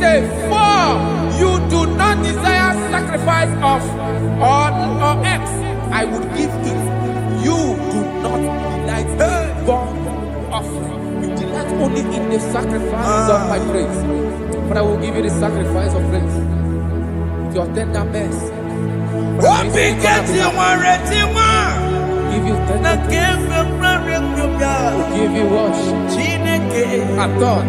say, for you do not desire sacrifice of or X, I would give it. You do not delight in burnt offering. You delight only in the sacrifice of my praise. But I will give you the sacrifice of praise. Your tender mercy. Give you tender will give you worship. At all.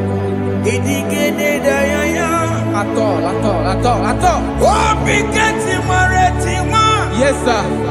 Yes, sir.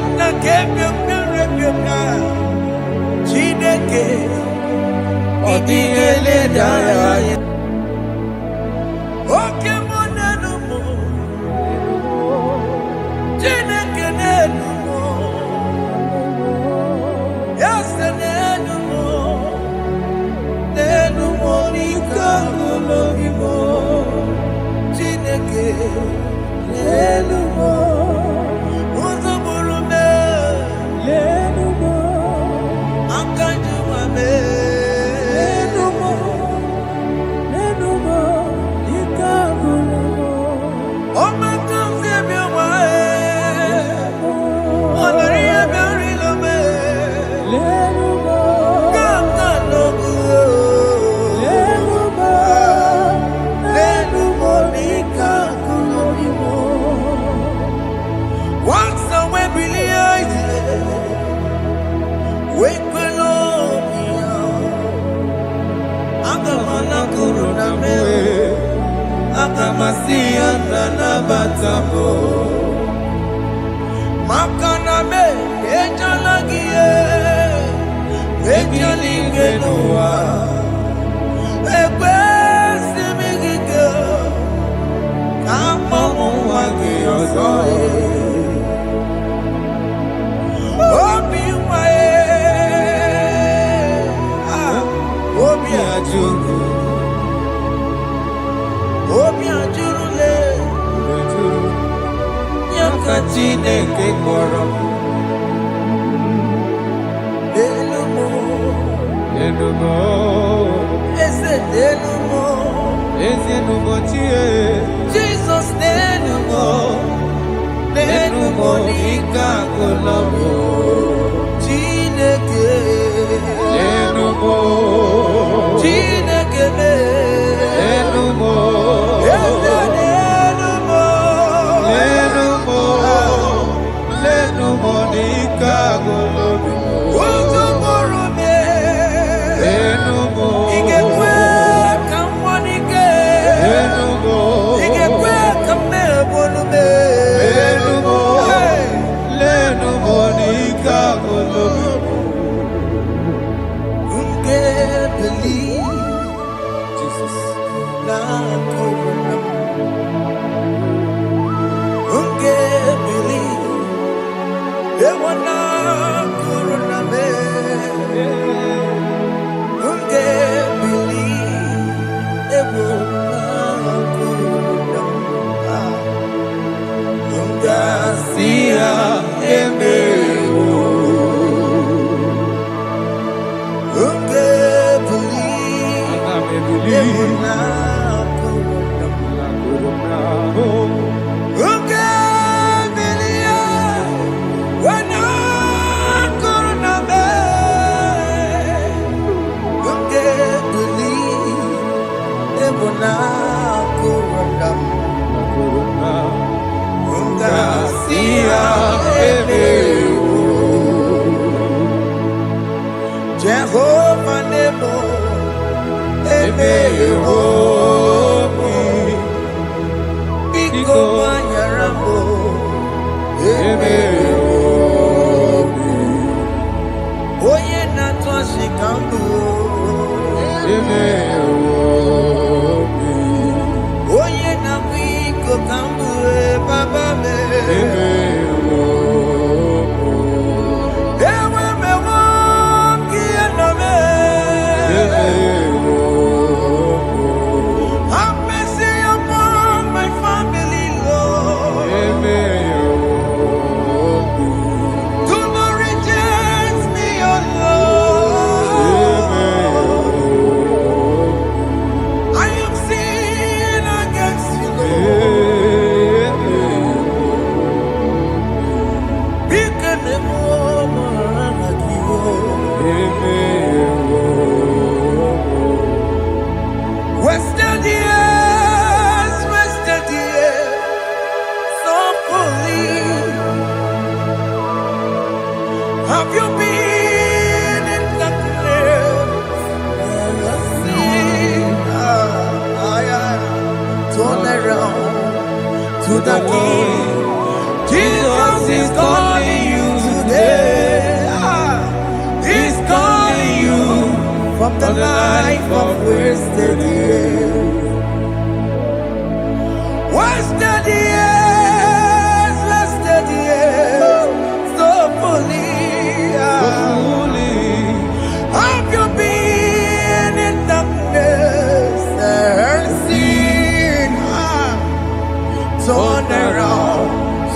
Jehovah Nebo, Biko Manyarambo, Oye Natwa Shikambu, Oye Nabiko Kambu, Baba me. I am sin against Have you been in the grave? Turn around to the King. Jesus is calling you today. He's calling you from the life of wasted years. Wasted years, wasted years, so fully. Have you been in darkness and seen? Turn around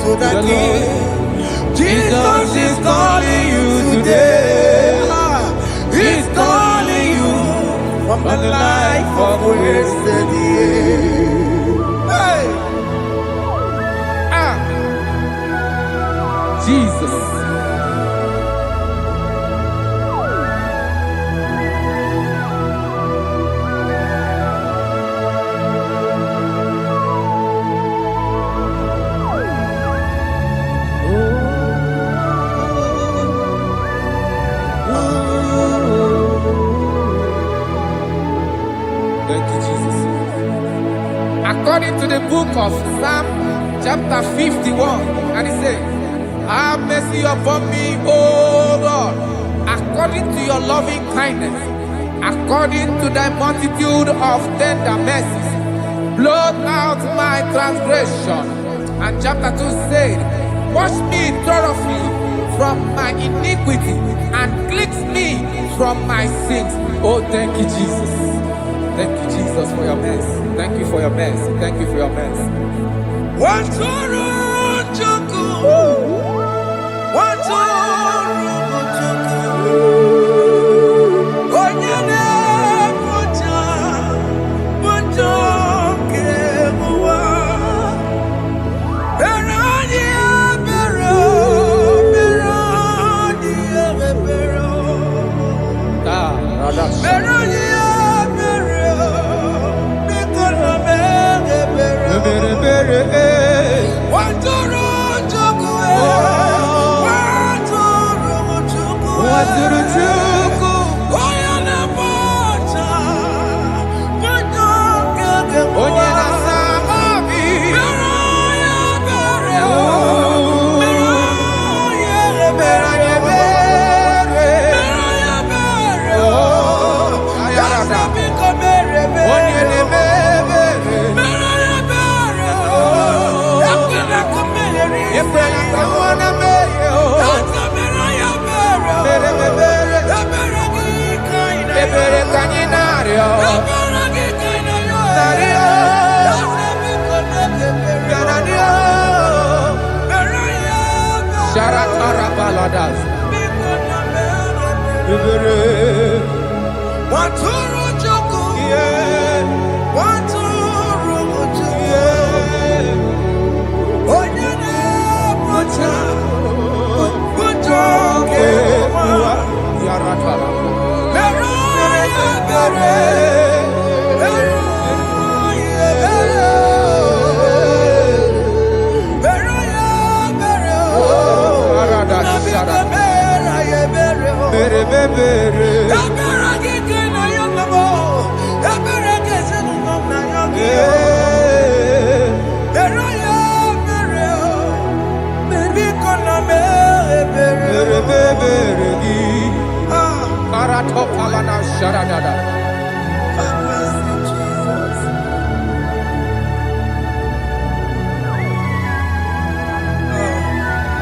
to the King. Jesus is calling you today. He's calling you from the life of wasted years. Hey! Jesus. Thank you, Jesus. According to the book of Psalm chapter 51, and it says, have mercy upon me, O Lord, according to your loving kindness, according to thy multitude of tender mercies, blot out my transgression. And chapter 2 said, wash me thoroughly from my iniquity and cleanse me from my sins. Oh, thank you, Jesus. Thank you, Jesus, for your mercy. Thank you for your mercy. Thank you for your mercy.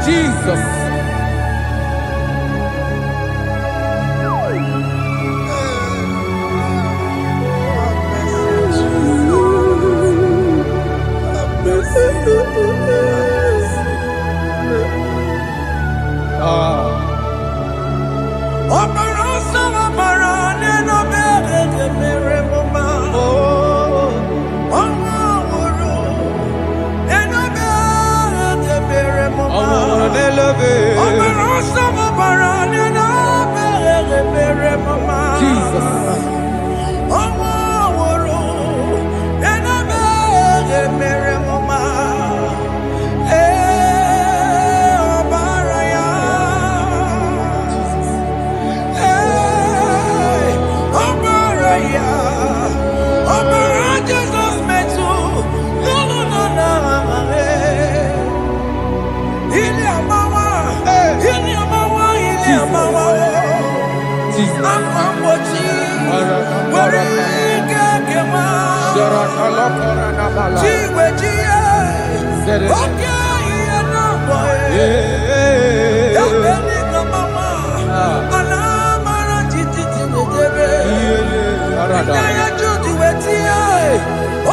Jesus. Jesus. Akambochi. Warike kema. Chiwe chiye. Okay, na boy. Yabeni kamama. Alamara titi tibetebe. Inaya juti wetie.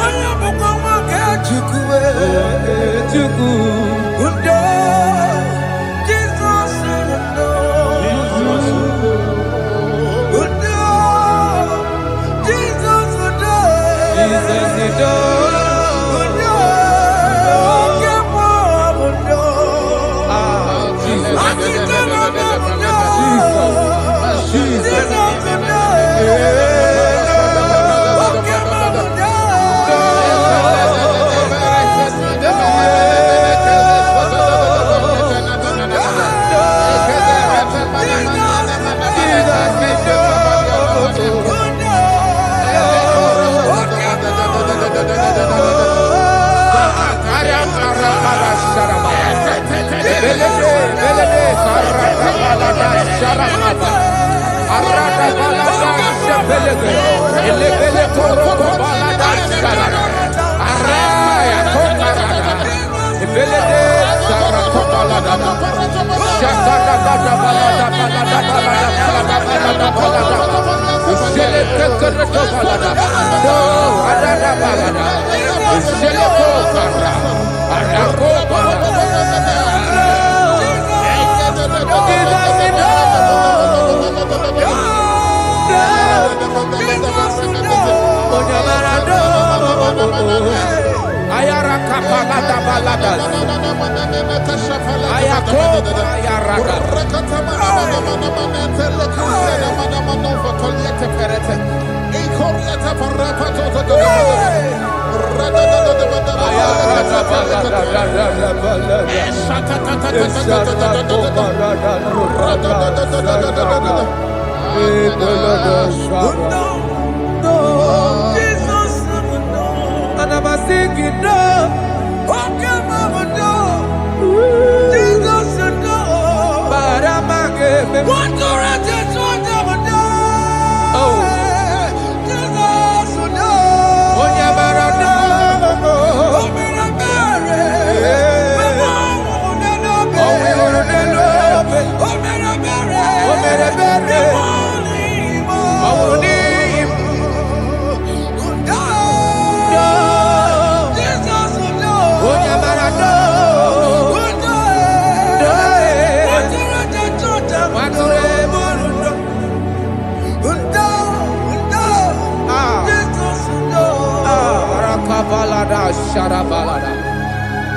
Oya bukwa ke chukwe. Undo. Jesus undo. Undo. Jesus undo. Jesus undo. Undo. Kemo undo. Jesus undo.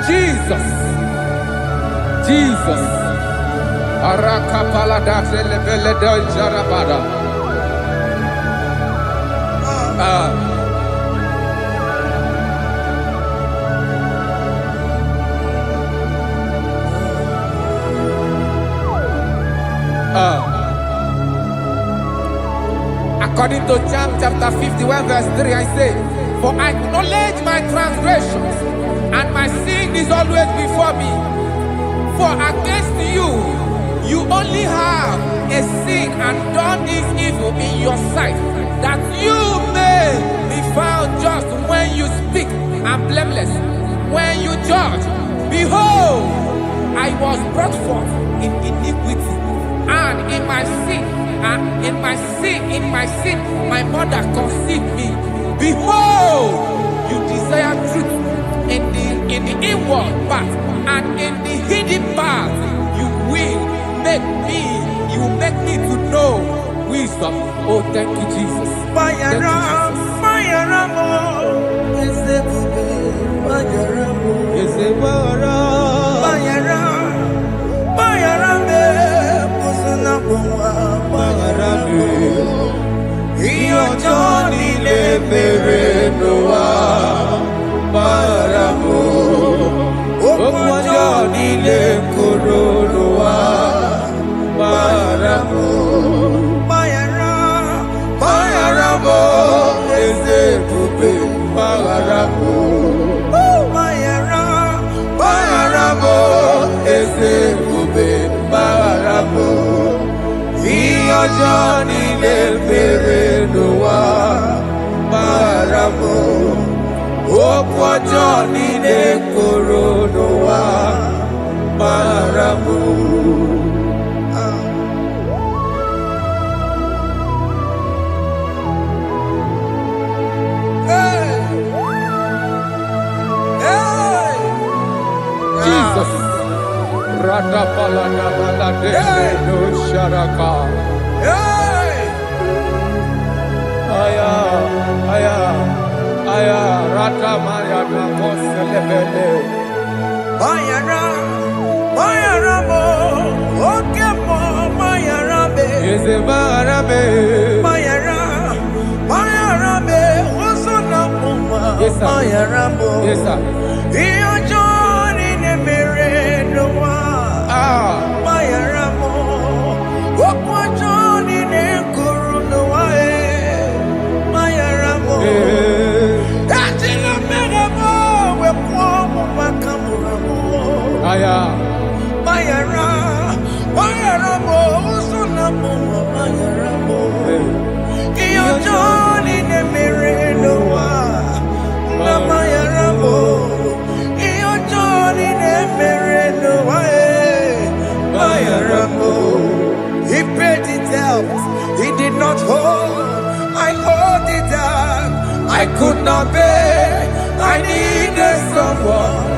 Jesus. Jesus. Arakapalada zelebeleda jarabada. According to John chapter 51 verse 3, I say, for I acknowledge my transgressions, and my sin is always before me. For against you, you only have a sin and done this evil in your sight, that you may be found just when you speak, and blameless when you judge. Behold, I was brought forth in iniquity, and in my sin, my mother conceived me. Behold, you desire truth in the inward part, and in the hidden part you will make me to know wisdom. Oh, thank you, Jesus. Thank you, Johnny le mere no wa maramo. Okwa Johnny le koro no wa maramo. Jesus. Rada palada balade no sharaka. Aya, aya, aya. Rada maya na koselebele. Mayara, Mayara mo, okay mo, Mayara be. Yeze Mayara be. Mayara, Mayara be. Oso na muma, Yes, sir. Mayara mo. Yes, sir. Iyo Johnny ne mere no wa. Mayara mo, okwa Johnny ne kuru no wa Mayara mo. Ajila mere mo, we kwa mo makamura mo. Aya. Mayara, Mayara mo, usuna mo, Mayara mo. Iyo Johnny ne mere no wa. Na Mayara mo. Iyo Johnny ne mere no wa. Mayara mo. He paid it out. He did not hold. I hold it down. I could not bear. I needed someone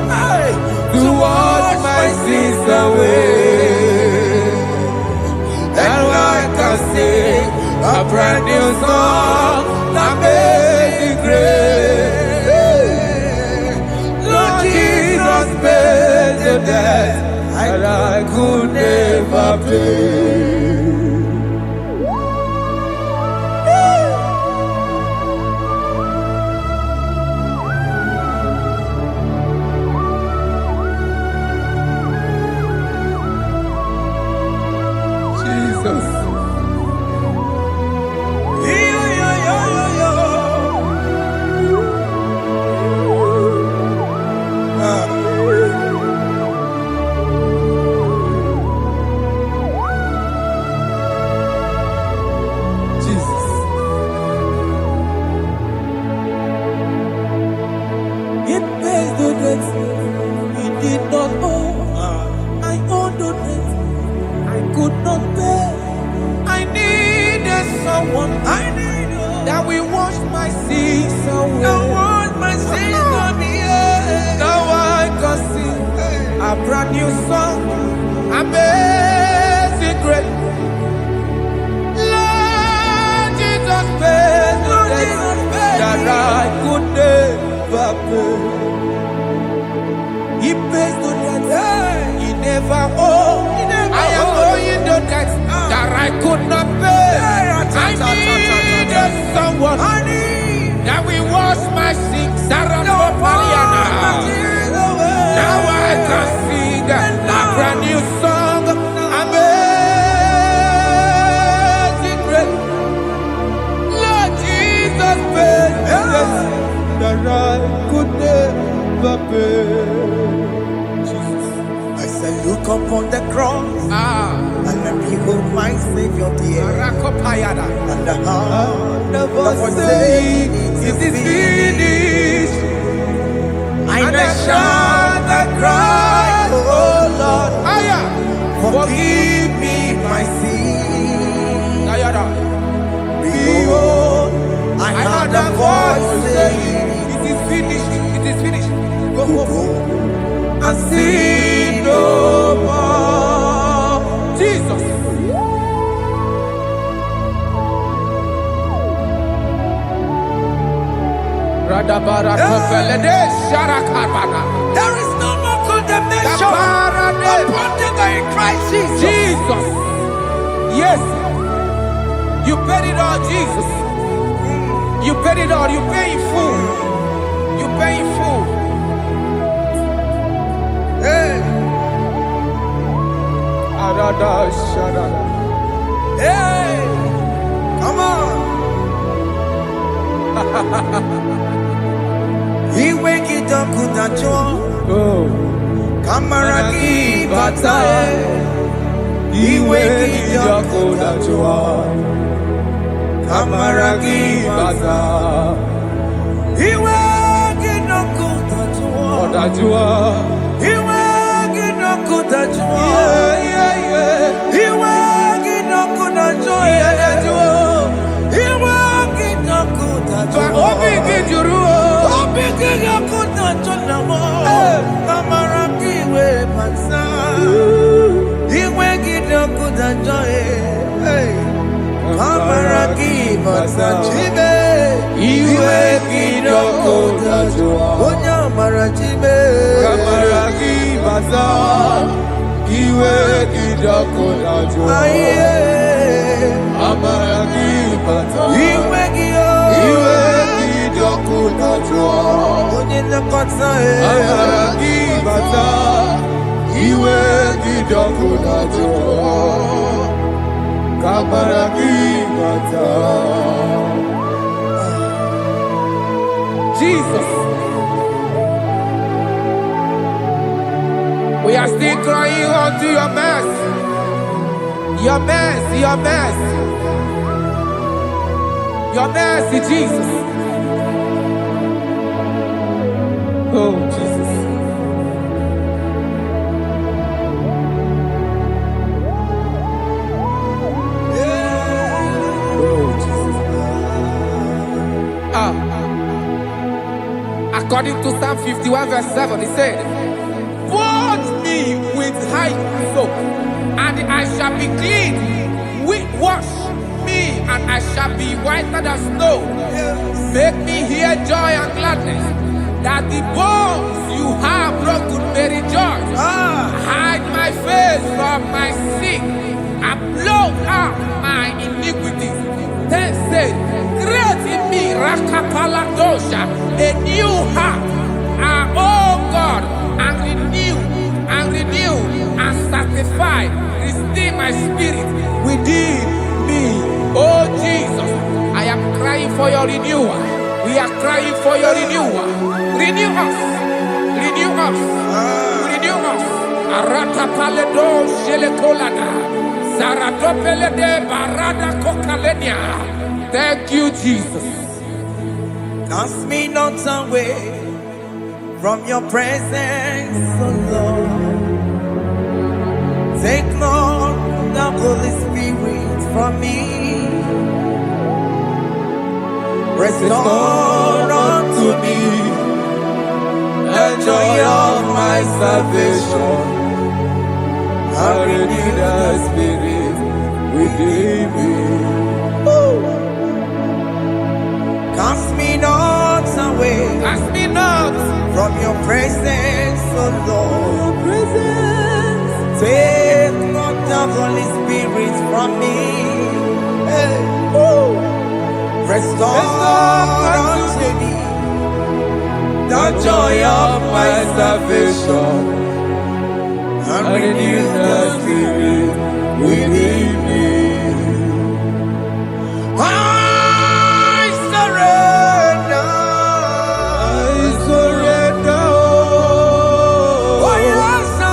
to wash my sins away. And I can sing a brand new song, Amazing Grace. Lord Jesus paid the debt that I could never pay. Jesus. Jesus. It pays the debt we did not owe. I owed the debt I could not pay. I needed someone. That will wash my sins away. Now what my sins on me. Now I can sing a brand new song, Amazing Grace. Lord Jesus paid the debt that I could never pay. He pays the debt he never owed. I am owing the debt that I could not pay. I needed someone that will wash my sins. Now I can sing a brand new song, Amazing Grace. Lord Jesus paid the debt that I could never pay. Jesus. I said, look upon the cross and let behold my Savior dear. And the heart that was saying, it is finished. And I shout and cry, oh Lord, forgive me my sin. Behold, I heard a voice saying, it is finished, it is finished. go And sin no more. Jesus. There is no more condemnation upon them in Christ Jesus. Jesus. Yes. You paid it all, Jesus. You paid it all. You pay in full. You pay in full. Hey, hey, come on. Iweki dokunacho, Oh. kamaraki batae. Iwe kidogo tajua Kamaragi baza Iwe kidogo tajua Iwe kidogo tajua Iwe kidogo tajua Iwe kidogo tajua Obi kidogo tajua Kamaragi we baza Iwe kidogo tajua Kamaragi baza chibe Iwe kidogo tajua Onya marachibe Kamaragi baza Iwe kidogo tajua Kamaragi baza Iwe kidogo tajua Onye nakotsa Kamaragi baza Iwe kidogo tajua Kamaragi baza Jesus. We are still crying unto your mercy. Your mercy, your mercy. Your mercy, Jesus. Oh, Jesus. Oh, Jesus. According to Psalm 51 verse 7, he said, "Wash me with hyssop, and I shall be clean. Wash me, and I shall be whiter than snow. Make me hear joy and gladness, that the bones you have broken may rejoice. Hide my face from my sin, and blot out my iniquities. Then say, create in me Rakapaladosha, a new heart, oh God, and renew, and sanctify, restore my spirit within me." Oh Jesus, I am crying for your renewal. We are crying for your renewal. Renew us, renew us, renew us. Arata paledo shelekolada, zaratopele de barada kokalenia. Thank you, Jesus. Cast me not away from your presence, oh Lord. Take not the Holy Spirit from me. Restore unto me the joy of my salvation. And renew the spirit within me. Cast me not away, Cast me not from your presence, oh Lord. Take not the Holy Spirit from me. Hey. Restore unto me the joy of my salvation, and renew the spirit within me. I surrender. Oh yes, I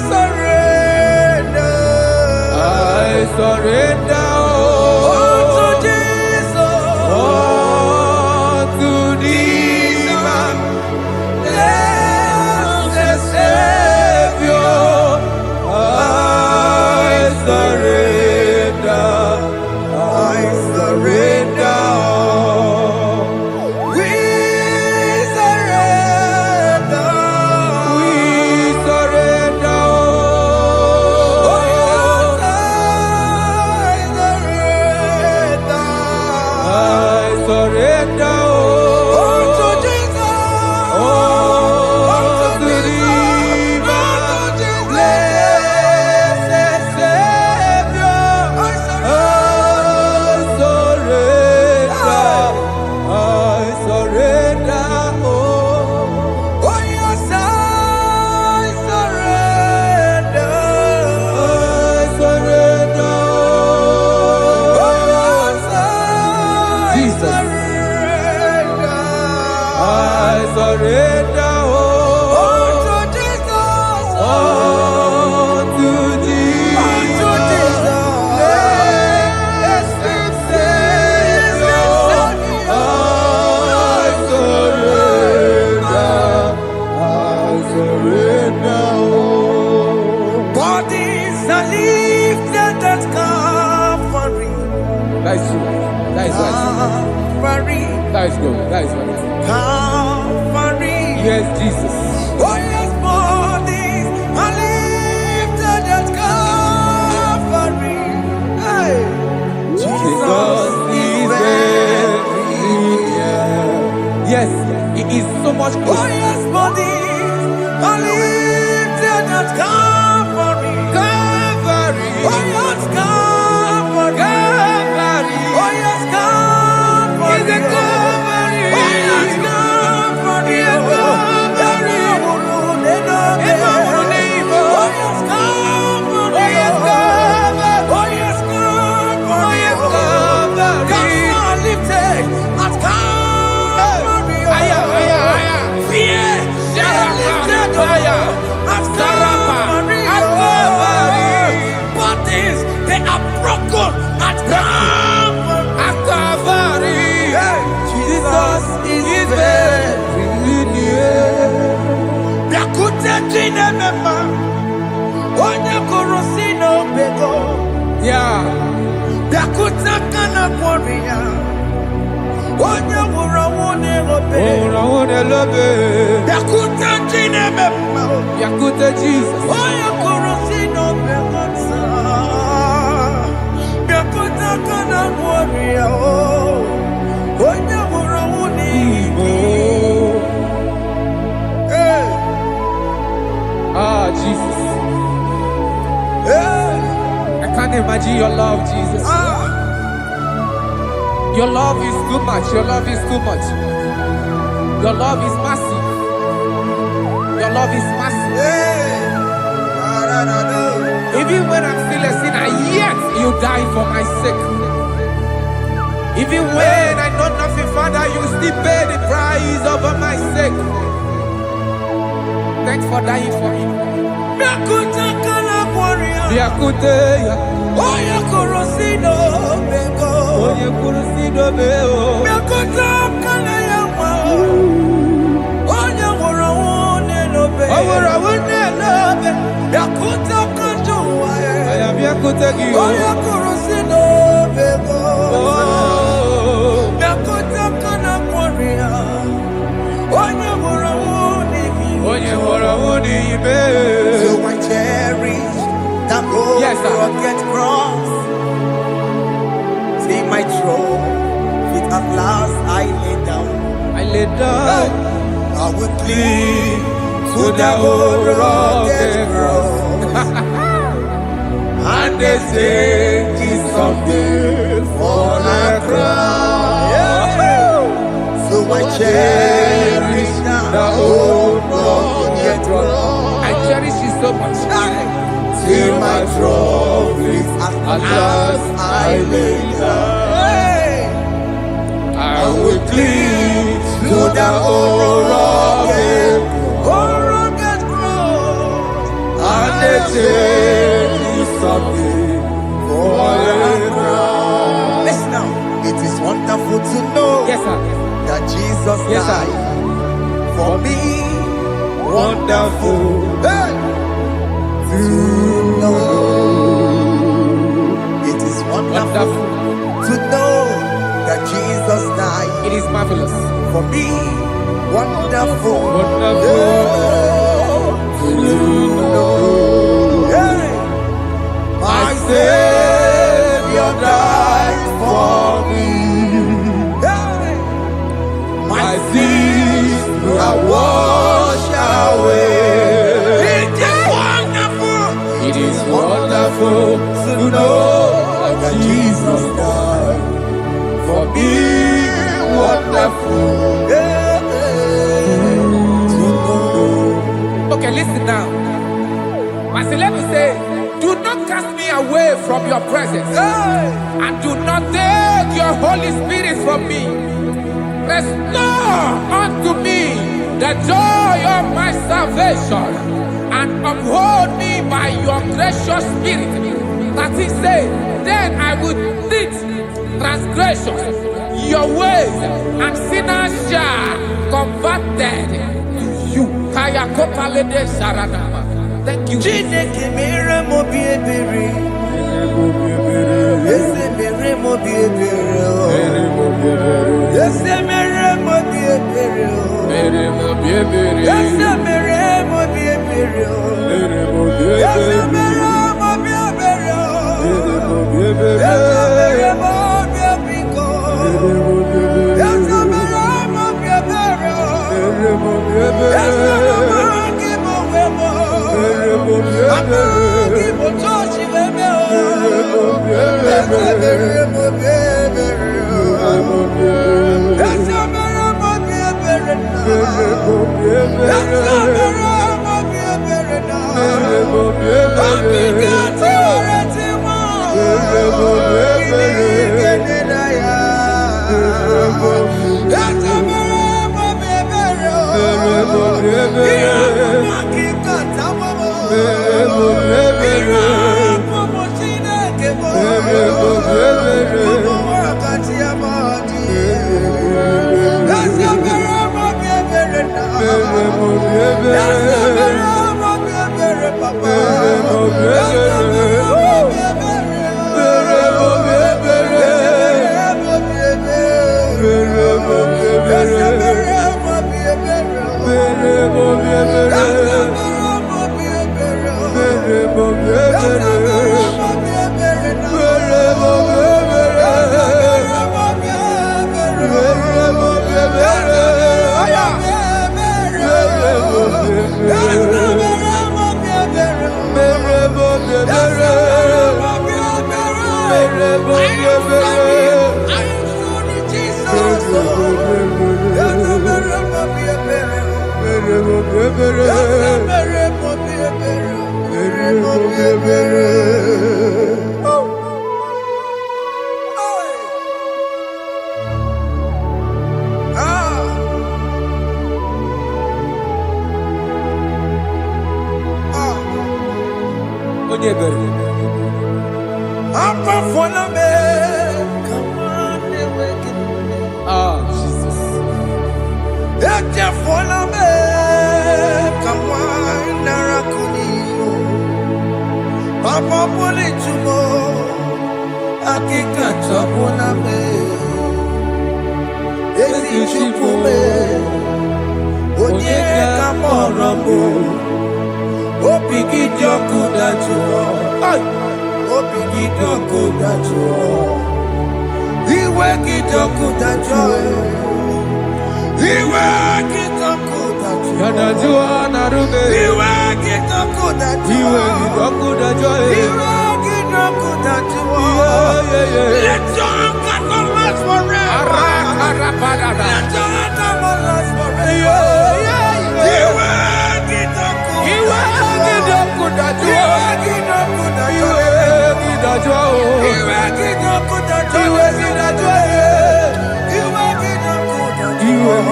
surrender. surrender. That is true. That is right. That is good. That is right. Yes, Jesus. Oh yes, bodies are lifted at Calvary. Hey. Jesus is very near. Yes, it is so much closer. Oh yes, bodies are lifted at Calvary. Calvary. Oh yes, Calvary. Calvary. Oh yes, Calvary. Is it Calvary? Oh yes, Calvary. Yes, Calvary. They are broken at Calvary. Jesus is very near. Yeah. Yakuta Jesus. Ah, Jesus. I can't imagine your love, Jesus. Your love is too much. Your love is too much. Your love is massive. Your love is massive. Even when I'm still a sinner, yet you die for my sake. Even when I know nothing, Father, you still pay the price over my sake. Thanks for dying for me. So I cherish that gold rugged cross. See my throne, feet at last I lay down. I lay down. I will cling to the old rugged cross. And they say it's something for a crown. So I cherish the old rugged cross. I cherish you so much. Till my trophies at last I lay down. I will cling to the old rugged cross. And they say it's something for a crown. Listen now, it is wonderful to know that Jesus died for me. Wonderful to know. It is wonderful to know that Jesus died. It is marvelous for me. Wonderful to know. My Savior died for me. My sins are washed away. It is wonderful to know that Jesus died for me. Wonderful to know. Okay, listen now. Verse 11 says, do not cast me away from your presence, and do not take your Holy Spirit from me. Restore unto me the joy of my salvation, and uphold me by your gracious spirit. That he said, then I would teach transgressions your ways, and sinners shall converted to you. Thank you.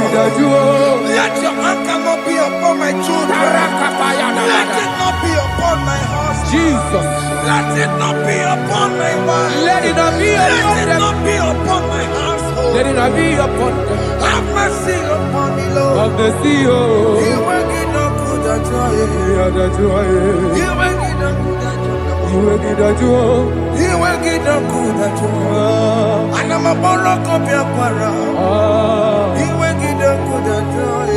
Let your anger not be upon my children. Let it not be upon my husband. Jesus. Let it not be upon my wife. Let it not be upon Let it not be upon my household. Let it not be upon them. Have mercy upon me, Lord. Of the CEO. You will get no good at joy. You will get no good at joy. You will get no good at joy. And I'm a borrow of your para. You will get no good at joy.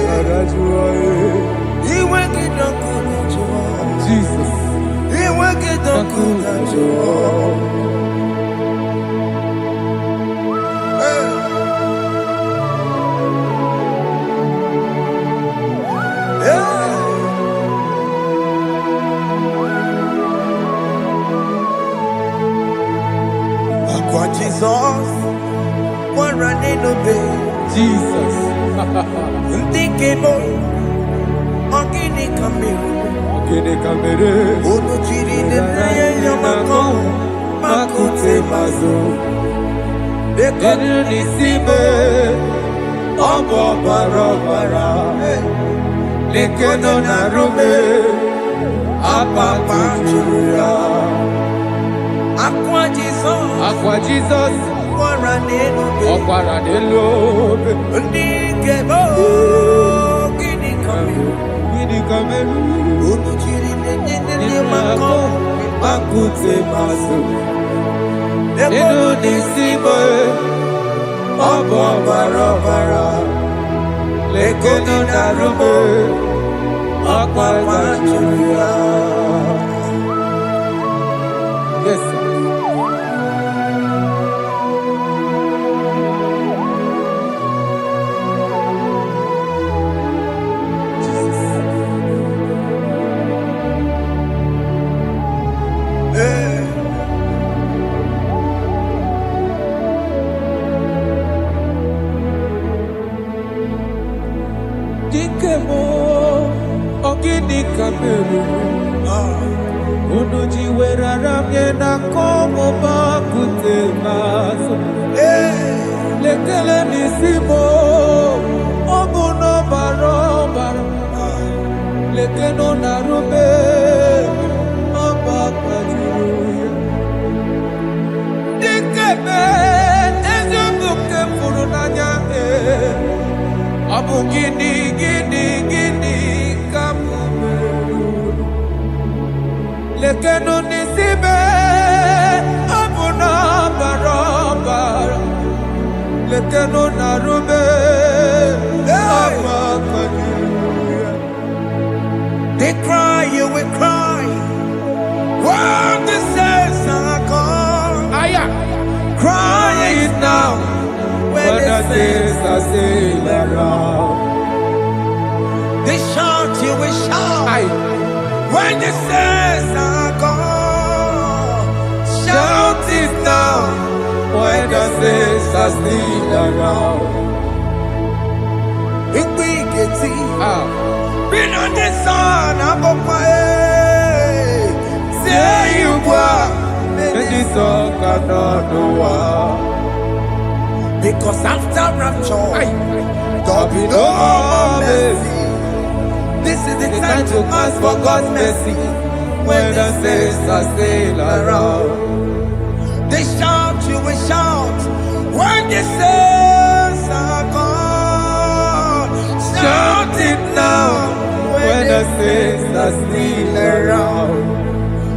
You will get no good at joy. Jesus. You will get no good at joy. Jesus, one running obey. Jesus. Thinking more. Ogini kamere. Ono chiri de neye yamako. Makute mazo. Dekonu nisibe. Obo barabara. Lekeno narume. Apapa chuya. Aqua Jesus. Aqua Jesus. Okwara de lobe. Ndikebo. Gini kamere. Ono chiri de yamako. Makute mazo. Dekonu nisibe. Obo barabara. Lekeno narume. Apapa chuya. Yes, sir. Ogini kamere. Unuji weraramye na komo bakute maso. Lekele nisimo. Obuno barobara. Lekeno narube. eme eziokwu furu n'anya ọ bụ gịnị ka m mere lekenu n'isi me ọ bụ na ọbara lekenu na rume they cry, you will cry when the saints are gone. Cry it now when the saints are still around. They shout, you will shout when the saints are gone. Shout it now when the saints are still around. Igbo geti, been on the sun, I'm up my say you are, and this song cannot do. Because after rapture, there'll be no more mercy. This is the time to ask for God's mercy when the saints are still around. They shout, you will shout when the saints are gone. Shout it now when the saints are still around.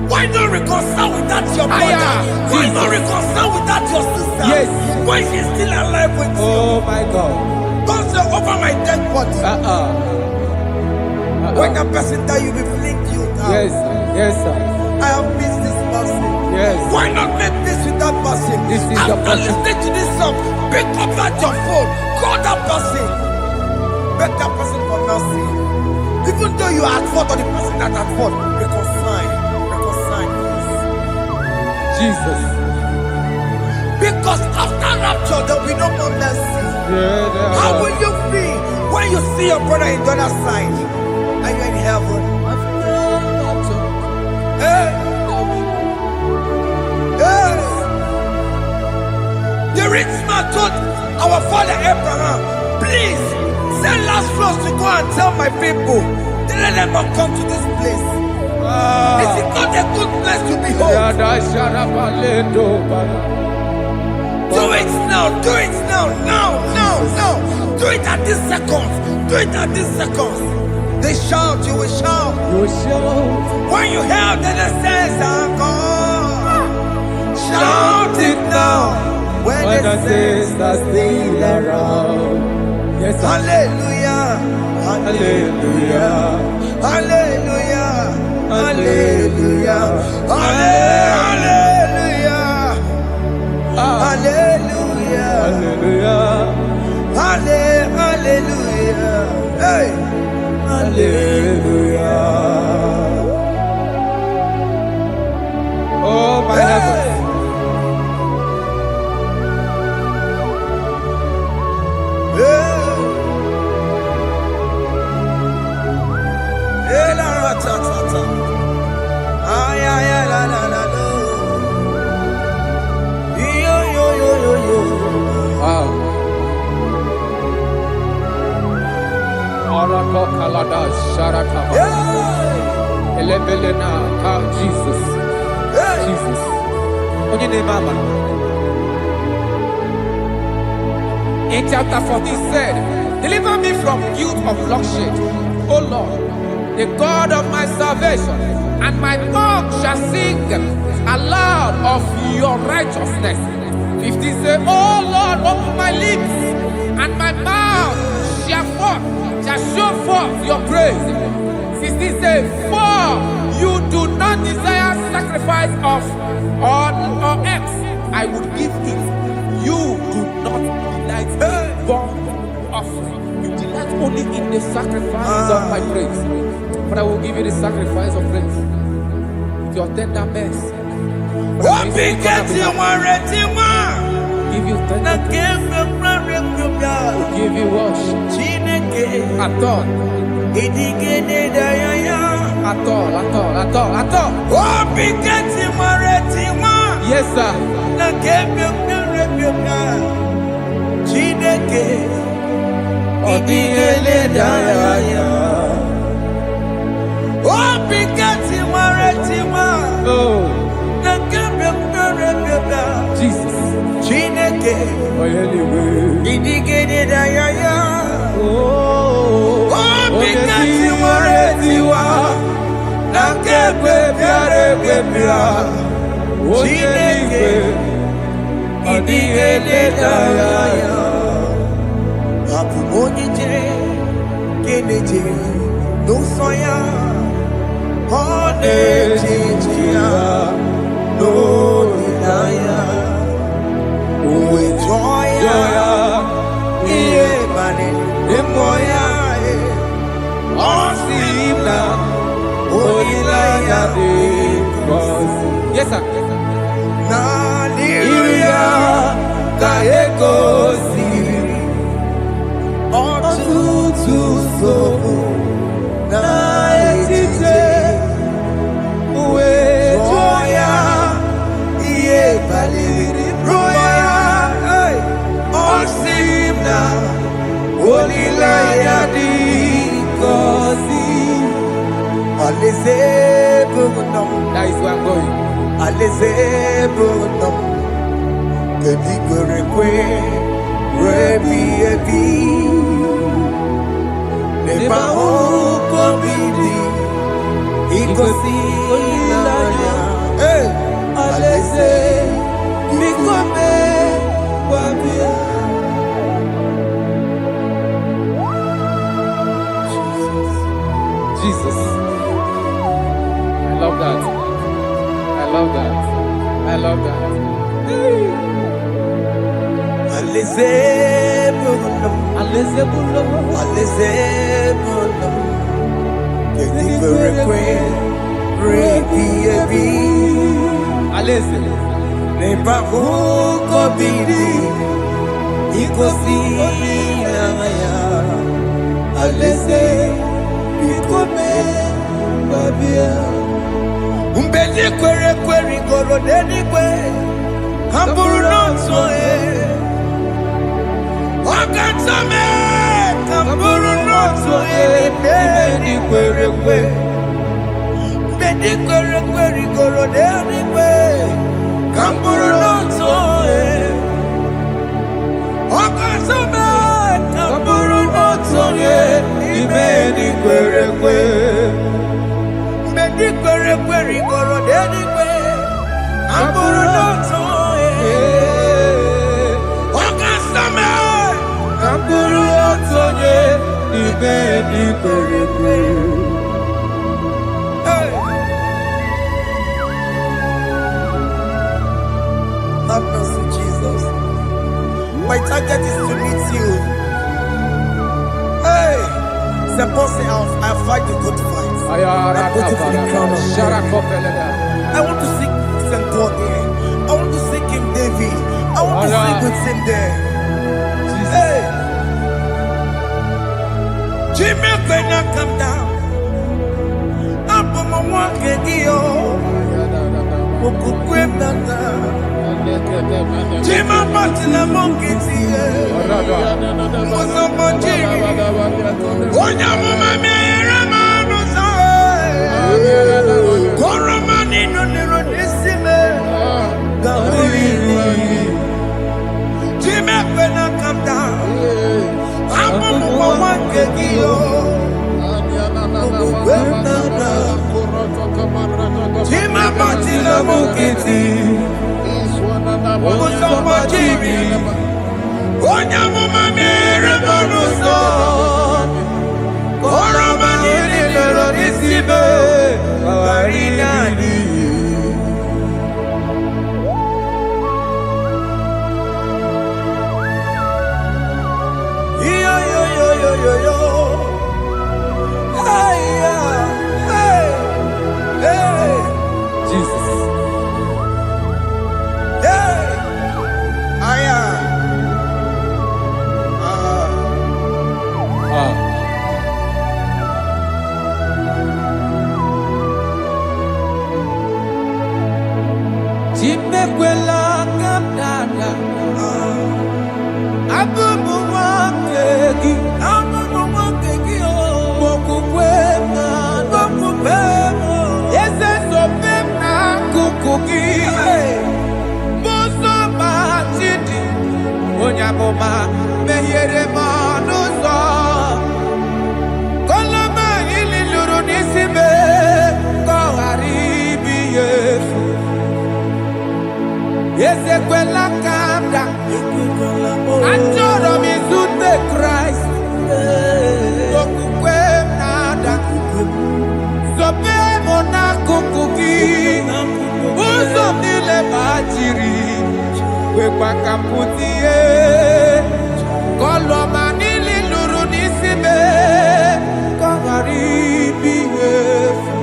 Why not reconcile with that your brother? Why not reconcile with that your sister? Yes. When she's still alive with you? Oh my God. Don't say over my dead body. When the person die, you will blink you down. Yes, yes, sir. I have missed this person. Yes. Why not make peace with that person? This is After the person. listening to this song, pick up that your phone, call that person, beg that person for mercy. Even though you are at fault or the person that at fault, reconcile, please. Jesus. Because after rapture, there will be no more mercy. How will you feel when you see your brother in the other side and you're in heaven? Hey. Hey. The rich man told our father Abraham, please send Lazarus to go and tell my people, let them not come to this place. Is it not a good place to behold? Do it now, do it now. Do it at this second. Do it at this second. They shout, you will shout. When you hear that the saints are gone, shout it now. When the saints are still around. Yes, hallelujah, hallelujah, hallelujah, hallelujah, hallelujah, hallelujah, hallelujah, hallelujah, hey, hallelujah. Oh my heavens. Jesus. Jesus. In chapter 14 said, deliver me from guilt of bloodshed, O Lord, the God of my salvation, and my tongue shall sing aloud of your righteousness. 15 say, O Lord, open my lips, and my mouth shall show forth your praise. 16 say, for you do not desire sacrifice of or X, I would give it. You do not delight in burnt offering. You delight only in the sacrifice of my praise. But I will give you the sacrifice of praise. With your tender mercy. Give you tender mercy. Will give you worship. At all. Yes, sir. Oh, Jesus. Onyenike, Idigede Dayaya, Bikati Waretiwa, Nakebe Piare Pepira, Onyenike, Idigede Dayaya, Apu Onije, Keneje, Nusoya, Onejia, no Daya. Uwe joya, iye bane, emoya, osina, olilaya de kosi. Yes, sir. Na liria, kaeko siri, otutu sofu, na etite, uwe joya, iye bane. Olilaya di kosi, aleze bunam. That is where I'm going. Aleze bunam, kedi kwerekwe, rebi ebi, neba oko bidi, ikosi olilaya. Aleze mikome wabia. Jesus. I love that. I love that. I love that. Aleze bunam, Aleze bulo. aleze bunam, kedi kwerekwe, rebi ebi. Aleze. Neba oko bidi, ikosi olilaya. Aleze mikome babia. Umbedi kwere kwere goro denigwe, kamburu nonso wakatame, kamburu nonso bedi kwere kwere. Umbedi kwere kwere goro denigwe, kamburu nonso wakatame, kamburu nonso ibedi kwere kwere. Mbedi kwere kwere goro denigwe, kamburu nonso wakatame, kamburu nonso ibedi kwere kwere. Have mercy, Jesus. My target is to meet you. Hey, suppose I fight the good fight. I put it in the crown of I want to seek St. God there. I want to seek King David. I want to sing with him there. Hey, Jimmy, when I come down, I'm on my walk again. Jima Batila Monkey, Mosamba Jimmy, Onyama Ramano, Koramani, no Neronissime, Jimmy, when I come down, I'm on one Kegio. Jima Batila Monkey. Mosamba Jimmy, Onyama Ramano, Koramani, no Neronissime, Arinani. Yo. Hey, Jesus. Hey, amụma mehiere m ọnụ ụzọ koloma ili lụrụ n'isi me ka ọ ghara ibi ya efu ezekwela ka m da achọrọ m izute Kraịst okwukwe m na-ada zobe m n'akụkụ gị ụzọ m niile gbachiri kwekwa ka m pụta ihe kọlọma niile lụrụ n'isi me ka ọ ghara ibi ihe efu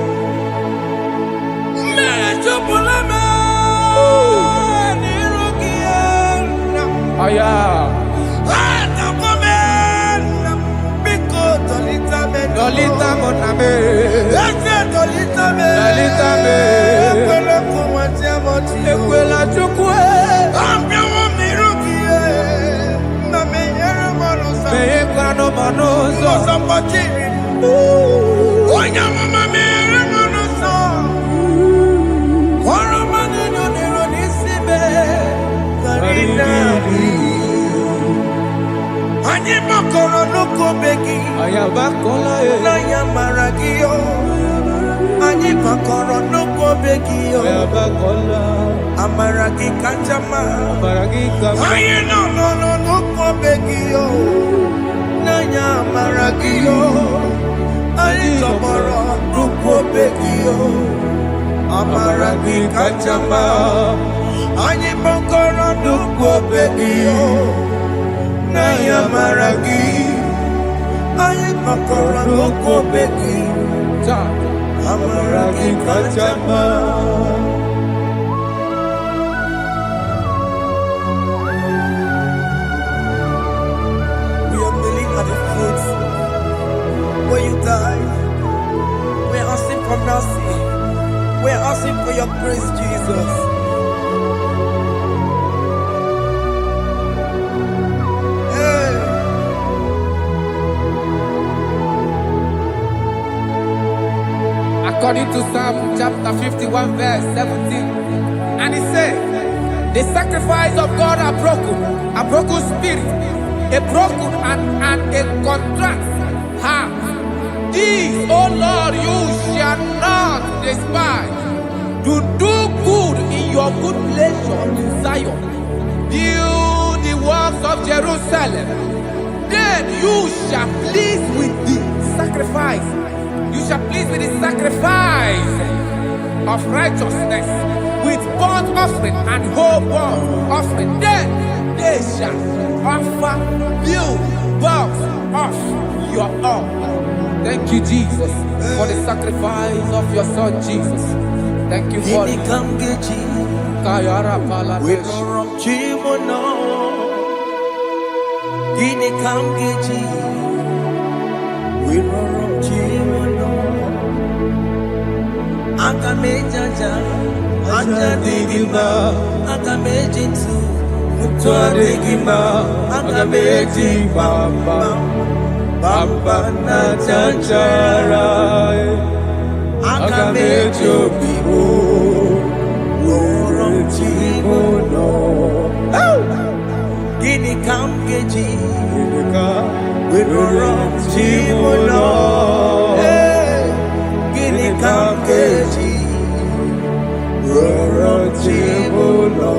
mmejupụla m n'iru gị ọya Dolita mo na me, dolita me, ekwela chukwe, me ekwano manozo, onya mama me manozo, koro manino nero nisibe, karina. Anyị makọrọ n'ụkọ begi na ya mara gị o. Anyị makọrọ n'ụkọ begi o. Amara gị kacha mma. Anyị nọ n'ụkọ begi o. Na ya mara gị o. Anyị tọgbọrọ n'ụkọ begi o. Amara gị kacha mma. Anyị makọrọ n'ụkọ begi o. Naya maragi, aye makora loko beki, amaragi kachama. We are kneeling at the foot where you died. We are asking for mercy. We are asking for your grace, Jesus. According to Psalm chapter 51 verse 17, and he said, the sacrifice of God are broken spirit, a broken and a contrite heart. These, O Lord, you shall not despise. To do good in your good pleasure in Zion. Build the works of Jerusalem. Then you shall please with the sacrifice. You shall please with the sacrifice of righteousness, with burnt offering and whole burnt offering. Then they shall offer build works of your own. Thank you, Jesus, for the sacrifice of your Son, Jesus. Thank you for it. Akamejaja, ajadigima, akamejintu, mutuadigima, akamejibamba, bamba na chanchara, akamejobibo, roromchimono. Gini kamgeji, roromchimono. Kamkeji, Rorochibulo,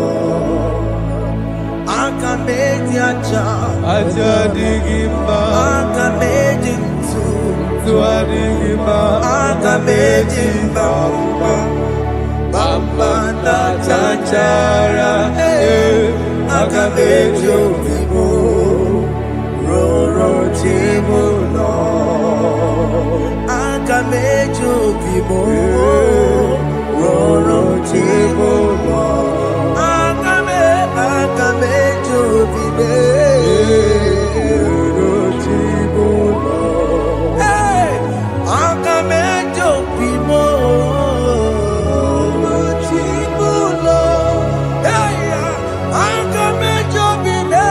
Akameji aja digimba, Akameji tuadigimba, Akameji bamba, bamba na chanchara, Akameji obibo, Rorochibulo. Akamejo bibo, roro chibo lo. Akamejo bibe, roro chibo lo. Akamejo bibo, roro chibo lo. Akamejo bibe,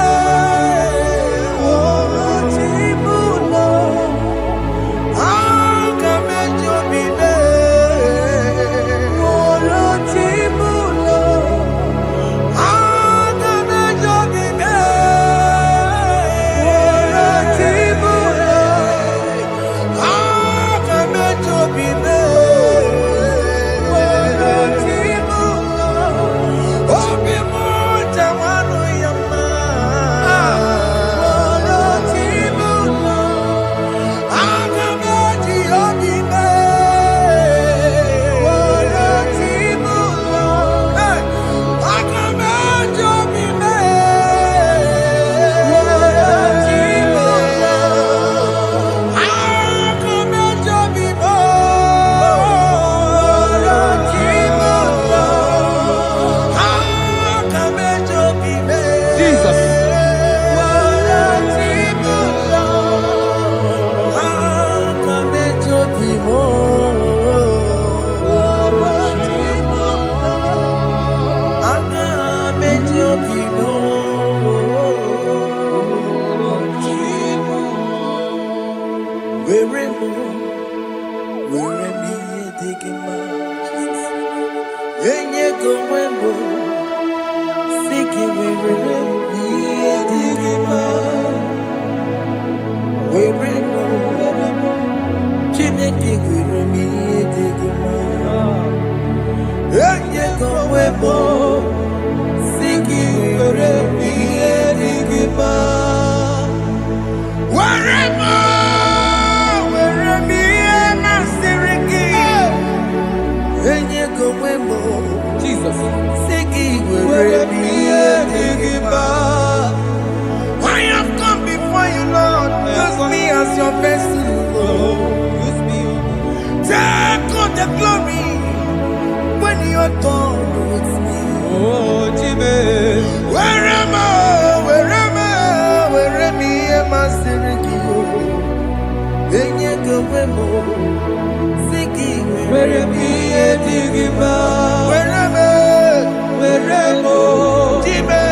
roro chibo lo. Akamejo bibe, roro chibo lo. as your vessel. Use me, Take all the glory when you're done with me. oh Jimmy. Where am I? Where am I? Where am I? Am I singing? When you go, singing. Where am I? Where am I? Where am I? Jimmy.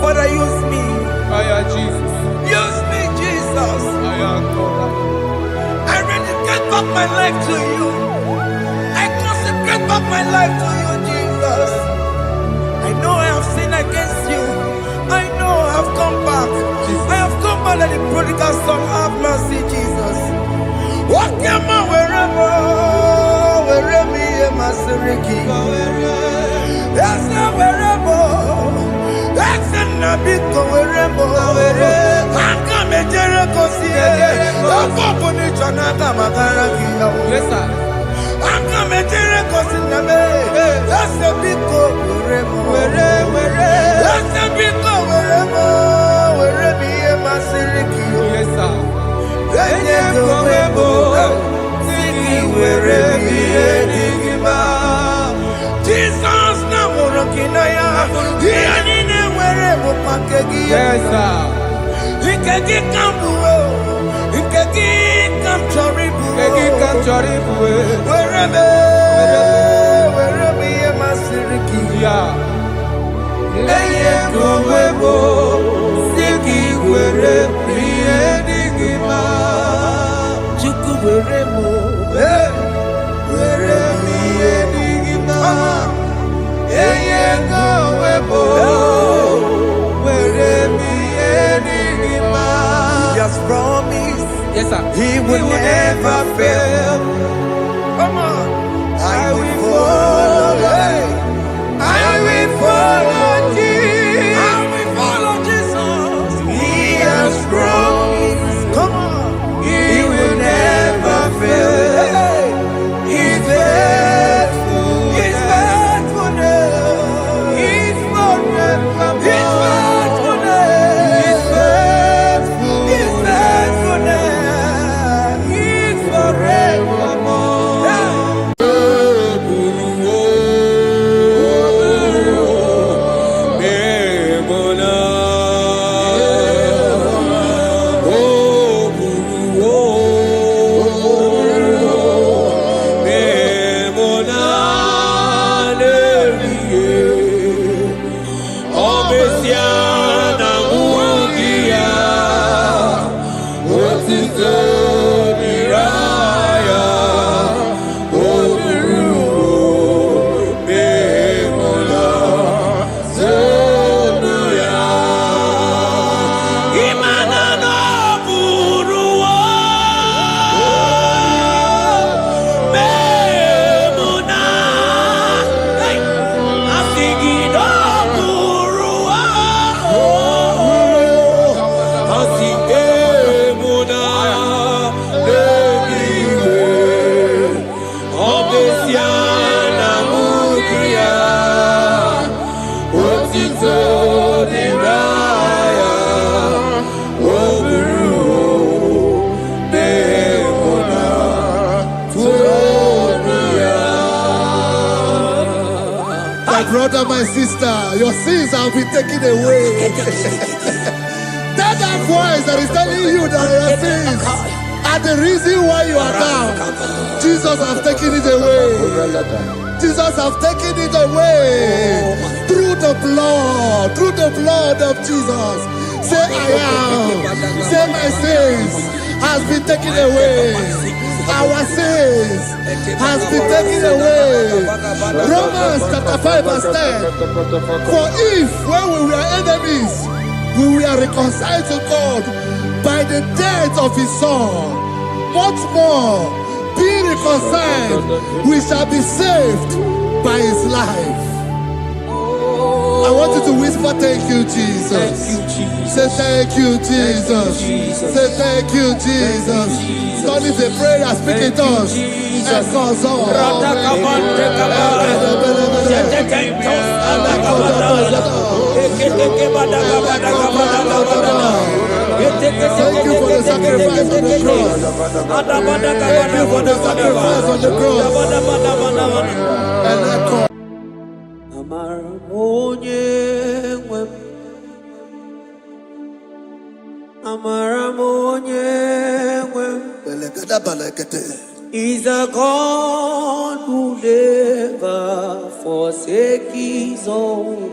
Father, use me. Jesus. Use me, Jesus. I rededicate back my life to you. I consecrate back my life to you, Jesus. I know I have sinned against you. I know I have come back. I have come back like the prodigal son. Have mercy, Jesus. Walk your man wherever me and my Siriki. That's not wherever. That's not big wherever. I'm coming to Jericho. Yes, sir. I'm coming to Jericho. That's a big wherever. That's a big wherever me and my Siriki. Yes, sir. Jesus na morokinaya yani wherever pakegi. Yes, sir. Ikegi kambuo, ikegi kamchoribu, Egi kamchoribu. wherever ye masiriki. Yeah. Eye kumwebo, siki were prienigima. Chuku wherever, Were prienigima. Eye kumwebo, were prienigima. He has promised. Yes, sir. He will never fail. Come on. I will follow. I will follow Jesus. I will follow Jesus. He has promised. Come on. He will never fail. He's faithful. He's faithfulness. He's forever. He's faithfulness. He's faithful. He's faithfulness. He's forevermore. My brother, my sister, your sins have been taken away. Tell that voice that is telling you that your sins are the reason why you are down. Jesus has taken it away. Jesus has taken it away. Through the blood of Jesus. Say I am. Say my sins has been taken away. our sins has been taken away. Romans chapter 5 verse 10. For if when we were enemies, we were reconciled to God by the death of his son, much more, being reconciled, we shall be saved by his life. I want you to whisper, thank you, Jesus. Thank you, Jesus. Say thank you, Jesus. Say thank you, Jesus. God is a prayer, speak in tongues. Thank you for the sacrifice on the cross. Thank you for the sacrifice on the cross. And echo. Is a God who never forsake his own.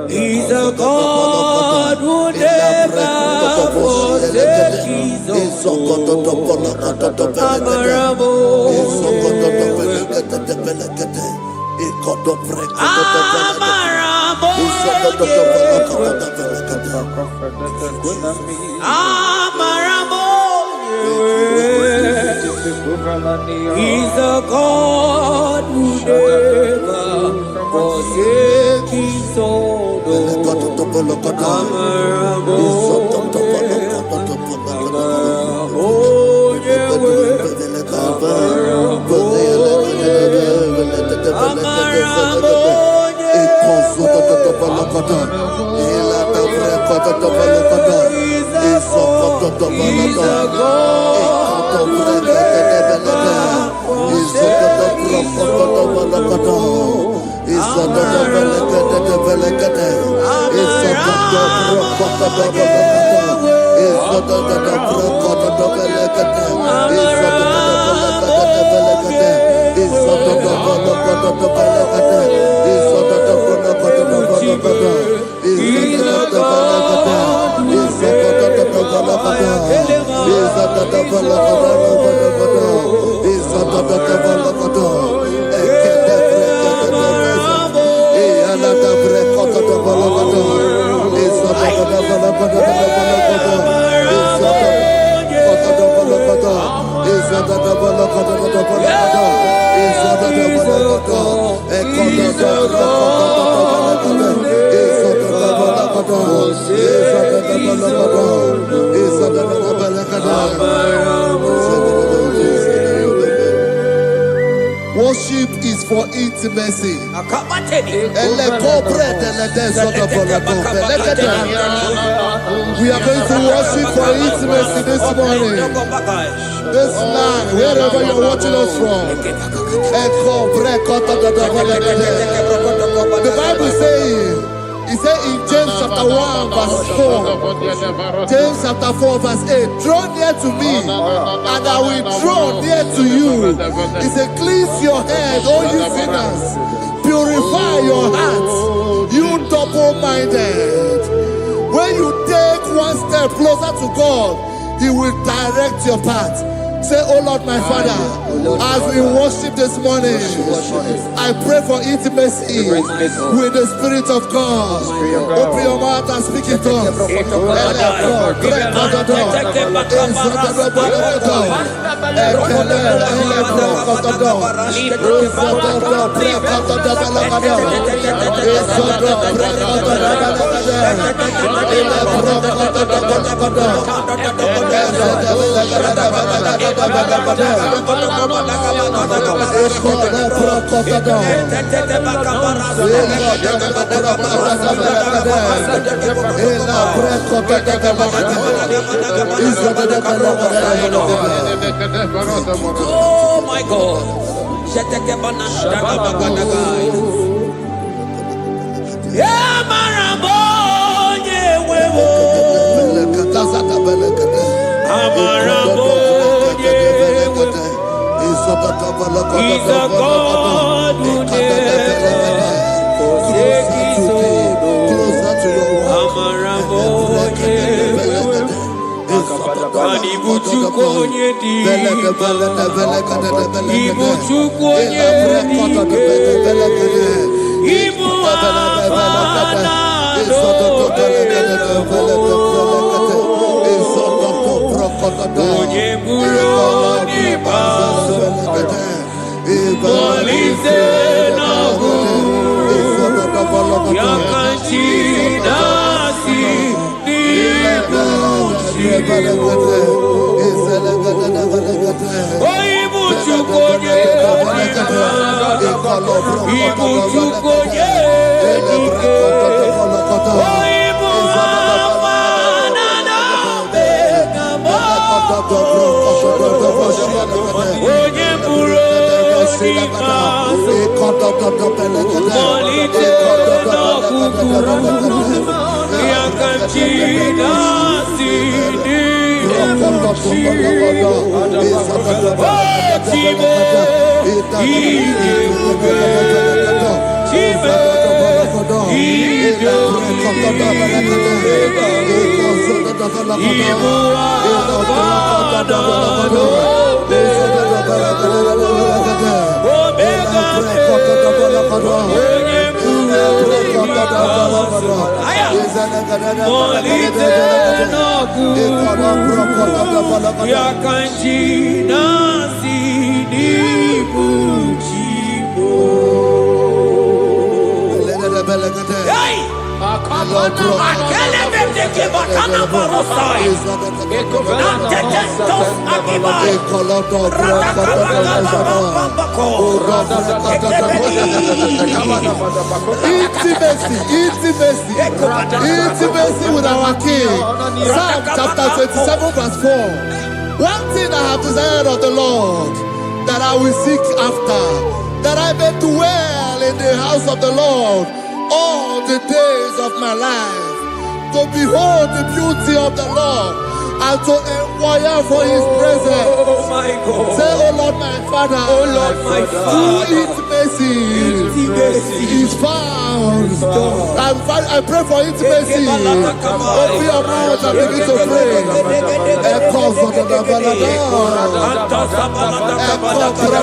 He's a God who never forsakes his own. He's a God who never forsakes his own. Worship is for intimacy. We are going to worship for intimacy this morning. This night, wherever you're watching us from. The Bible says, it says in James chapter 1 verse 4, James chapter 4 verse 8, draw near to me and I will draw near to you. It says, cleanse your head, all you sinners, purify your hearts, you double-minded. When you take one step closer to God, he will direct your path. Say, oh Lord, my Father, as we worship this morning, I pray for intimacy with the Spirit of God. Open your mouth and speak in tongues. Oh my God. Yeah, He's a God who never forsakes his own. Amaramoye. Ibuchukonye dike. Ibuchukonye dike. Ibu afana onye buru onye baso Olise n'ọgụ ya ka chi na-asị n'ibu chi Ibu Chukwu onye Ibu Chukwu onye dike Ibu Alfa na onye buru onye ikpeazụ malite n'ọgwụgwụ ya ka chi na-asị n'ihu chi Chime ije ube Chime ije Ibu Alfa Omega onye buru malite n'ọgụ ya ka chi na-asị n'ibu Chigbo Intimacy with our King. Psalm chapter 27 verse 4. One thing I have desired of the Lord, that I will seek after, that I may dwell in the house of the Lord all the days of my life, to behold the beauty of the Lord and to inquire for his presence. Oh my God. Say, oh Lord my Father, oh Lord my Father, intimacy is found. I pray for intimacy. Open your mouth and begin to pray. Come on,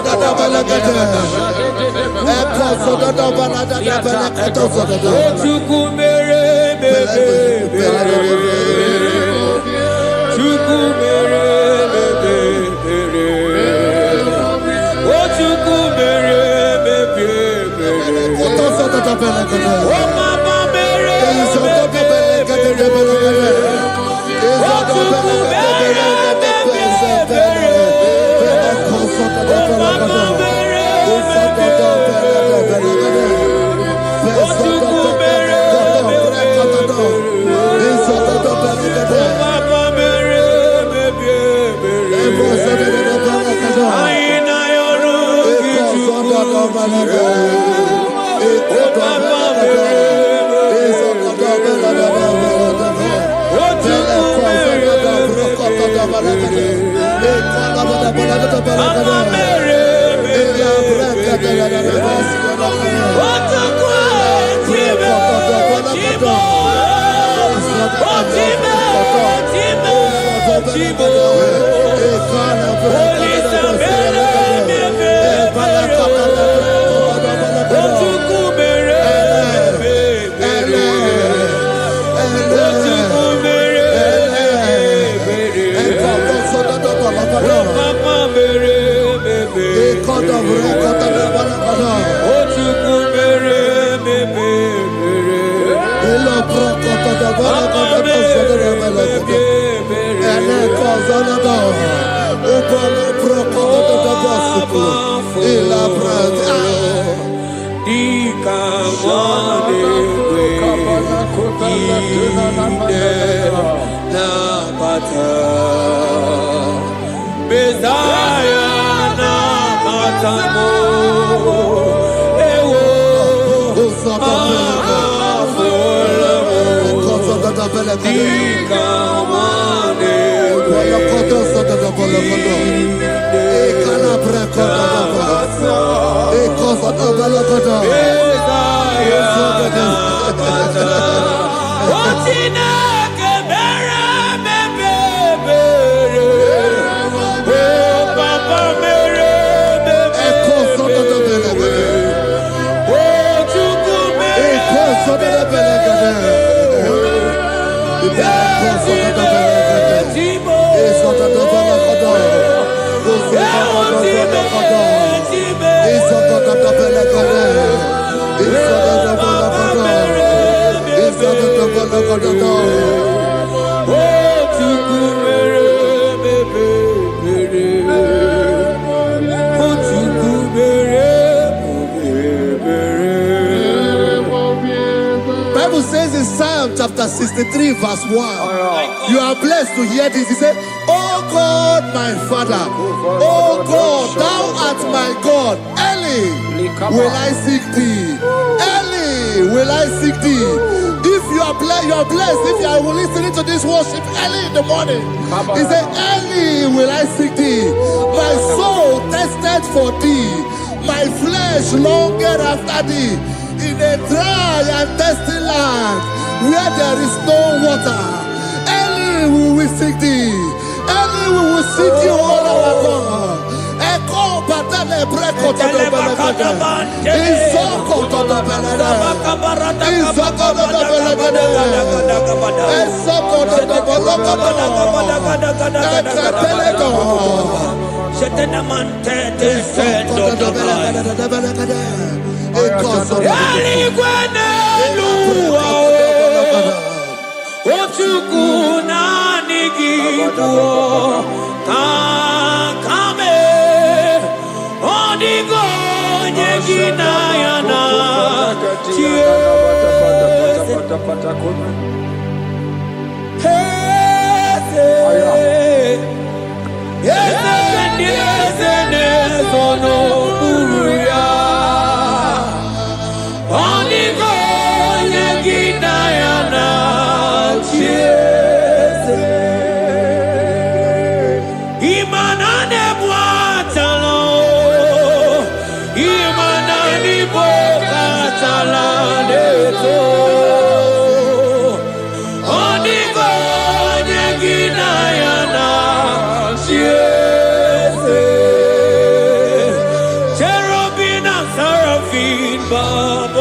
Bible says in Psalm chapter 63 verse 1, you are blessed to hear this. He said, "Oh God, my Father, oh God, thou art my God. Early will I seek thee. Early will I seek thee." If you are blessed if you are listening to this worship early in the morning. He said, "Early will I seek thee. My soul thirsted for thee. My flesh longed after thee. In a dry and thirsty land where there is no water. Early will we seek thee. Early we will seek you, O our God. Echo batale breko to the belagada. Izoko to the belagada. Izoko to the belagada. Izoko to the belagada.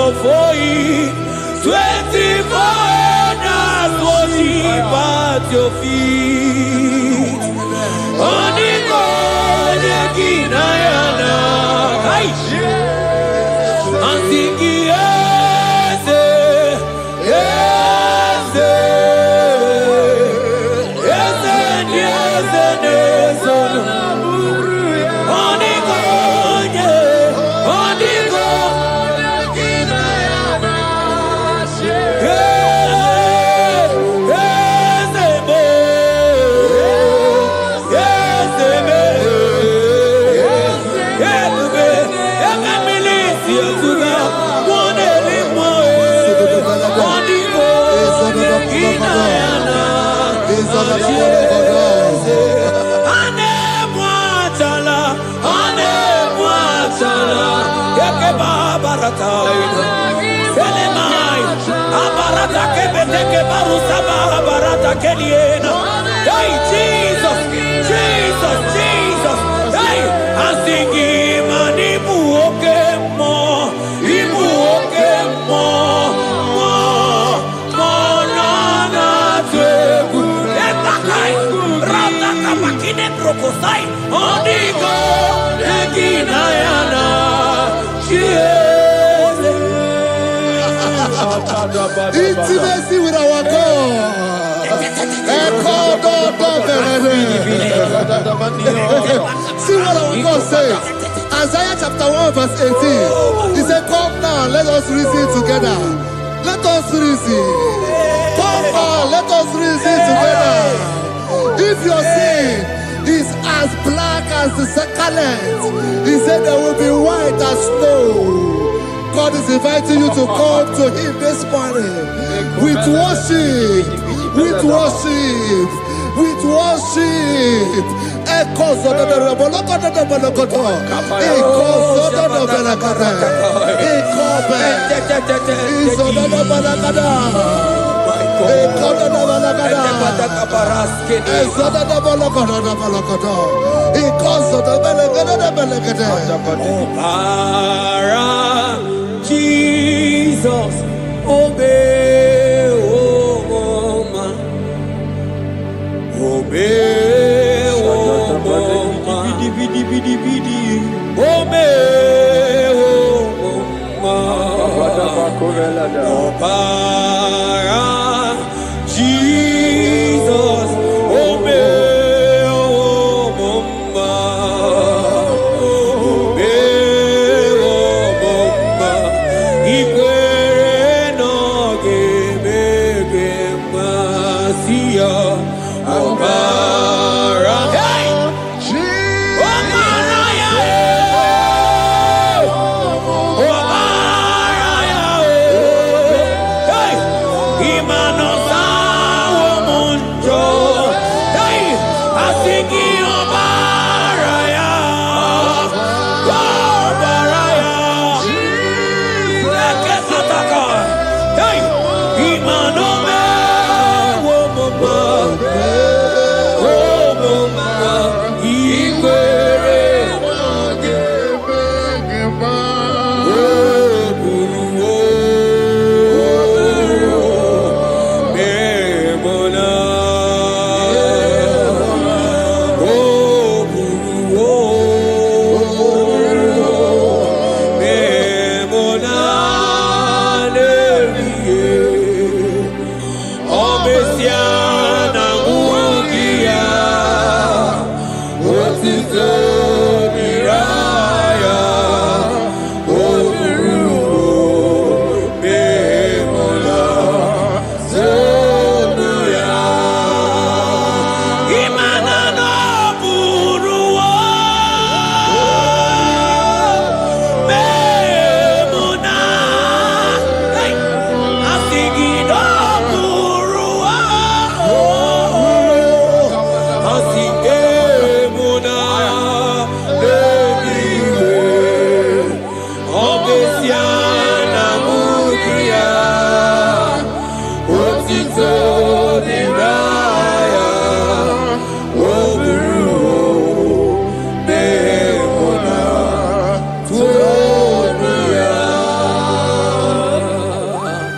Before you, 24 elders worship at your feet. Oniko yekinayana, ansiki yeze, yeze, yeze, yeze, yeze. Oniko ye, oniko. Hey, Jesus, Jesus, Jesus. Hey, I'm singing, man, Ibu okemo, na na teku. Epakai, rata kapakine brokosai. Onigo, ekinayana, Intimacy with our God. See what our God says. Isaiah chapter 1 verse 18. He said, "Come now, let us reason together. Let us reason. Come on, let us reason together. If your sin is as black as the scarlet, he said there will be white as snow." God is inviting you to come to Him this morning with worship, with worship. with worship. Jesus, obey, oh man, obey, oh man, obey, oh man, Jesus, obey, oh man, obey, oh man, Ikwere no gemege masia, obara, hey, obara ya, obara ya, hey, imano sa womunjo, hey, asiki obara ya, obara ya, leke sataka, hey, imano me womoma, womoma, ikwere.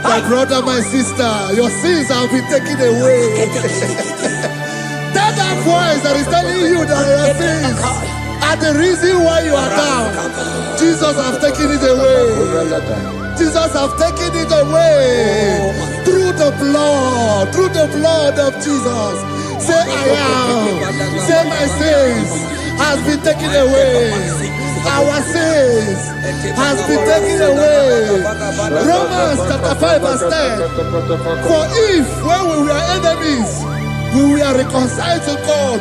My brother, my sister, your sins have been taken away. That voice that is telling you that your sins are the reason why you are down. Jesus has taken it away. Jesus has taken it away. Through the blood of Jesus. Say I am. Say my sins has been taken away. Our sins has been taken away. Romans chapter 5 verse 10. For if when we were enemies, we were reconciled to God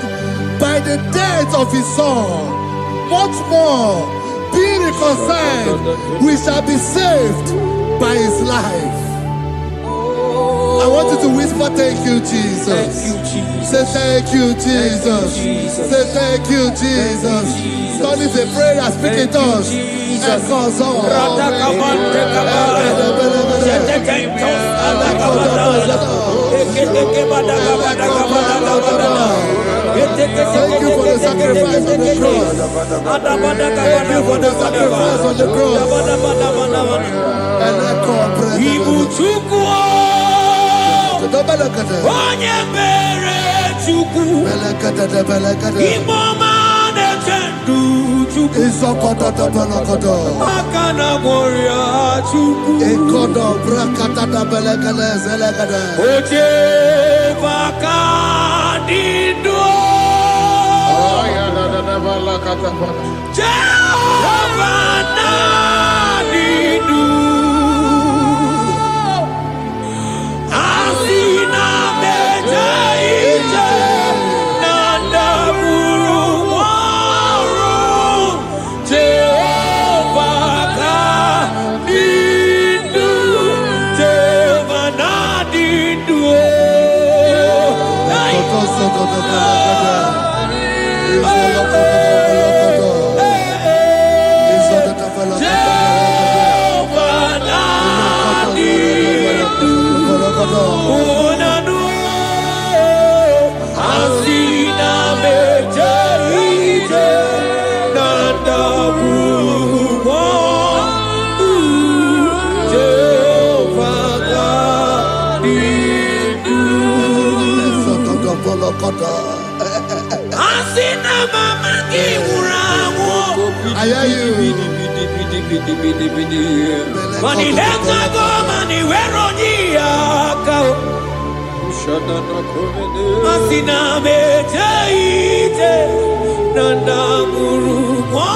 by the death of his son, much more, being reconciled, we shall be saved by his life. I want you to whisper, thank you, Jesus. Thank you, Jesus. Say thank you, Jesus. Say thank you, Jesus. Turn it a prayer, speak in tongues. Thank you for the sacrifice on the cross. Thank you for the sacrifice on the cross. Onye mere Chukwu, Imoma na-echendu Chukwu, aka na gboria Chukwu, oche baka dị ndụ, Jehova na dị ndụ. I hear you. Mani lenga goma ni weronia kao. Asina mejaite nanda muruwa.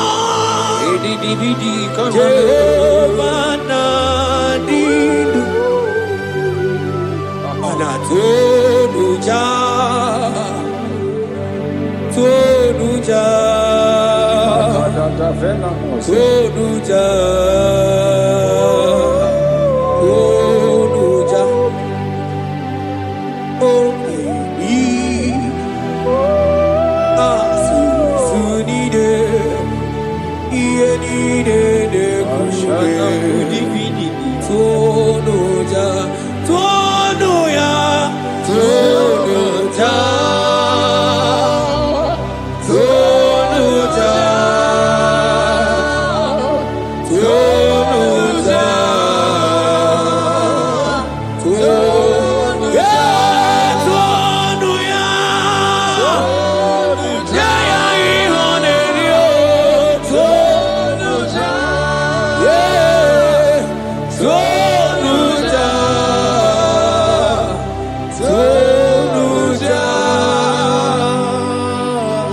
Jehova nadidu anatonuja tonuja. Tonuja, Tonuja, oh baby, Sunide, Ienide de Tonuja, Tonuya, Tonuja.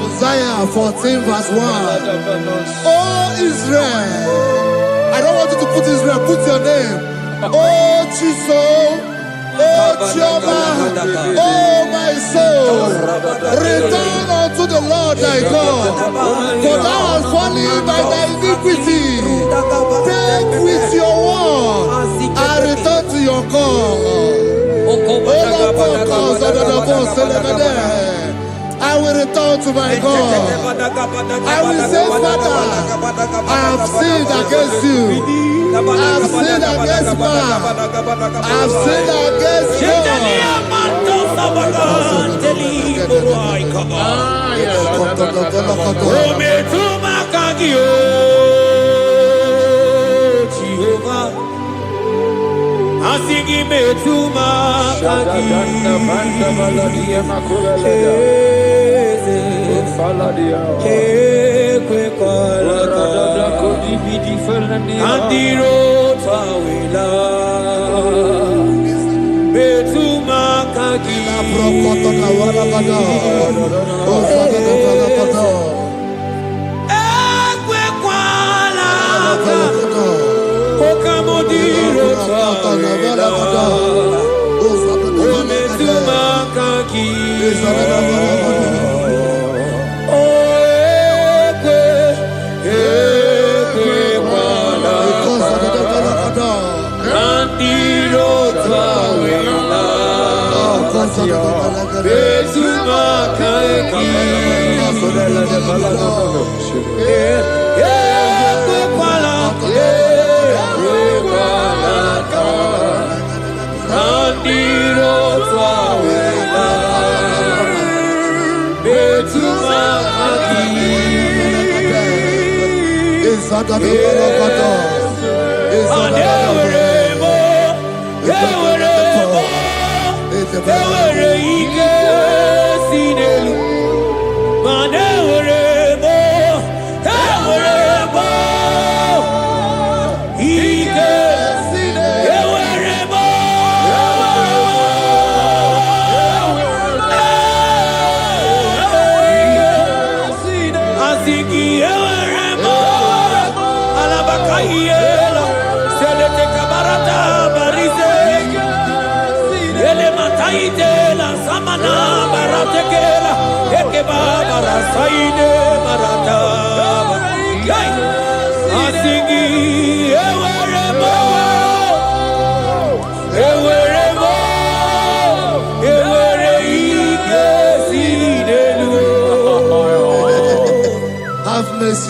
Isaiah 14 verse 1. Oh Israel, I don't want you to put Israel, put your name. Oh Chiso, oh Chioma, oh my soul, return unto the Lord thy God, for thou hast fallen by thy iniquity. Take with your word and return to your God. I will return to my God. I will say, Father, I have sinned against you. I have sinned against man. I have sinned against God. Asigi metuma kaki kwe kolaka andiro tawila metuma kaki ekwe kolaka okamodiro tawila ometuma kaki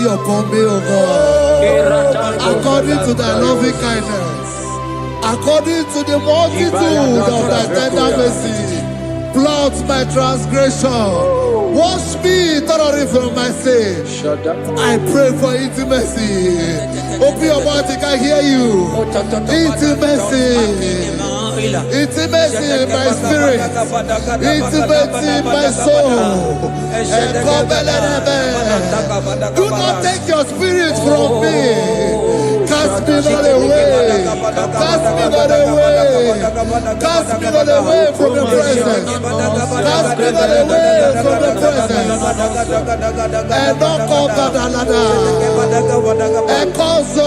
upon me, O God, according to thy loving kindness, according to the multitude of thy tender mercy. Blot my transgression, wash me thoroughly from my sin. I pray for intimacy. Open your mouth, I can hear you. Intimacy. Intimacy in my spirit, intimacy in my soul. Do not take your spirit from me. Cast me not away. Cast me not away. Cast me not away from the presence. Cast me not away from the presence. And not come back another. And call so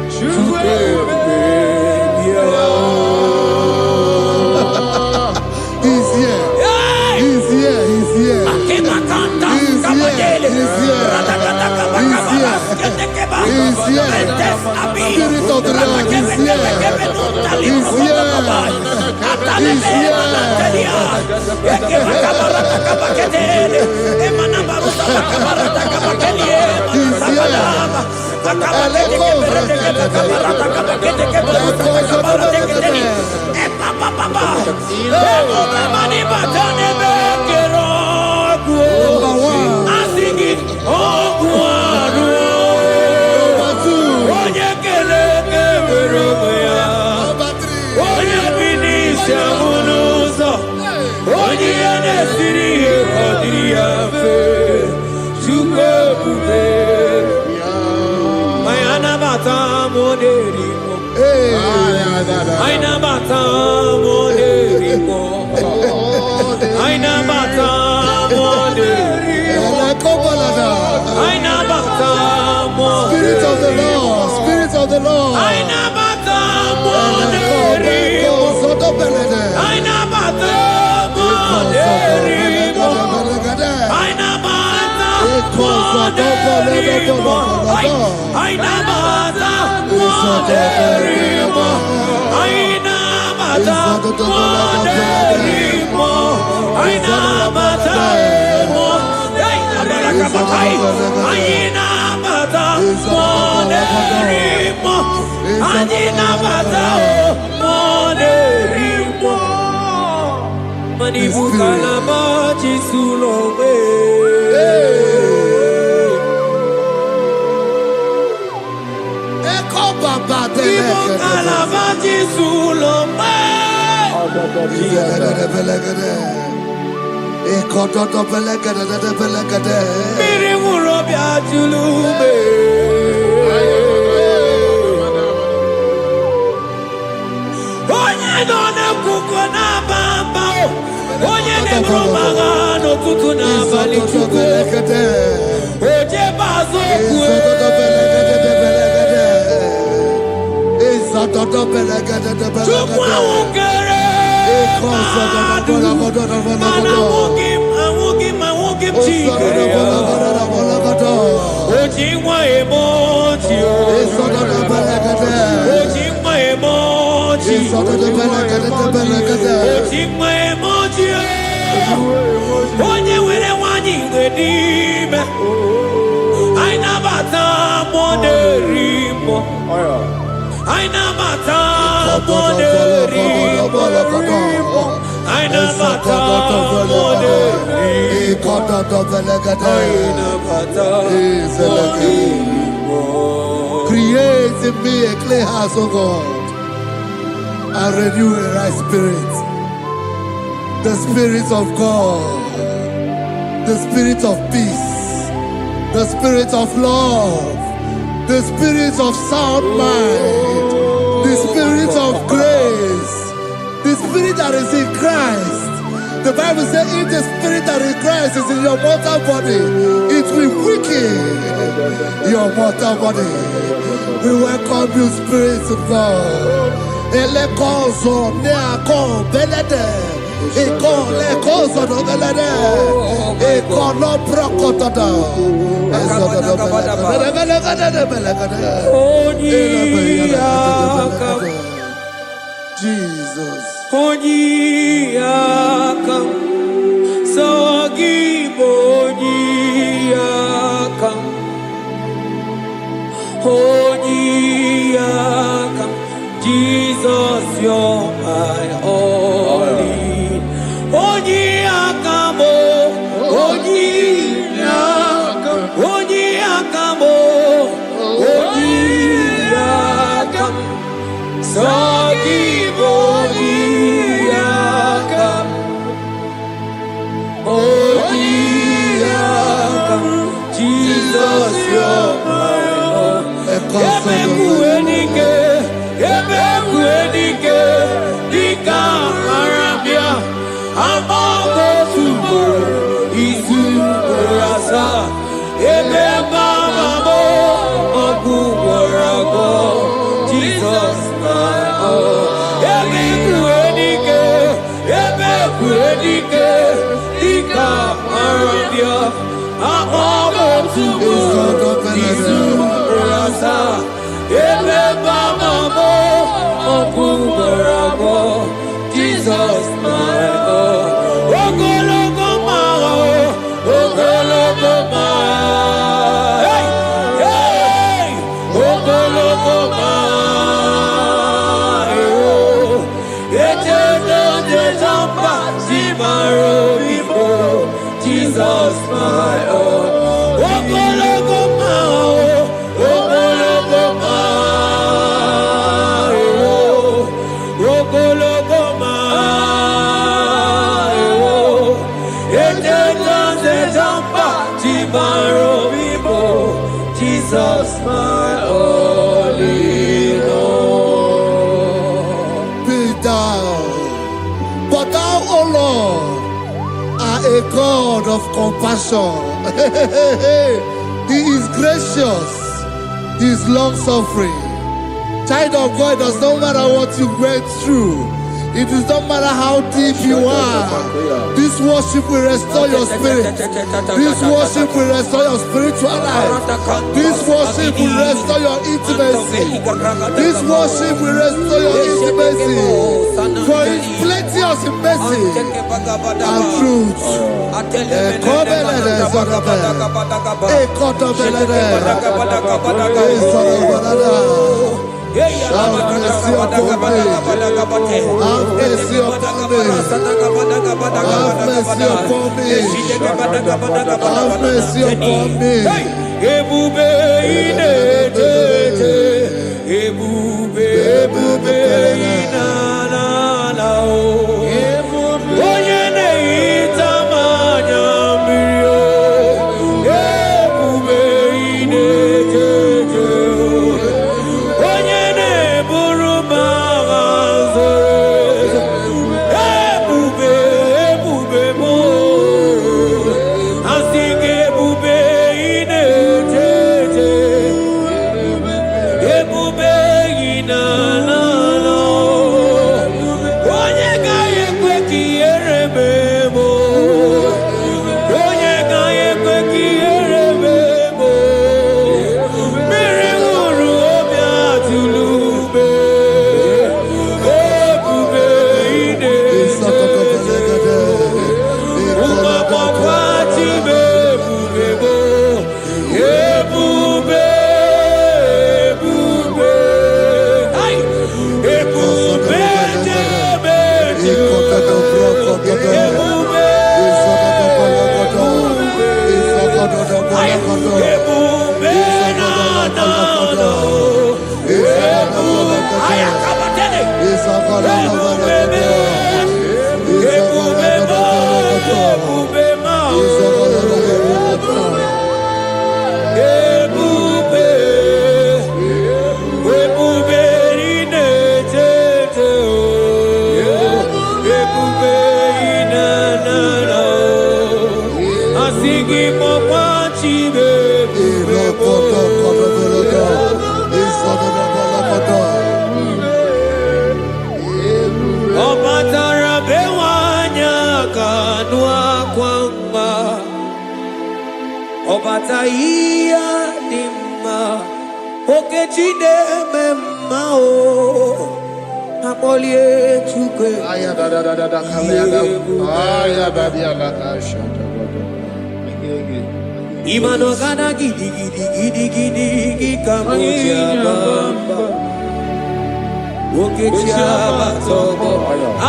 Spirit of the Lord is here. He's here. He's here. Spirit of the Lord, Spirit of the Lord. I never mata moderimo. Aina mata moderimo. Aina mata moderimo. Aina mata moderimo. Create in me a clean house, O God, and renew a right spirit. The spirit of God, the spirit of peace, the spirit of love, the spirit of sound mind, the spirit of grace, the spirit that is in Christ. The Bible says, if the spirit that is in Christ is in your mortal body, it will weaken your mortal body. We welcome you, Spirit of God. Elekozo neako belede, ekolekozo no belede, ekolo prokotoda, ezodo belede. Jesus. Onyiyakam, Sogibo Onyiyakam, Onyiyakam, Jesus, you're my only. Onyiyakam, Onyiyakam, Onyiyakam, Onyiyakam, Sogibo Onyiyakam, Onyiyakam, Jesus, you're my own. Emekuenike, Emekuenike, Dika Arabia, Amago Tubo, Isu Rasa, Emebamamo, Oguwarago, Jesus, my own. Emekuenike, Emekuenike, Dika Arabia, Amago Tubo, Isu Rasa, Emebamamo, Oguwarago, Jesus, my own. Ogologo mao, ogologo mao, hey, hey, ogologo mao, eternal desamba, simaro vivo, Jesus, my own. Ogologo mao, ogologo mao, ogologo mao, eternal desamba, simaro vivo, Jesus, my only Lord. Be thou, but thou, O Lord, are a God of compassion. He is gracious, He is long suffering. Child of God, it does not matter what you went through. It does not matter how deep you are. This worship will restore your spirit. This worship will restore your spiritual life. This worship will restore your intimacy. This worship will restore your intimacy. For His plenty of mercy and truth. Have mercy upon me. Have mercy upon me. Have mercy upon me. Have mercy upon me. Ebube inetete, ebube, ebube inanana o. Onye na-ehita mmanya mmiri o. Ebube inetete o. Onye na-eburu m agha nzore. Ebube, ebube m o. Asị gị ebube inetete. Ebube inanana o. Onye ga-enye Obataia dimma okechide memma o apolie tukwe aya da kalenda aya badia la ashata imano kana gidi kamoja bamba okechia batogo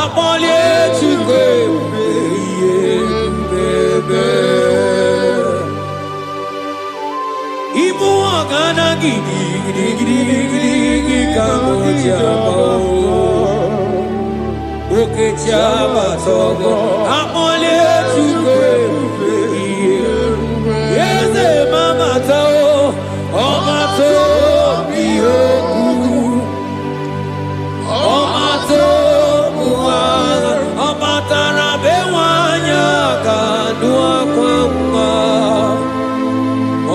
apolie tukwe bebe Ibu agana gidi kamoja oke chaba togo amole chukwe yeze mama tao omato biyoku omato buana omatara bewanya kanua kwamba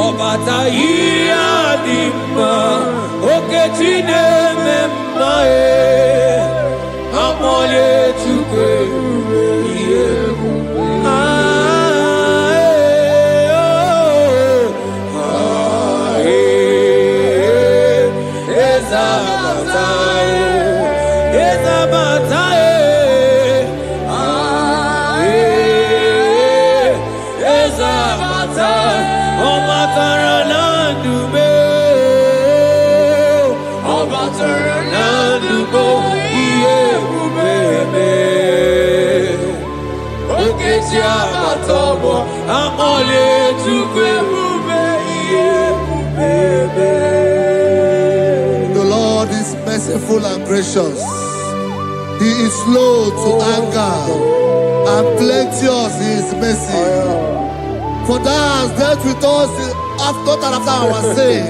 Obataia dimma okechine memma amole chukwe The Lord is merciful and gracious. He is slow to anger and plenteous in his mercy. For thou hast dealt with us after our sin,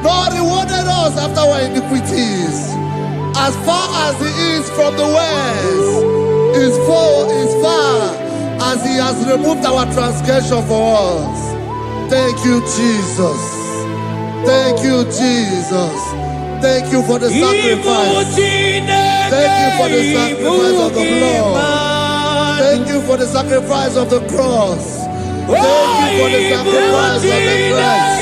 nor rewarded us after our iniquities. As far as he is from the west, is far as he has removed our transgression for us. Thank you, Jesus. Thank you, Jesus. Thank you for the sacrifice. Thank you for the sacrifice of the blood. Thank you for the sacrifice of the cross. Thank you for the sacrifice of the Christ.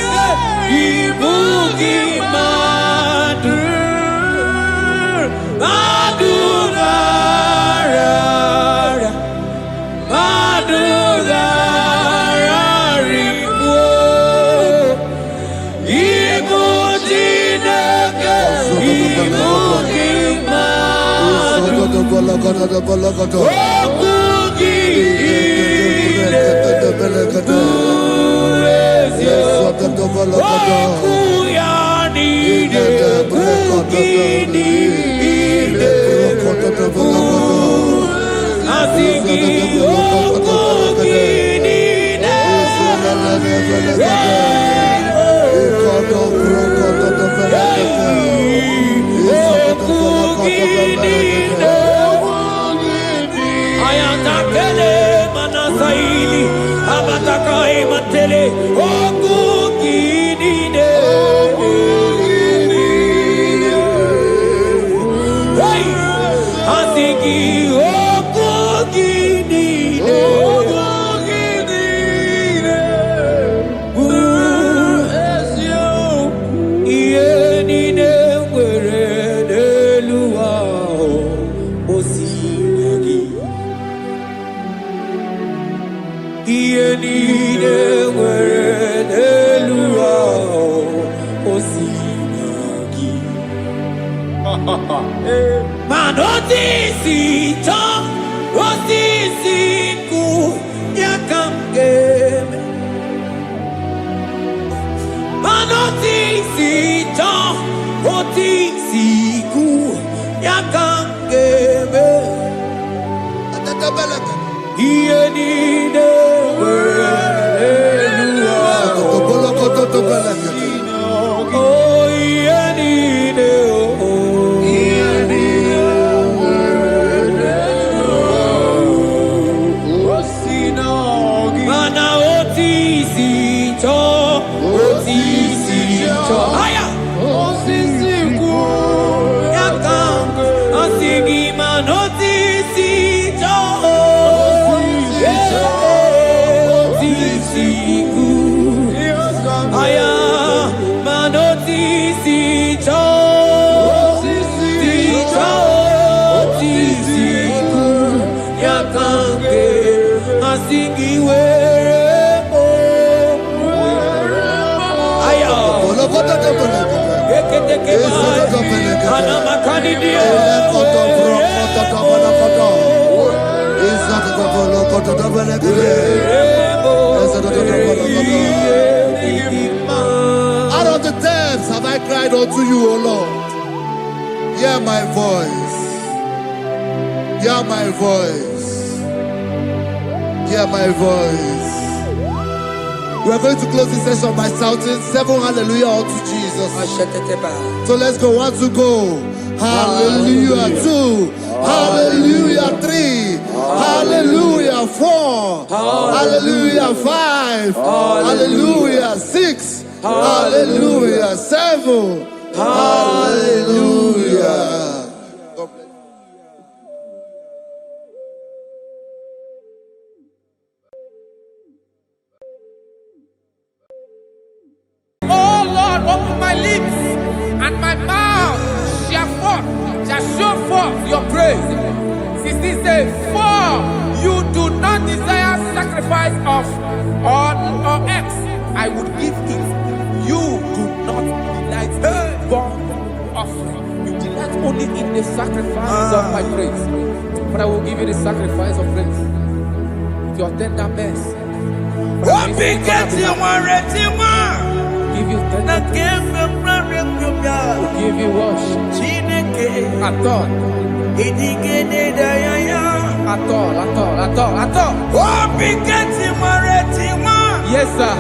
Manoti si Out of the depths have I cried unto you, O Lord. Hear my voice. Hear my voice. Hear my voice. We are going to close this session by shouting 7 hallelujah unto Jesus. So let's go. 1, 2, go. Hallelujah. 2. Hallelujah. 3. Hallelujah. 4. Hallelujah. 5. Hallelujah. 6. Hallelujah. 7. Hallelujah. God bless you. Oh Lord, open my lips, and my mouth shall show forth your praise. 16 says, for you do not desire sacrifice of or X, I would give it. You do not delight in burnt offering. You delight only in the sacrifice of my praise. But I will give you the sacrifice of praise with your tender mercy. Give you tender give you worship. At all. Yes, sir.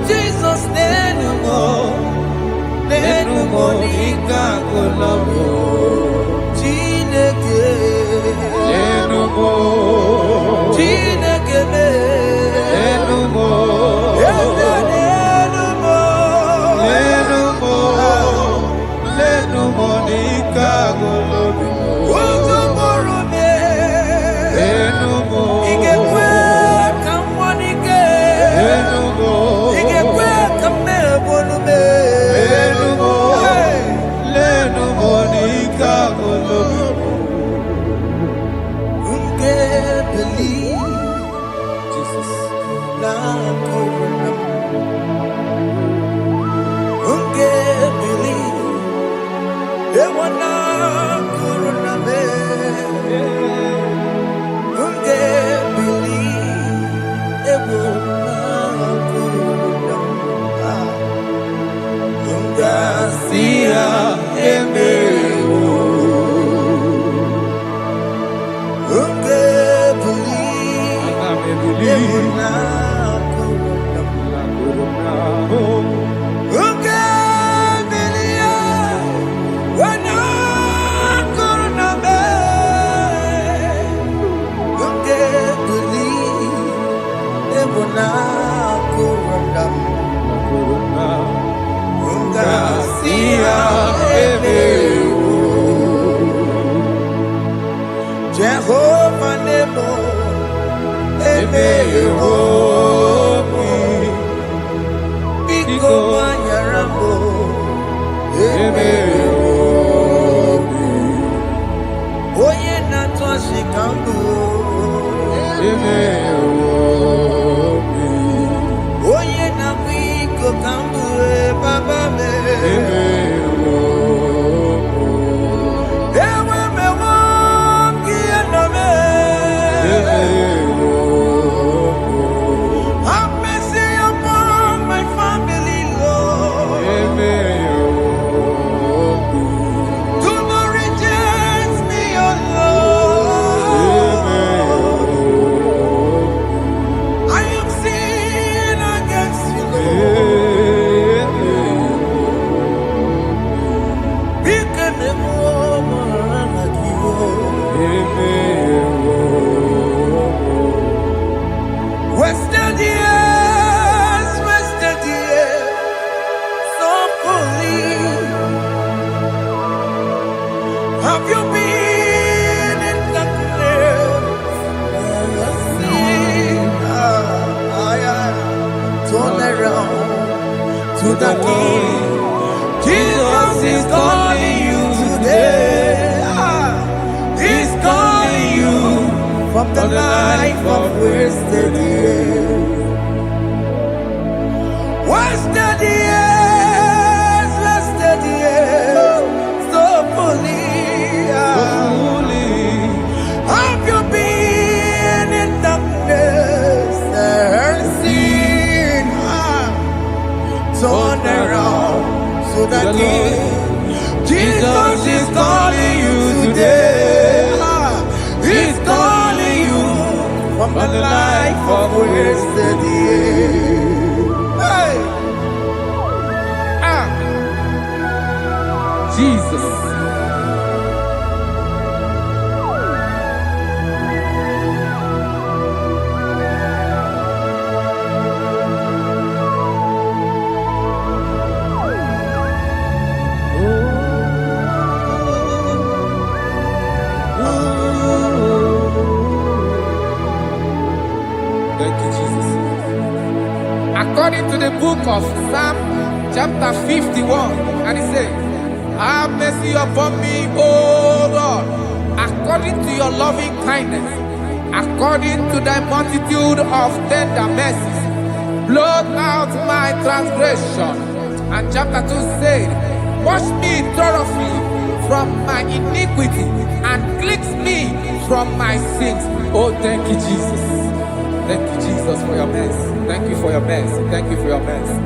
Jesus, Jehovah Nebo, Biko Manyarambo, Oye Natwa Shikambu, Oye Nabiko Kambu, Baba me. Have mercy upon my family, Lord. Do not reject me, oh Lord. I have sinned against you, Lord. Be wasted years, so foolish. Have you been in darkness? Turn around to the King. Jesus is calling you today. He's calling you from the life of wasted years. Wasted years, so foolish. Have you been in darkness and seen? Turn around to the King. Jesus is calling you today. He's calling you from the life of wasted years. Hey! Jesus. According to the book of Psalm chapter 51, and it says, have mercy upon me, O Lord, according to your loving kindness, according to thy multitude of tender mercies, blot out my transgression. And chapter 2 said, wash me thoroughly from my iniquity and cleanse me from my sins. Oh, thank you, Jesus. Thank you, Jesus, for your mercy. Thank you for your mercy. Thank you for your mercy.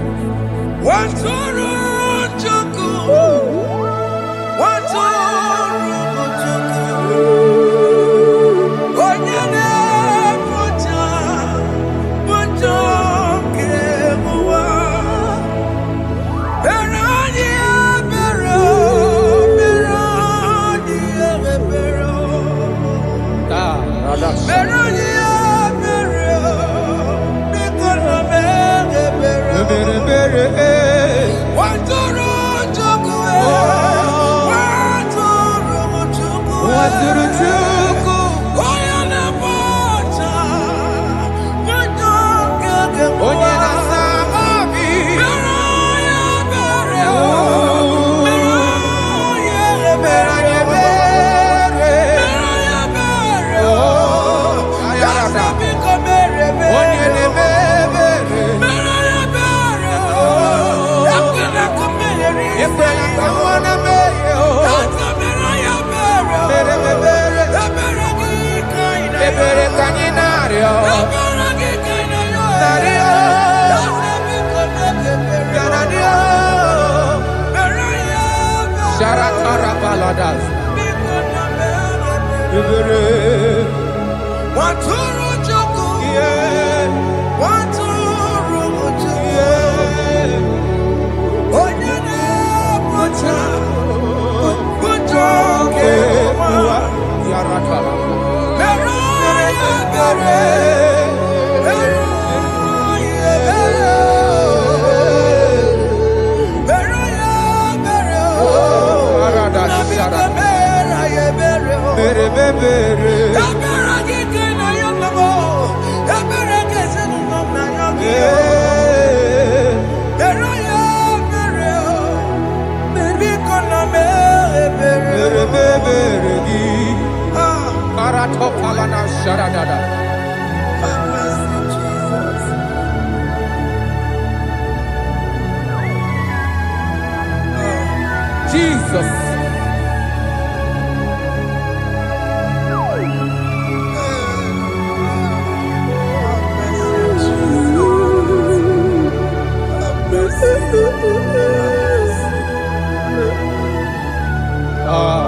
ebere kaninario. Nario. Yanadio. Sharakara baladas. Ebere. Waturu joku. Yeah. Waturu joku. Yeah. Onyana mocha. Bujoke. Yarakara. Jesus. Oh,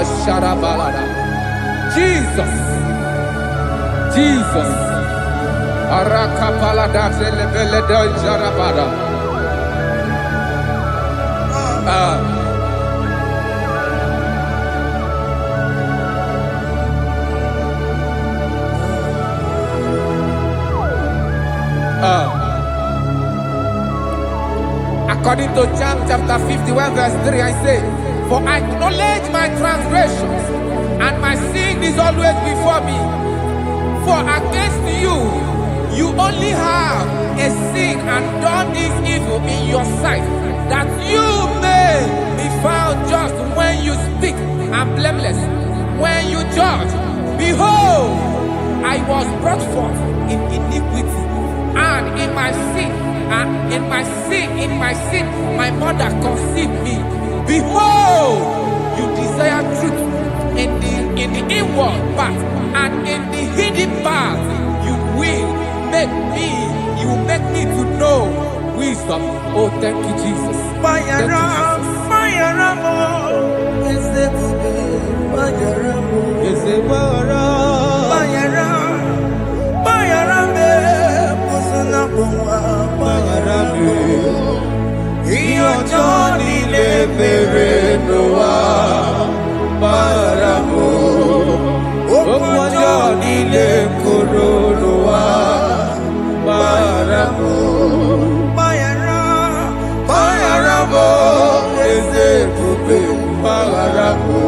Sharabalada. Jesus. Jesus. Arakapalada zelebeleda jarabada. According to John chapter 51 verse 3, I say, for I acknowledge my transgressions, and my sin is always before me. For against you, you only have a sin and done this evil in your sight, that you may be found just when you speak, and blameless when you judge. Behold, I was brought forth in iniquity, and in my sin, my mother conceived me. Behold, you desire truth in the inward part, and in the hidden part you will make me to know wisdom. Oh, thank you, Jesus. Thank you, Johnny Lebere Noah Baramo Johnny Le Koronoa Baramo Bayaramo Ezekube Bayaramo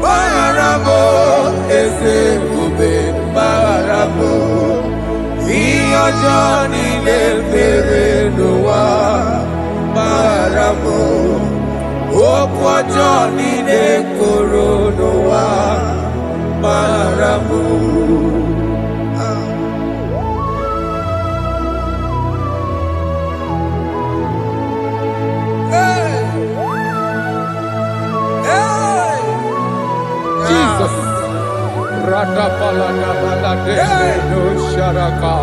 Bayaramo Ezekube Bayaramo Johnny Lebere Noah Baramo Okwa Johnny Le Koronoa Baramo. Jesus. Radapalada balade no sharaka.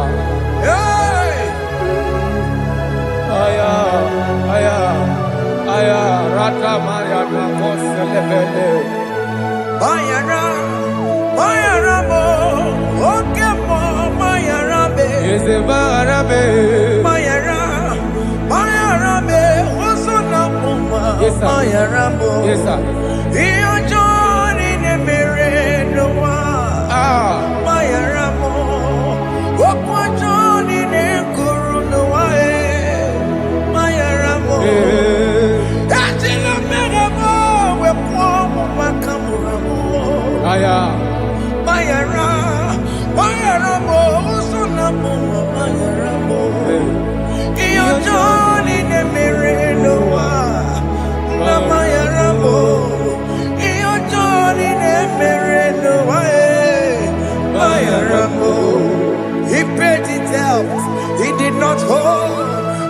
Aya, Rata Maria Namoselebele. Bayaramo, Okemo, Bayarabe, Ezebarabe. Bayarabe, Osonapuma, Yes, sir. Bayaramo, Yes, sir. Iyo Johnny Nemere Noah, Bayaramo, Okwa Johnny Nekuru Noah, Bayaramo, Ajila Megamo, Wepomu Makamuramo, Aya. Bayaramo, Osonapuma, Bayaramo, Iyo Johnny Nemere Noah, Bayaramo, Iyo Johnny Nemere Noah, Bayaramo. He paid it out, he did not hold,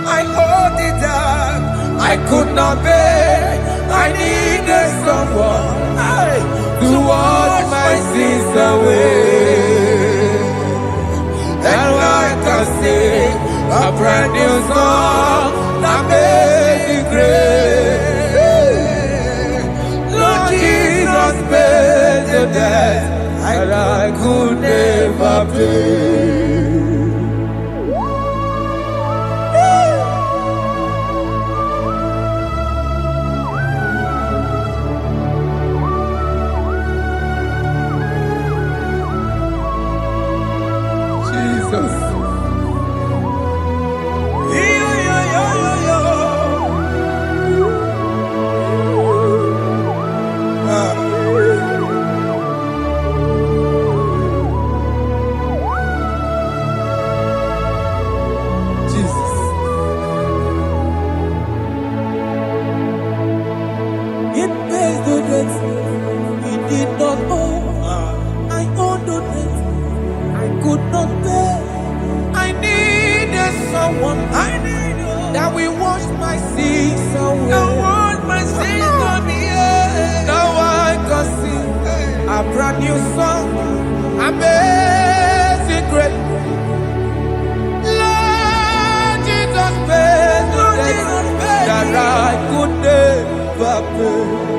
I hold it out, I could not pay, I needed someone To wash my sins away, and I can sing a brand new song, amazing grace. Lord Jesus paid the debt that I could never pay. Jesus. Jesus. It pays the debt we did not owe. I owed the debt I could not pay. I needed someone that will wash my sins away. Now I can sing a brand new song, amazing grace. Lord Jesus paid the debt that I could never pay.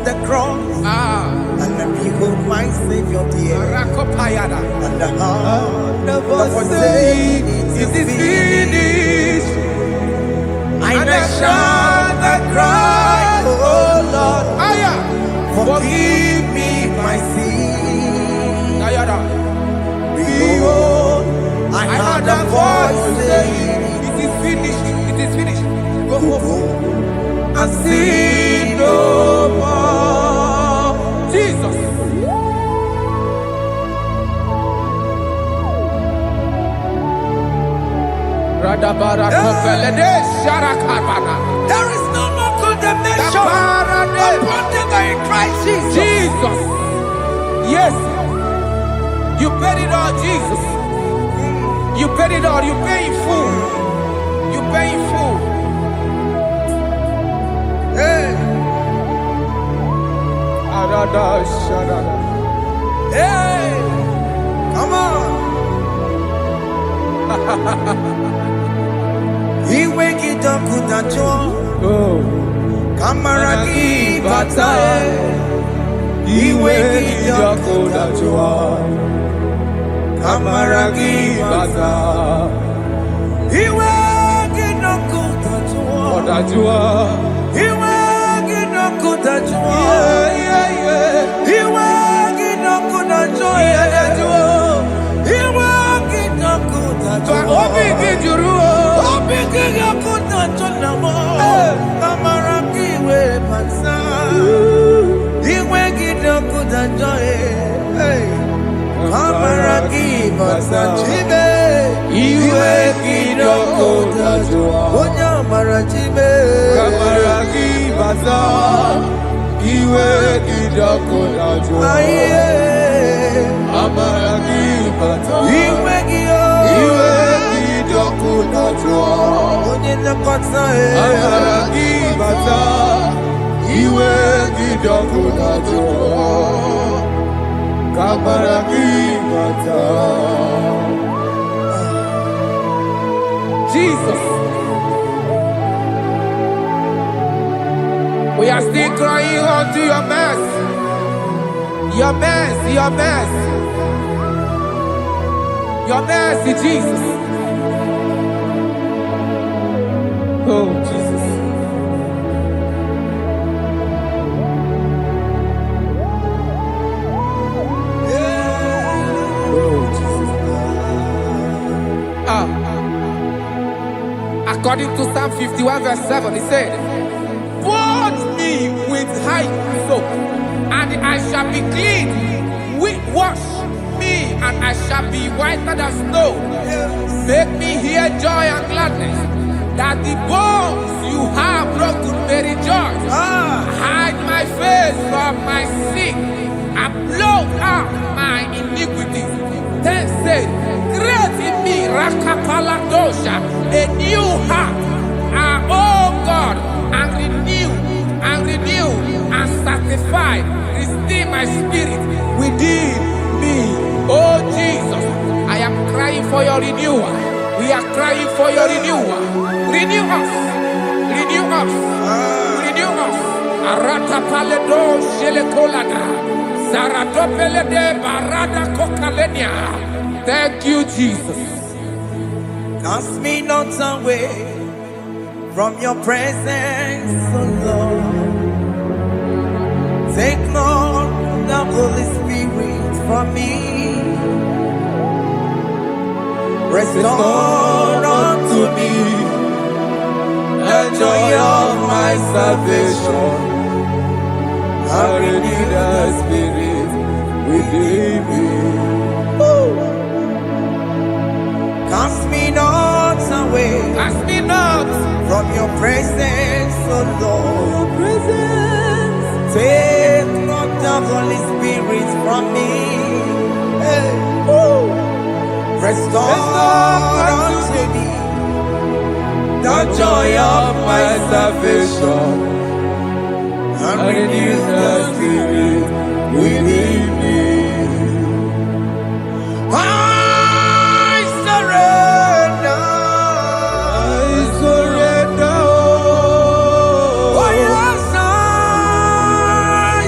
the cross, and behold my Savior dear, and the heart that was saying it is finished. I shout and cry, oh Lord, forgive me my sin. Behold, I heard a voice saying, it is finished, it is finished. Go home and sin no more. Jesus. There is no more condemnation upon them in Christ Jesus. Jesus. Yes. You paid it all, Jesus. You paid it all. You pay in full. You pay in full. Hey. Hey. Come on. He wake it up with a joy. Kamaraki batae. He wake it up with a joy. Kamaraki batae. He wake it up with a joy. He wake it up with a joy. He wake it up with a joy. He wake it up with a joy. Jesus. We are still crying unto your mercy. Your mercy, your mercy. Your mercy, Jesus. Oh, Jesus. Oh, Jesus. According to Psalm 51 verse 7, he said, "Wash me with hyssop, and I shall be clean. Wash me, and I shall be whiter than snow. Make me hear joy and gladness, that the bones you have broken may rejoice. Hide my face from my sin, and blot out my iniquities. Then say, create in me Rakapaladosha, a new heart, oh God, and renew, and sanctify, restore my spirit within me." Oh Jesus, I am crying for your renewal. We are crying for your renewal. Renew us, renew us, renew us. Arata paledo shelekolada, zaradopelede barada kokalenia. Thank you, Jesus. Cast me not away from your presence, oh Lord. Take not the Holy Spirit from me. Restore unto me the joy of my salvation, and renew the spirit within me. Cast me not away, Cast me not from your presence, oh Lord. Take not the Holy Spirit from me. Hey. Restore unto me the joy of my salvation, and renew the spirit within me. I surrender. Oh yes, I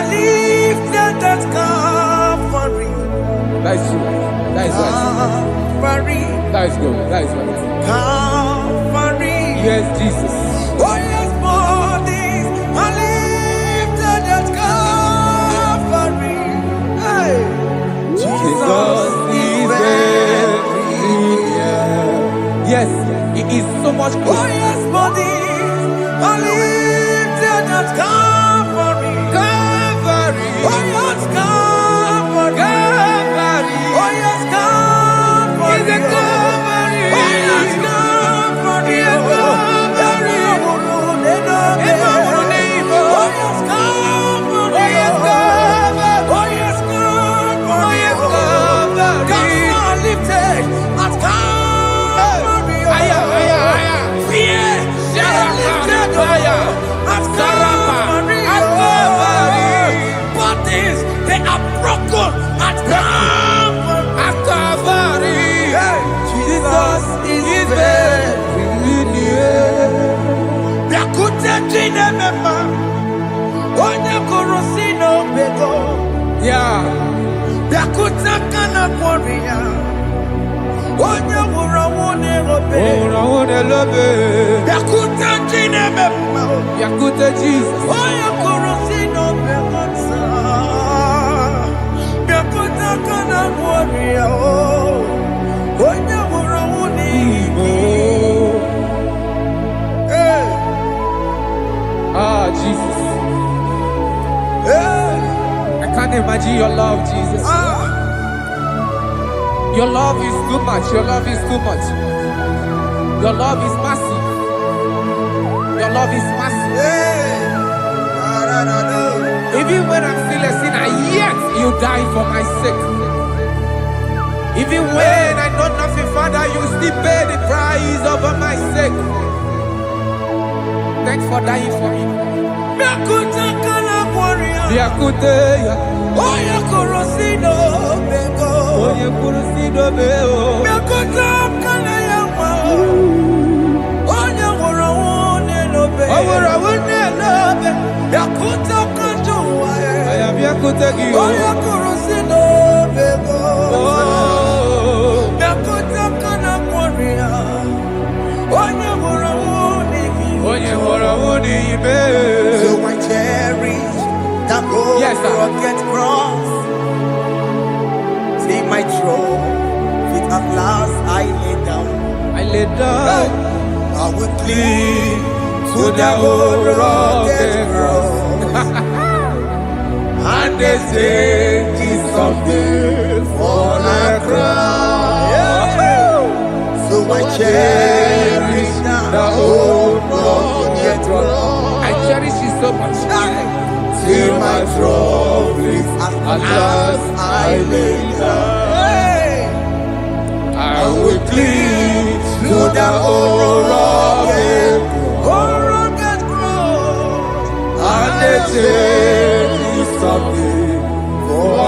are lifted at Calvary. That is true. That is right. Calvary. That is good. That is right. Calvary. Yes, Jesus. Oh yes, bodies are lifted at Calvary. Hey. Jesus is very near. Yes, it is so much Oh closer. yes, bodies are lifted at Calvary. Calvary. Oh yes, Calvary. Calvary. Oh yes, Calvary. Is it Calvary? Oh yes, Calvary. Yes, Calvary. Oh yes, Calvary. Oh yes, Calvary. Oh, yes, Calvary. Oh yes, Calvary. Oh, yes, Calvary. God lifted at Calvary. Aya, aya, aya. Fear lifted at Calvary. At Calvary. Bodies, they are broken at Calvary. At Calvary. Jesus is very near. Biakute jine mema, onye korosino bego. Yeah. Biakute kana kworiya, onye wurawune obe. Ora love. Biakute jine mema, Yakute Jesus. onye korosino bego sa. Biakute kana kworiya, onye wurawune ibo. Hey. Ah, Jesus. Hey. I can't imagine your love, Jesus. Your love is too much. Your love is too much. Your love is massive. Your love is massive. Hey. Even when I'm still a sinner, yet you die for my sake. Even when I know nothing, Father, you still pay the price over my sake. Thanks for dying for me. Biakute kana kworiya, Biakute ya. onye korosino bego. Oye kurusido beo. Biakute kana yawa, onye wurawune lobe. Owura wune love. Biakute kanjuwa, I am Biakute gi. onye korosino bego. Oh. Biakute kana kworiya, onye wurawune Oye hora wuni ibe. So I cherish that gold Yes, sir. rugged cross. See my throne, feet at last I lay down. I lay down I will cling to the old rugged cross. And they say it's someday for a crown. So I cherish The old rugged cross. I cherish it so much. Till my trophies at last I lay down. I will cling to the old rugged cross. and they say it's someday for a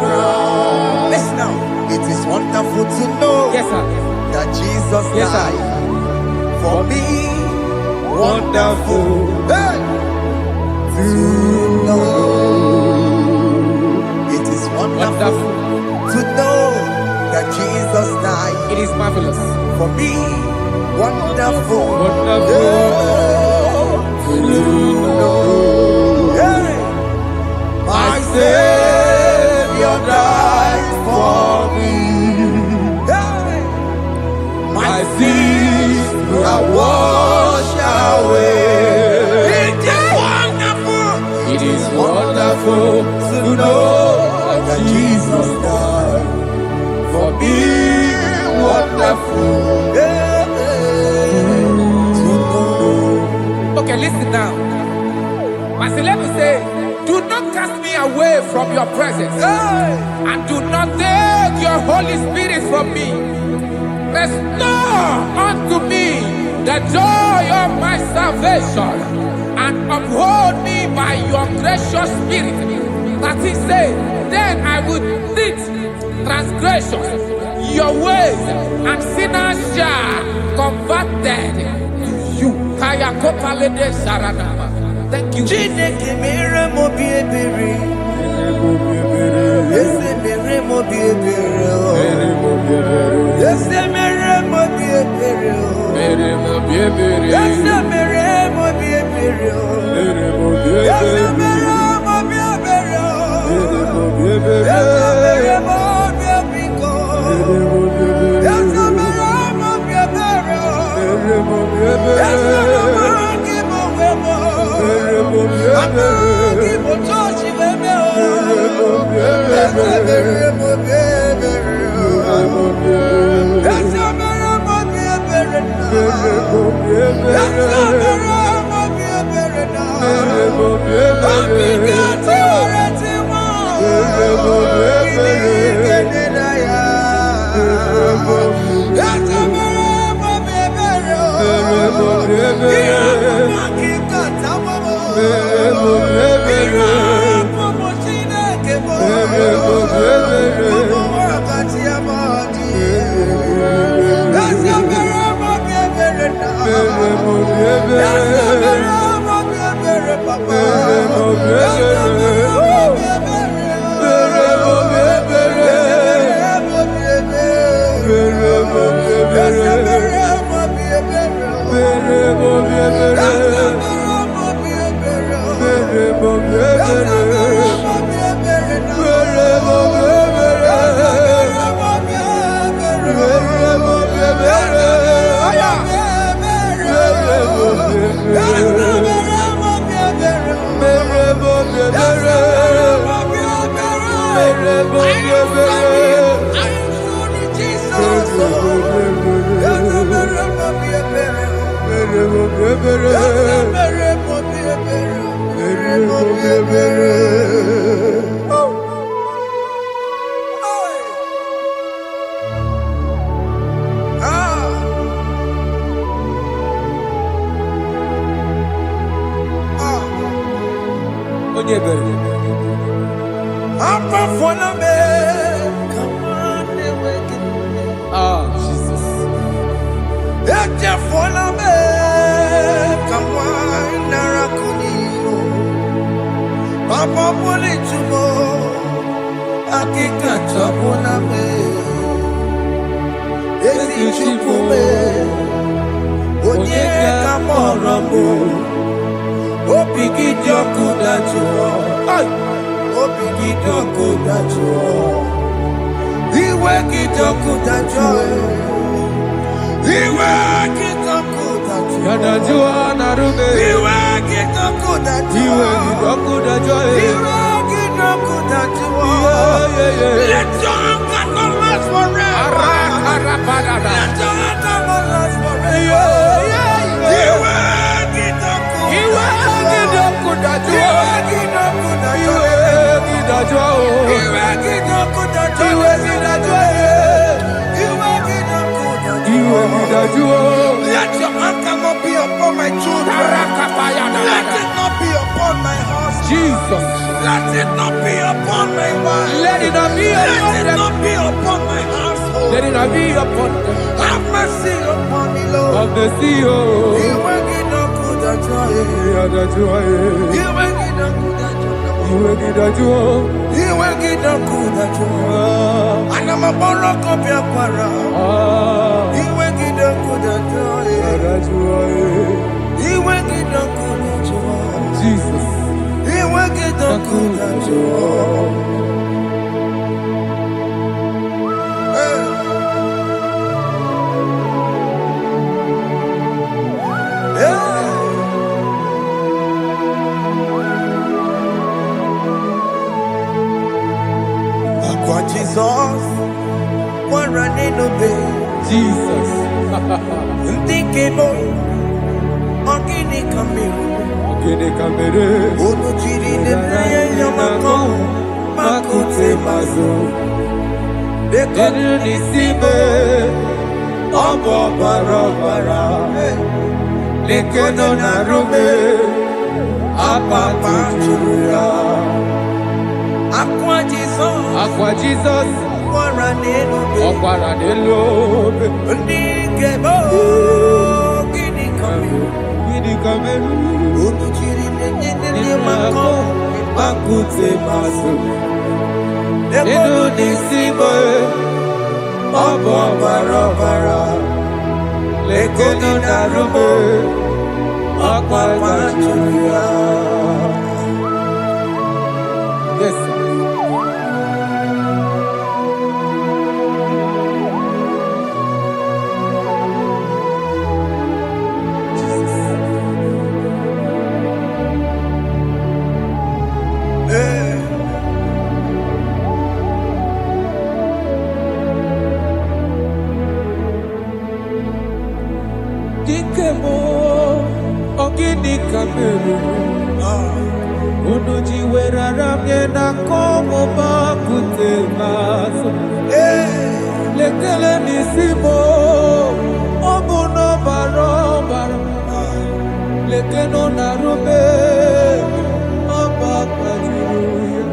crown. Listen now, it is wonderful to know Yes, sir. that Jesus Yes, sir. died for me. Wonderful. Hey! To know, it is wonderful to know that Jesus died It is marvelous. for me. Wonderful, Wonderful. to know. Hey! My Savior died for me. Hey! My sins are washed away. It is wonderful. It is wonderful to know that Jesus died for me. Wonderful. To know. Okay, listen now. My celeb say, do not cast me away from your presence, Hey! and do not take your Holy Spirit from me. Restore unto me the joy of my salvation, and uphold me by your gracious spirit. That he said, then I would teach transgressions your ways, and sinners shall converted to you. Kaya kopalede saranama. Thank you. Chineke mere m obi ebere. Let your anger not be upon my children. Let it not be upon my husband. Jesus. Let it not be upon my wife. Let it not be upon Let it them. not be upon my household. Let it not be upon them. Have mercy upon me, Lord. Of the sea, oh. You will get no good at joy. You will get no good at joy. You will get no good at joy. And I'm a borrow of your para. You will get no good at joy. You will get no good at joy. Jesus. You will get no good at joy. Jesus, one running obey. Jesus. Ndikemo, ogini kamiru. Ogini kamiru. Onuchiri nebreye yamako, makute mazo. Dekonu nisibe, obo barabara. Lekeno narume, apapa chuya. Aqua Jesus, Aqua Jesus, Okwara Nelobe, Ndikemo, ogini kamiru. Ogini kamiru. Onuchiri nebreye yamako, Makute mazo. Enu nisimo Obo barobara Lekono narume Okwa machuya. Yes, sir. Dikemo ogini kameru Unuji werara mjena komo bakute maso Lekele nisimo Obuno barobara Lekeno narube Abakajiruya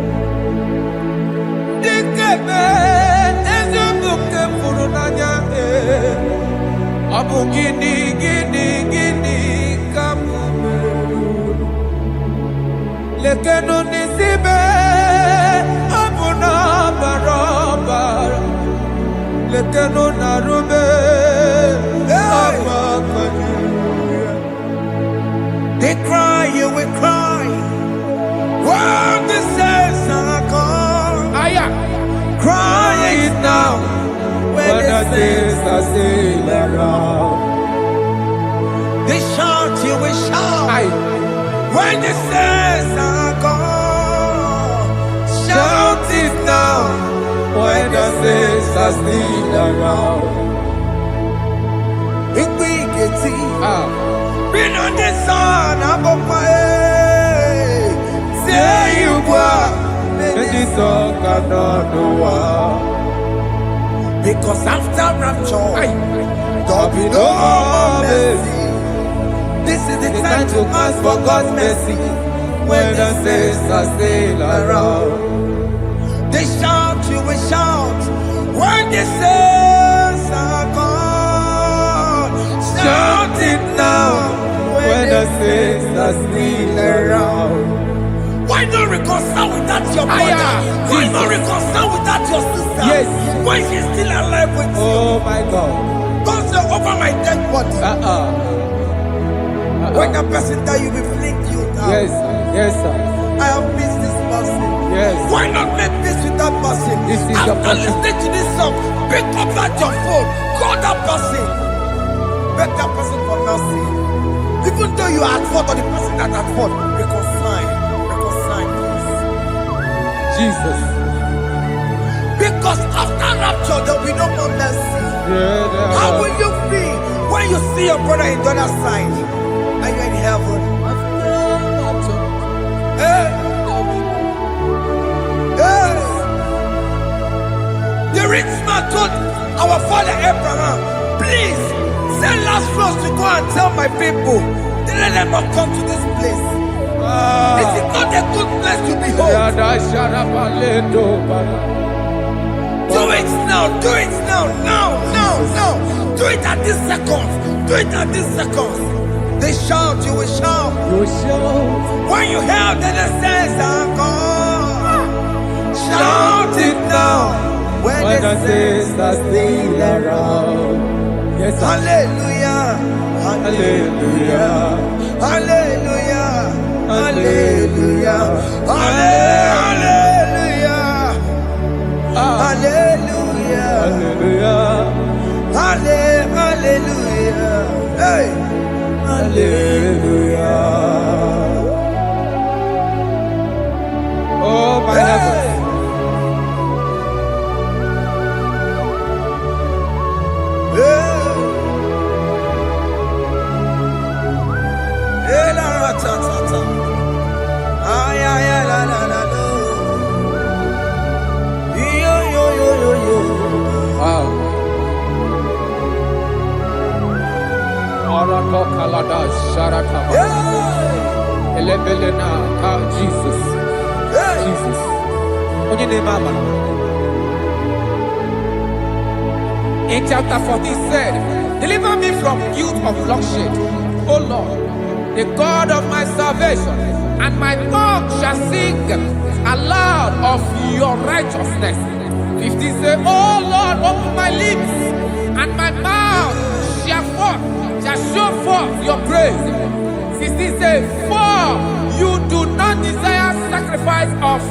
Dikeme Ezubuke furunanya Abu gini kamu lekeno nisibe abu na barabara lekeno narube They cry, you will cry. When the saints are gone, cry it now. When the saints are still around, they shout, you will shout. When the saints are gone, shout it now. When the saints are still around. If we get it, been on the sun, I'm up my head. Say you are, and this song cannot do what. Because after rapture, there'll be no more mercy. This is the time to ask for God's mercy. When the saints are still around, they shout, you will shout. When the saints are gone, shout it now. When the saints are still around. Why not reconcile with that your brother? Why not reconcile with that your sister? Yes. Why she's still alive with you? Oh my God. Don't say over my dead body. When that person die, you will fling you down. Yes, yes, sir. I have missed this person. Yes. Why not make peace with that person? This is After the person. listening to this song, pick up that your phone, call that person, beg that person for mercy. Even though you are at fault or the person that at fault, reconcile, please. Jesus. Because after rapture, there will be no more mercy. How will you feel when you see your brother in the other side and you're in heaven? Hey. Hey. The rich man told our father Abraham, please send Lazarus to go and tell my people, let them not come to this place. This is not a good place to behold. Do it now, do it now, now. Do it at this second. Do it at this second. They shout, you will shout. When you hear that the saints are gone, shout it now. When the saints are still around. Yes, hallelujah, hallelujah, hallelujah, hallelujah, hallelujah, hallelujah, hallelujah, hallelujah, hey, hallelujah. Oh my heaven. Jesus. Jesus. In chapter 40 said, deliver me from guilt of bloodshed, O Lord, the God of my salvation, and my tongue shall sing aloud of your righteousness. 15 say, oh Lord, open my lips, and my mouth shall show forth your praise. 16 say, for you do not desire sacrifice of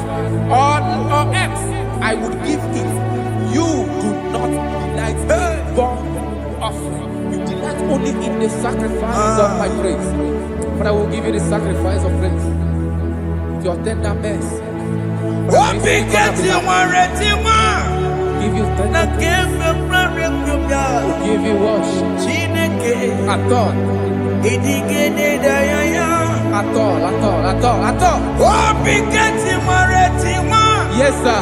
or eggs, I would give it. You do not delight in burnt offering. You delight only in the sacrifice of my praise. But I will give you the sacrifice of praise. Your tender mercy. Give you tender give you worship. At all. Yes, sir.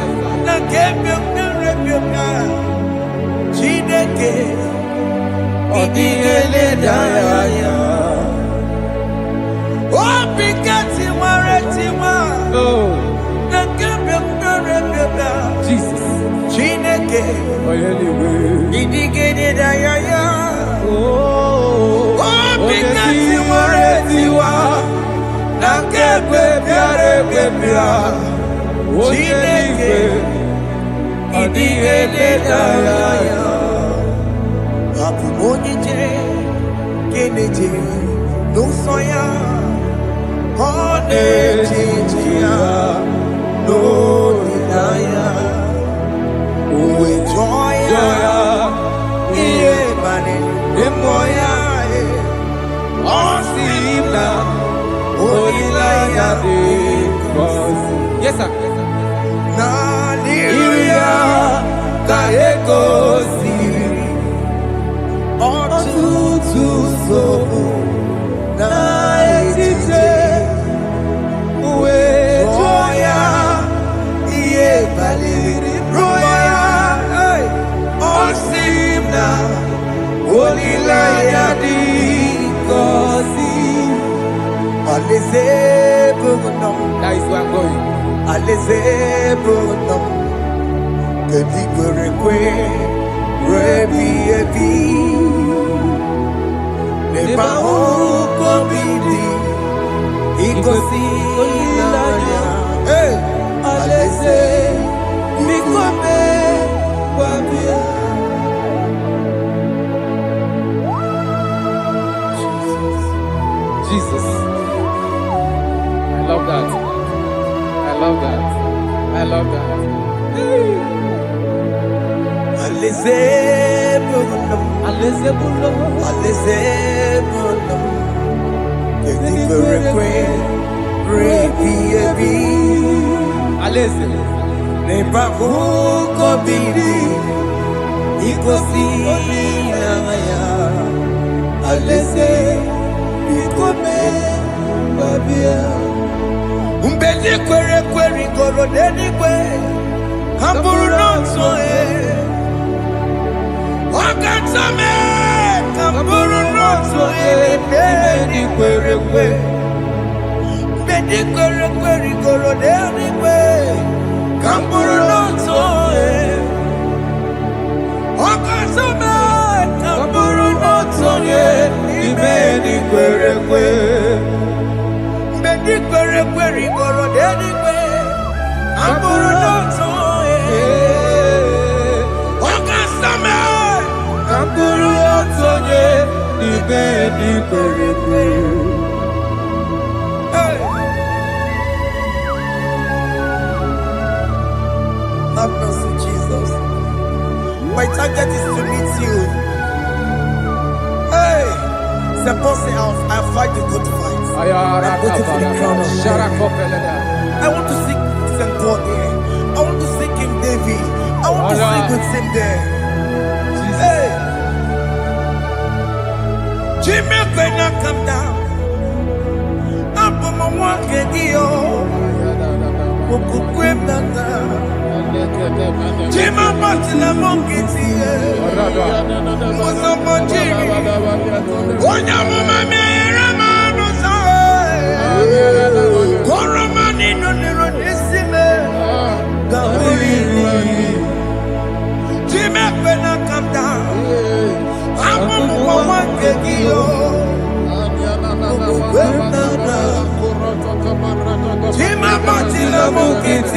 Jesus. Yes, sir. That is where I'm going. Jesus. I love that. I love that. I love that. Have mercy, Jesus. My target is to meet you. Hey, suppose I fight the good fight. I'm waiting for the crown of glory. I want to seek St. Paul here. I want to seek King David. I want to sing with him there. Hey, Jimmy, when I come down, I'm on my walk again. Jima Patina Monkiti, Mosamonji, Onyama Ramano Sai, Koramani no Neronissime, Jima when I come down, I'm on one Kegio. Jima Patina Monkiti.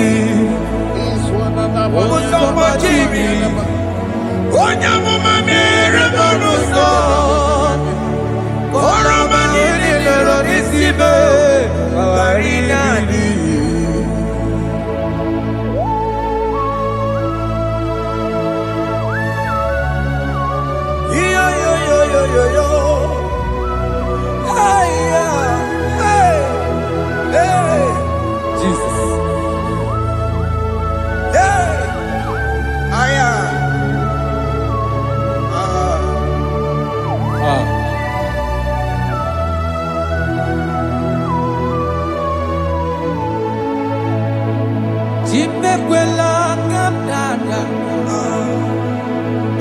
Chimekwela kamdada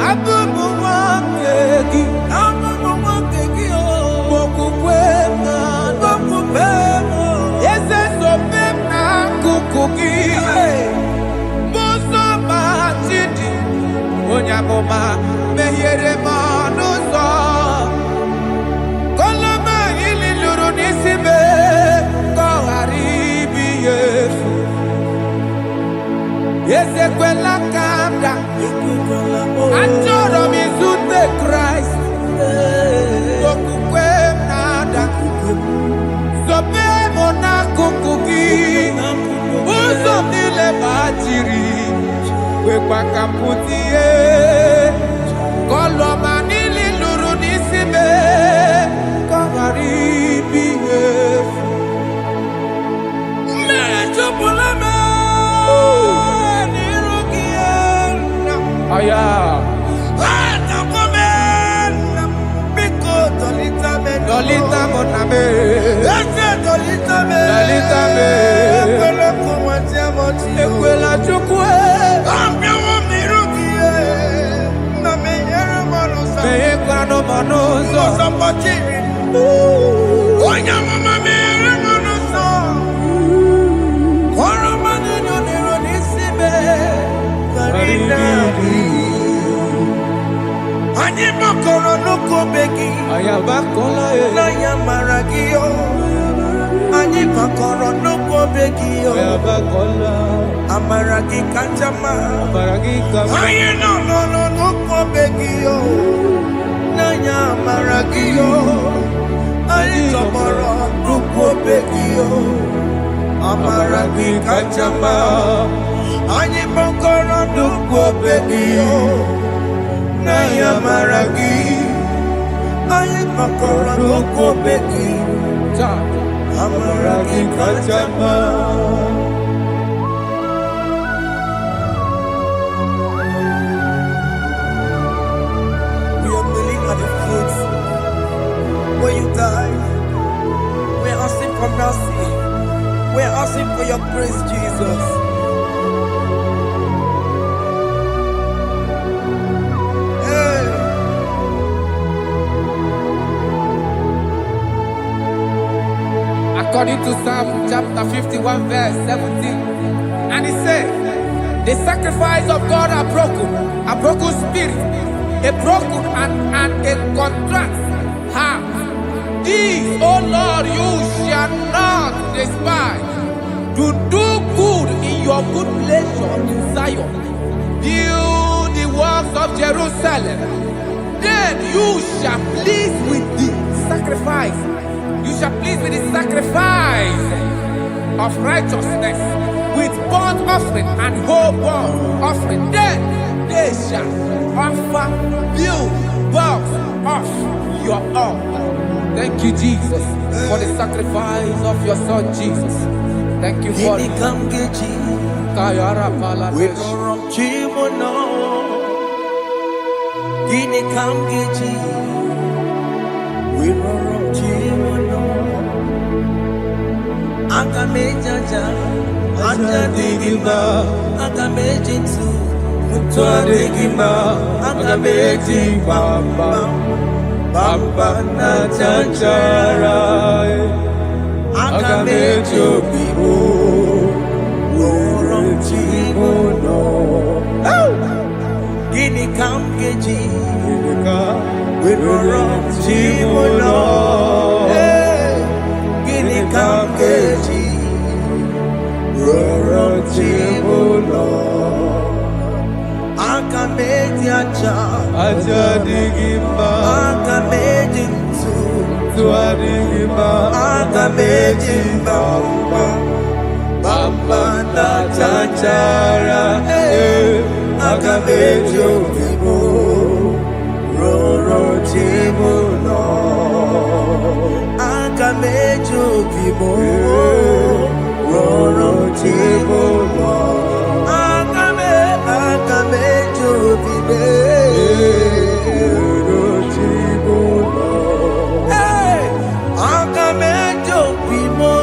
Abubu wakegi Mokukwe Mokukwe Eze sope na kukugi Muso matidi Onyamoma mehiere manuso Koloma ili luru nisibe Koharibi yesu Ezekwela kamda Achoro mizute Christ Okukwe nada Sope mona kukugi Uzo nile bajiri Wekwa kaputie Koloma nili luru nisibe Koharibi yesu Mechopulame Aya. Dolita moname. Dolita me. Ekwela chukwe. Meyekwano manoso. Onya mama mere manoso. Koro manino nero nisibe. Ani makoro nuko begi ayabakola na yamaragio ani makoro nuko begi ayabakola amaragi kanjama amaragi kama ayi no nuko begi na yamaragio ani tomoro nuko begi amaragi kanjama ani makoro nuko begi Naya maragi, ayi makora loko beki, amaragi kajama. We are kneeling at the foot where you died. We are asking for mercy. We are asking for your grace, Jesus. According to Psalm chapter 51 verse 17. And he said, the sacrifice of God are broken spirit, a broken and a contrite heart. These, O Lord, you shall not despise. To do good in your good pleasure in Zion. Build the works of Jerusalem. Then you shall please with the sacrifice. You shall please with the sacrifice of righteousness, with burnt offering and whole burnt offering. Then they shall offer you works of your own. Thank you, Jesus, for the sacrifice of your Son, Jesus. Thank you for it. Kayara Paladesh. Agamejaja, Ajadigima, Agamejinsu, Mutuadigima, Agameji Bamba, Bamba na Chanchara, Agamejo Bibo, Worom Chimono, Gini Kamgeji, Worom Chimono. Kamkeji, Roro Chibulo, Akameji Aja Digima, Akameji Tuadigima, Akameji Bamba, Bamba na Chanchara, Akameji Obibo, Roro Chibulo. Akamejo bibo, roro chibo, akamejo bibe, roro chibo, akamejo bibo,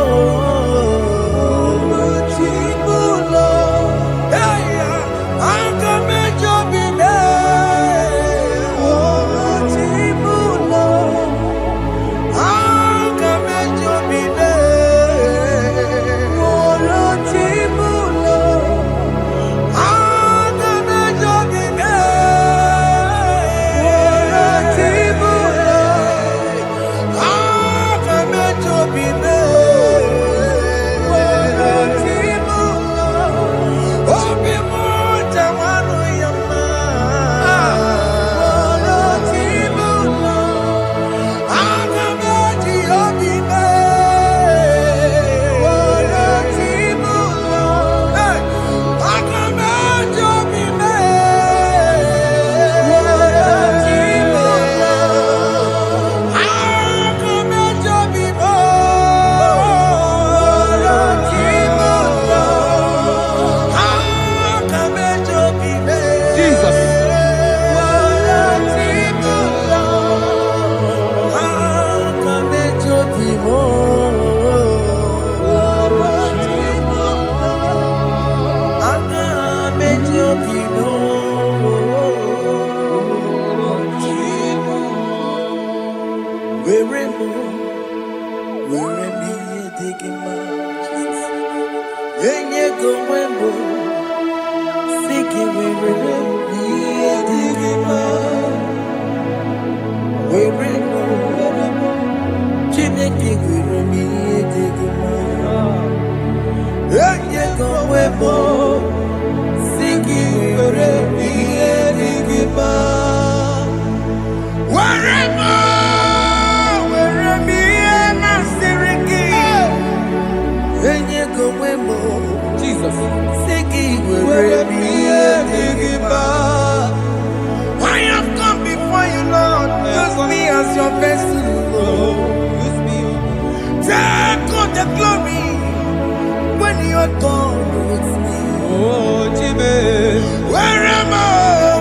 chibo. enye gomwembo siki weremo digima weremo chineke weremi digima enye gomwembo siki weremi digima weremo weremi masiriki enye gomwembo Jesus. siki weremi digima. I have come before you, Lord. Use me as your vessel, Lord. Use me. Take all the glory when you're done with me. Oh, Jimmy. Where am I?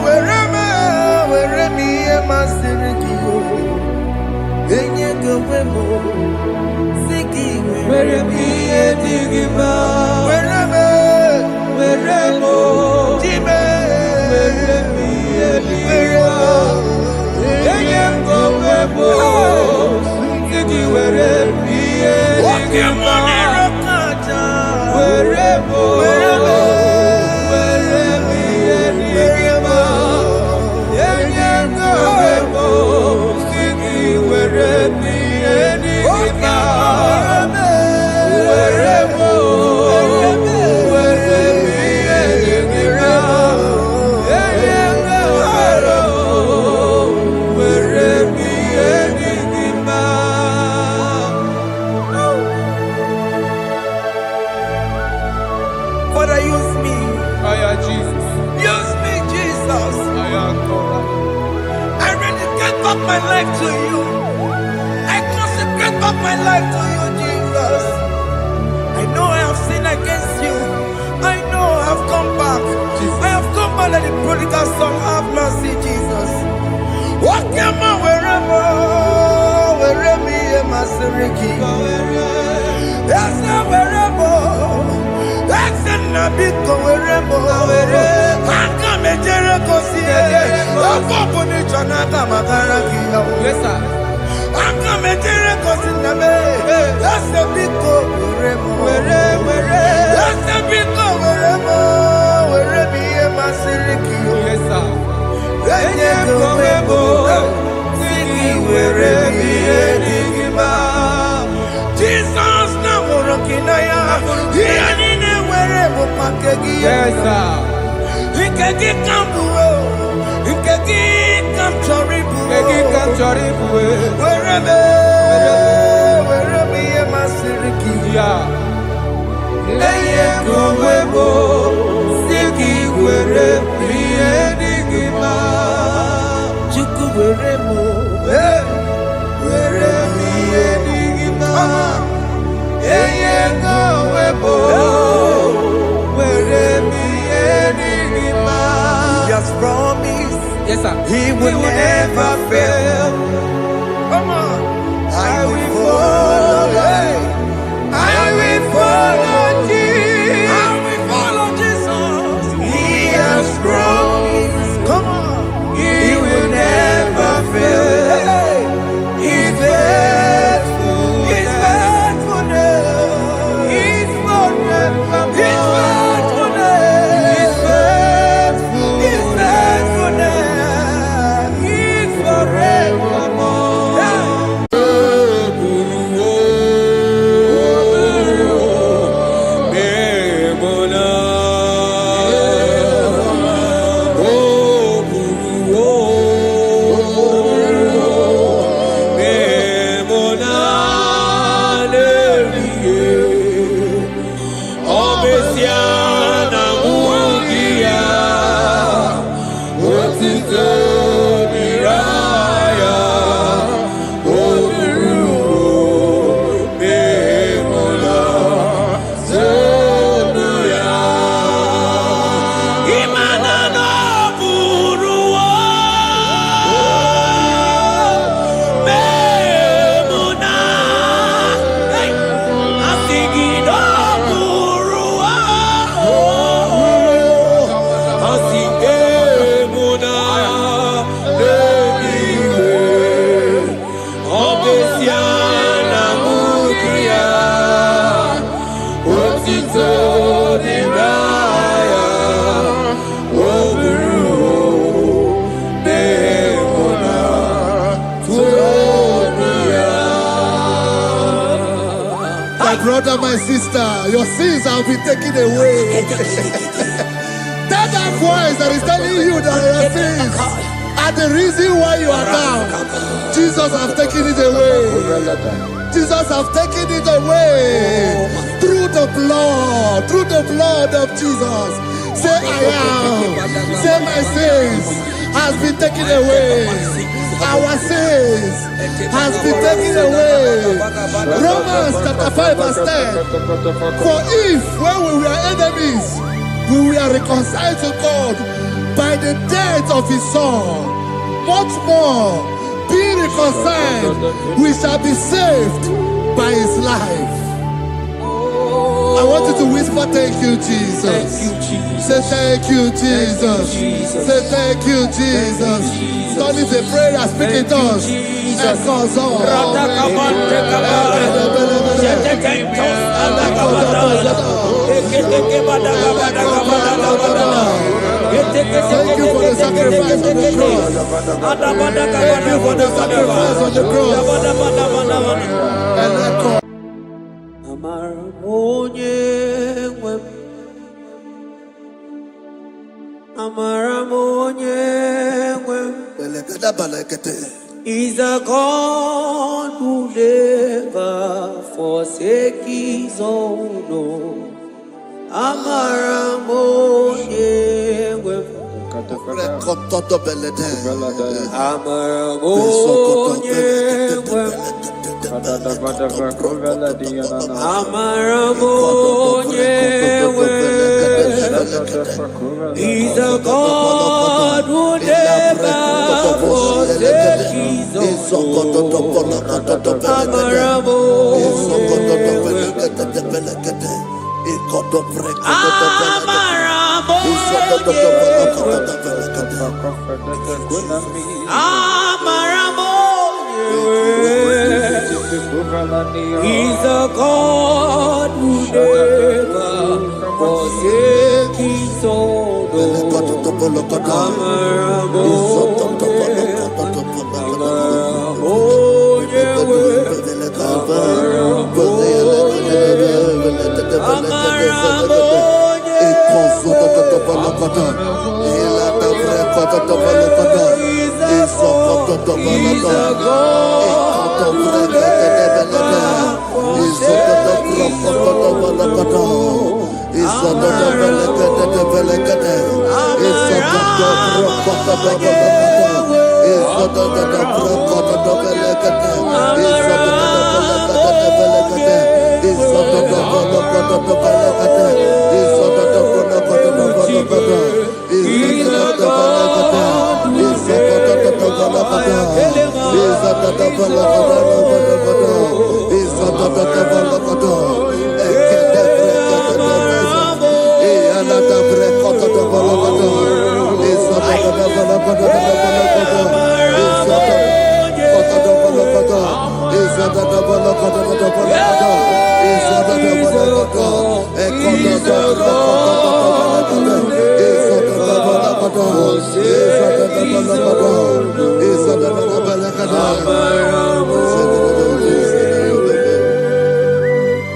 Where am I? Sirikio. Enye gowemo. Siki Where am I? Digima. Where am I? Where am I? Jimmy. Father, use me. Jesus. Use me, Jesus. I dedicate back my life to you. I consecrate back my life to you, Jesus. I know I have sinned against you. I know I have come back. I have come back like the prodigal son. Have mercy, Jesus. What am I wherever? Where me and my Siriki? Yes, I'm wherever. That's a nabito wherever. I come a Jericho see. I'm open it to another Magaraki. Yes, sir. I come a Jericho see. That's a big go wherever. That's a big go wherever. Where me and my Siriki. Yes, sir. Jesus na morokina ya yani ne were mo pakegi Yes, sir. ikegi kambuo ikegi kamchoribu Egi kamchoribu. were me ye masiriki Yeah. eye kumwebo siki were me enigma chuku were mo were me enigma eye kumwebo were me enigma. He has promised Yes, sir. he will never fail. Come on, I will follow. I will follow Jesus. I will follow Jesus. He has promised. Come on, he will never fail. He's faithful. He's faithfulness. He's forever. He's faithfulness. He's faithful. He's faithfulness. He's forevermore. brother, my sister, your sins have been taken away. Tell that voice that is telling you that your sins are the reason why you are down. Jesus has taken it away. Jesus has taken it away. Through the blood of Jesus. Say I am. Say my sins has been taken away. Our sins has been taken away. Romans chapter 5 verse 10. For if when we were enemies, we were reconciled to God by the death of his son, much more, being reconciled, we shall be saved by his life. I want you to whisper, thank you, Jesus. Thank you, Jesus. Say thank you, Jesus. Say thank you, Jesus. Turn it a prayer, speak in tongues. Thank you for the sacrifice on the cross. Thank you for the sacrifice on the cross. And echo. Is a God who never forsake his own. He's a God who never forsake his He's a God who never forsake his own.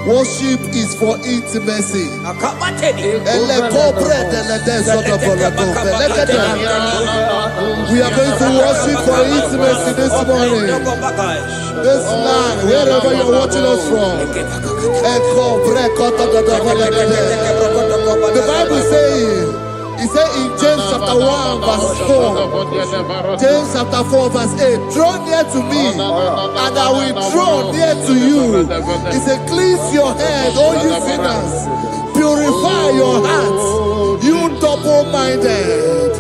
Worship is for intimacy. We are going to worship for intimacy this morning. This land, wherever you're watching us from. The Bible says, it says in James chapter 1 verse 4, James chapter 4 verse 8, draw near to me and I will draw near to you. It says, cleanse your head, all you sinners, purify your hearts, you double-minded.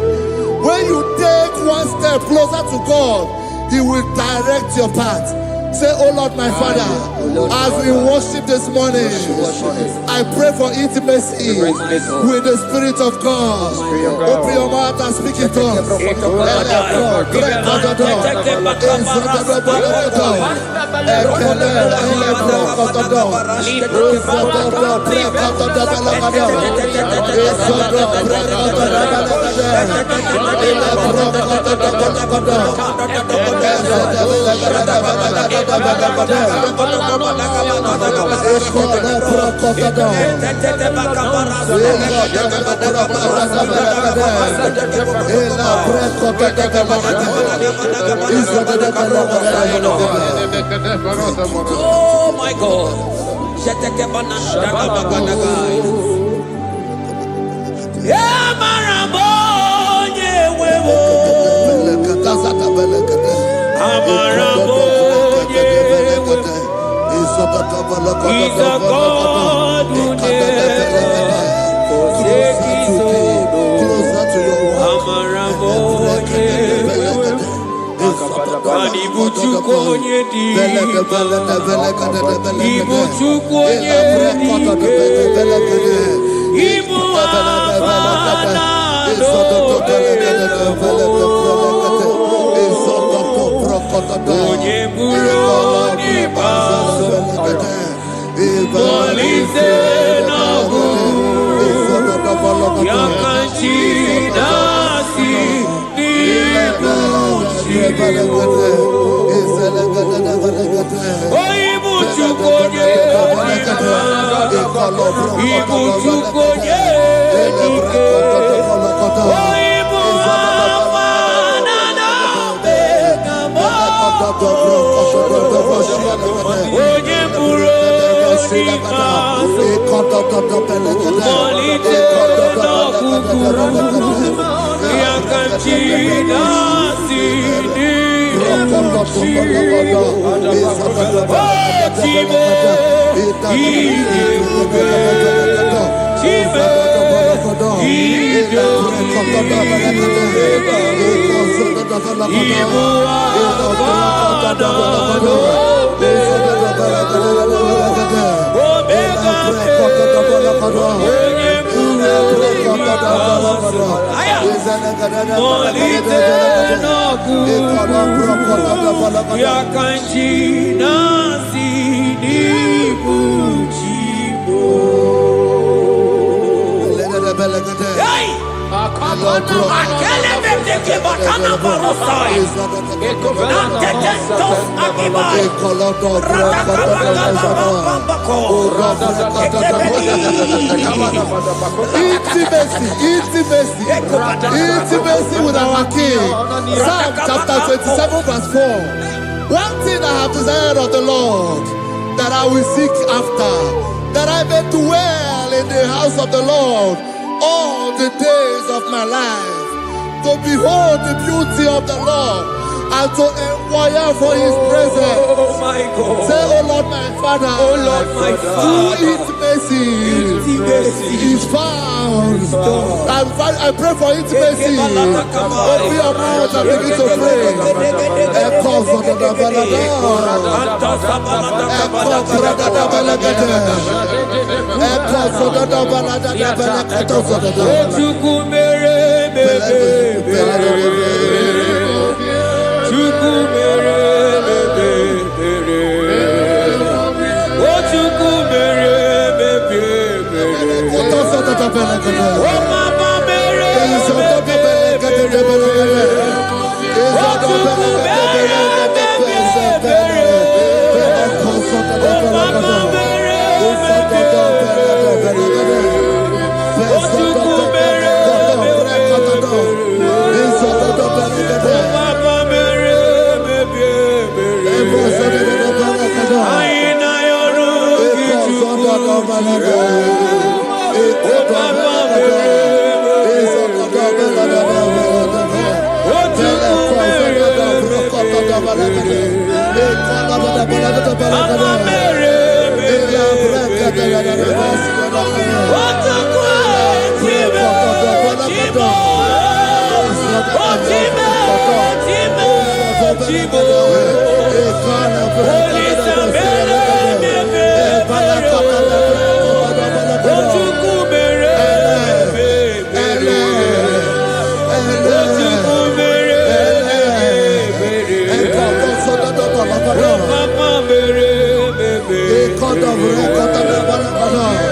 When you take one step closer to God, he will direct your path. Say, oh Lord, my Father, as we worship this morning, I pray for intimacy with the Spirit of God. Open your mouth and speak in tongues. Oh my God. He's a God who never forsakes his own. Intimacy with our King. Psalm chapter 27 verse 4. One thing I have desired of the Lord, that I will seek after, that I may dwell in the house of the Lord all the days of my life, to behold the beauty of the Lord, and to inquire for his presence. Oh my God. Say, oh Lord my Father, Oh Lord my Father, intimacy is found. I pray for intimacy. Open your mouth and begin to pray.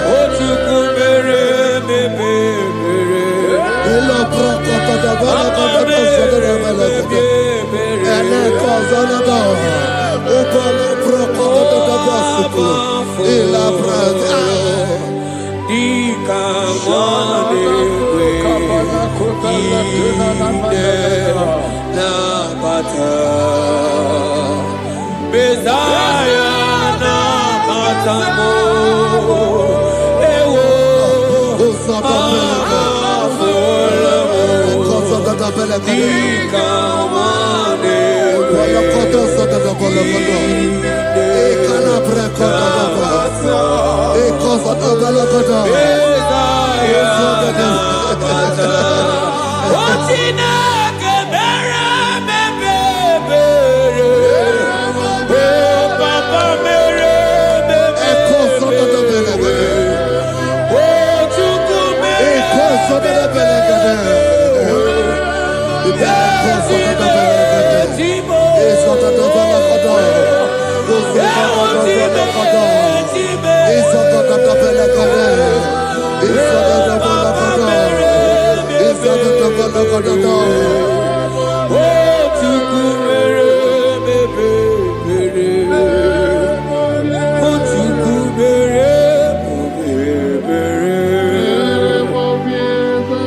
Oh,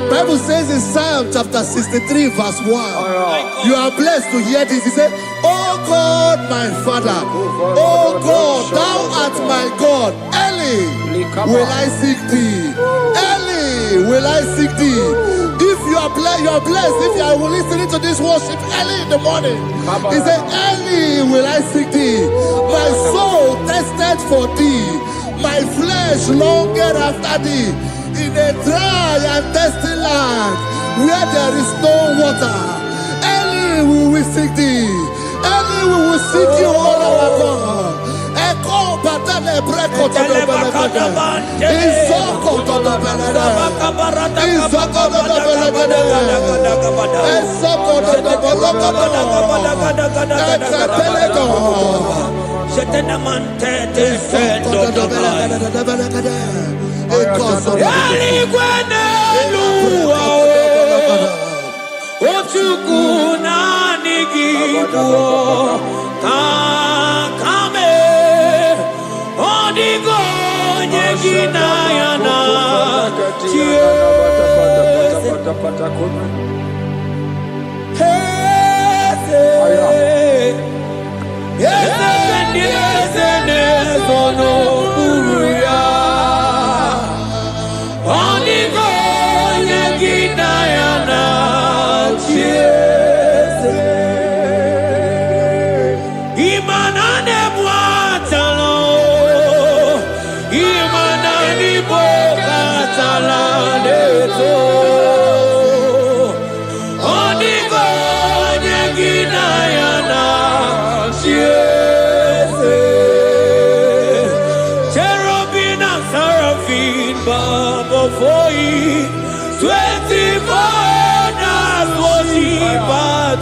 Bible says in Psalm chapter 63 verse 1, you are blessed to hear this. He said, oh God, my Father, oh God, thou art my God. Early will I seek thee. Early will I seek thee. If you are blessed if you are listening to this worship early in the morning. He said, early will I seek thee. My soul thirsted for thee. My flesh longed after thee. In a dry and thirsty land where there is no water. Early will we seek thee. Early we will seek you, all our God. Echo patele breko to the belagada. Isoko to the belagada. Isoko to the belagada. Isoko to the belagada. Ekapelego. Shetenamante defendo the belagada.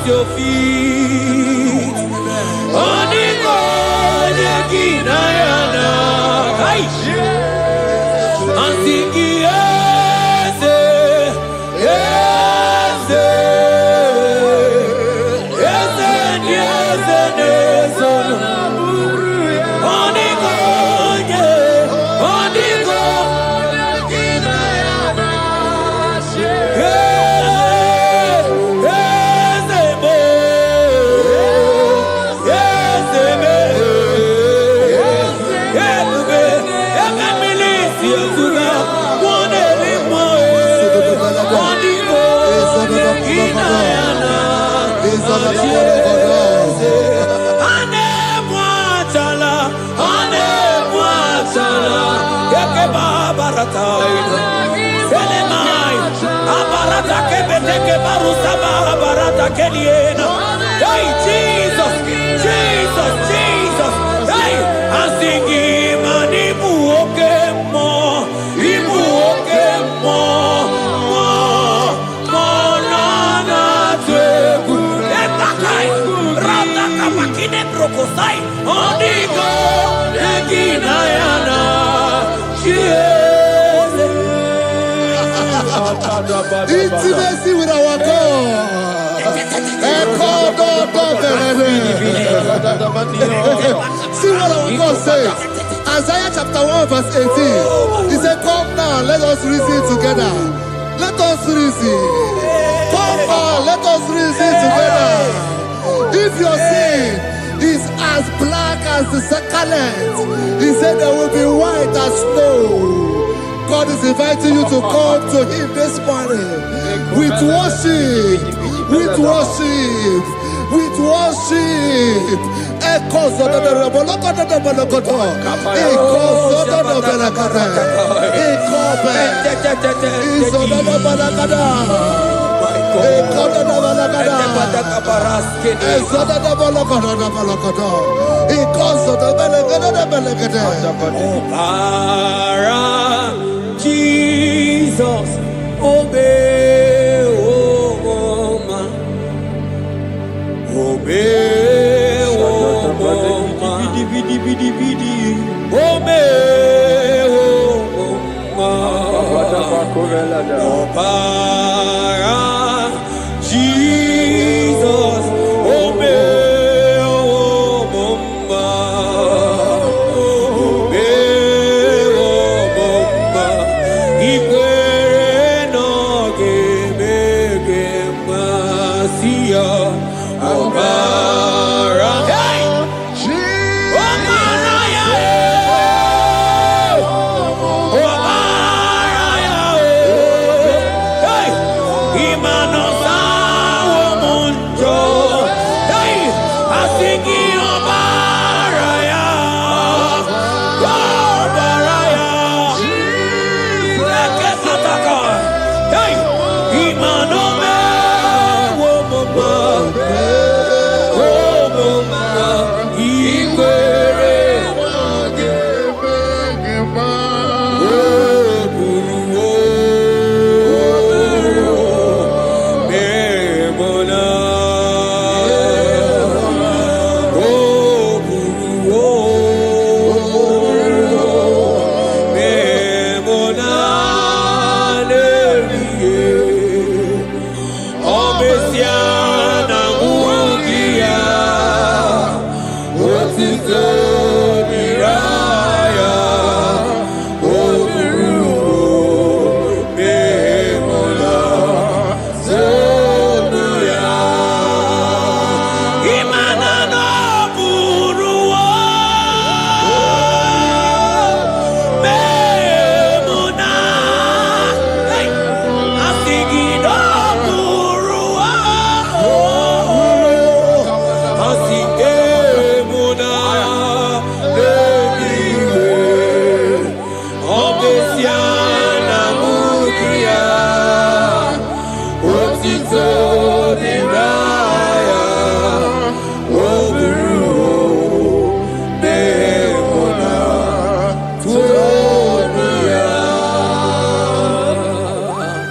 Your feet on the God, and sing yes, yes, yes, yes, yes, on the God, on the Jesus, Jesus, Jesus, hey, I'm singing, man, Ibu okemo, na tweku, etakai, rata kapakine brokosai, onigo, egina yana, intimacy with our God. See what our God says. Isaiah chapter 1 verse 18. He said, come now, let us reason together. Let us reason. Come now, let us reason together. If your sin is as black as the scarlet, he said there will be white as snow. God is inviting you to come to him this morning with worship, with worship, with worship. Echoes of the Jesus, obey, oh man, obey, oh man, obey, oh man, Jesus, obey, oh man, obey, oh man, Ikwere no gebe masia, obara, hey, obara ya, obara ya, hey, imano sa omunjo, hey, asigi obara ya, obara ya, leke pataka, hey, imano me,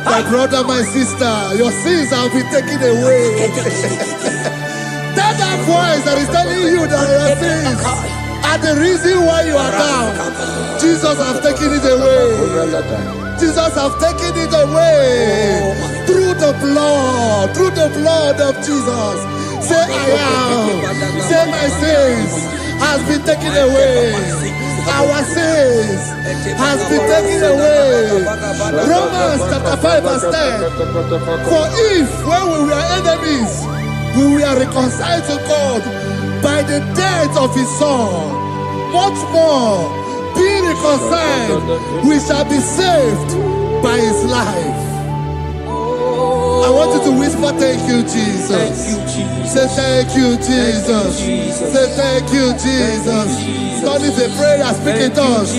My brother, my sister, your sins have been taken away. That voice that is telling you that your sins are the reason why you are down. Jesus has taken it away. Jesus has taken it away. Through the blood of Jesus. Say I am. Say my sins has been taken away. Our sins has been taken away. Romans chapter 5 verse 10. For if when we were enemies, we were reconciled to God by the death of his son, much more, being reconciled, we shall be saved by his life. I want you to whisper, thank you, Jesus. Thank you, Jesus. Say thank you, Jesus. Say thank you, Jesus. God is a prayer, speak in tongues.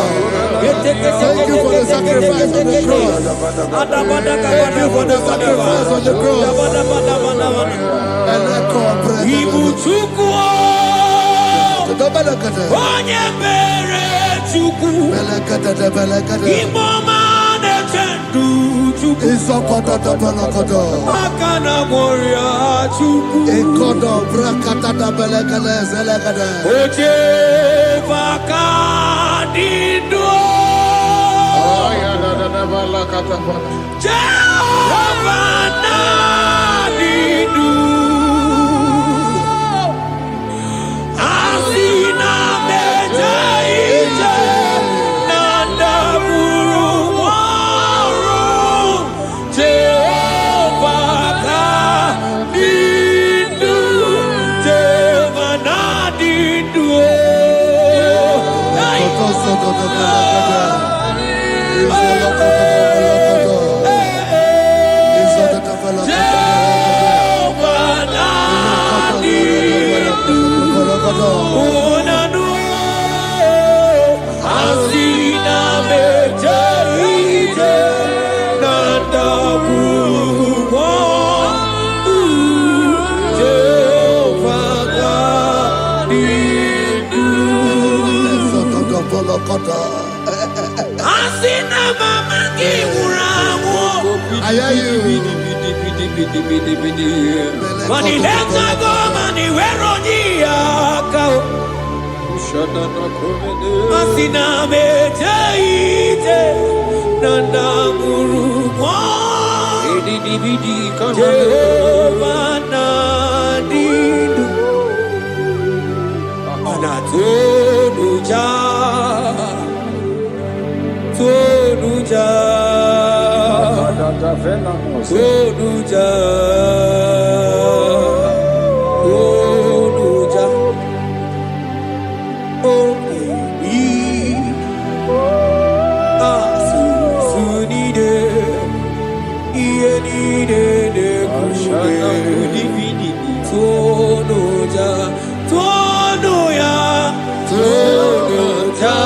Thank you for the sacrifice on the cross. Thank you for the sacrifice on the cross. Onye mere Chukwu Imoma na-echendu Chukwu Aka na moria Chukwu Oche baka dido Jehovah Nadidu Asina Mejaija Nandaburu Waru Jehovah Nadidu Jehovah Nadidu I hear you. Money lenta go money where on Asina mejaite nanda guru Jehovah Nadidu Anatonuja Tonuja Tonuja Tonuja Oh baby Sunide Ienide de Tonuja Tonuya Tonuja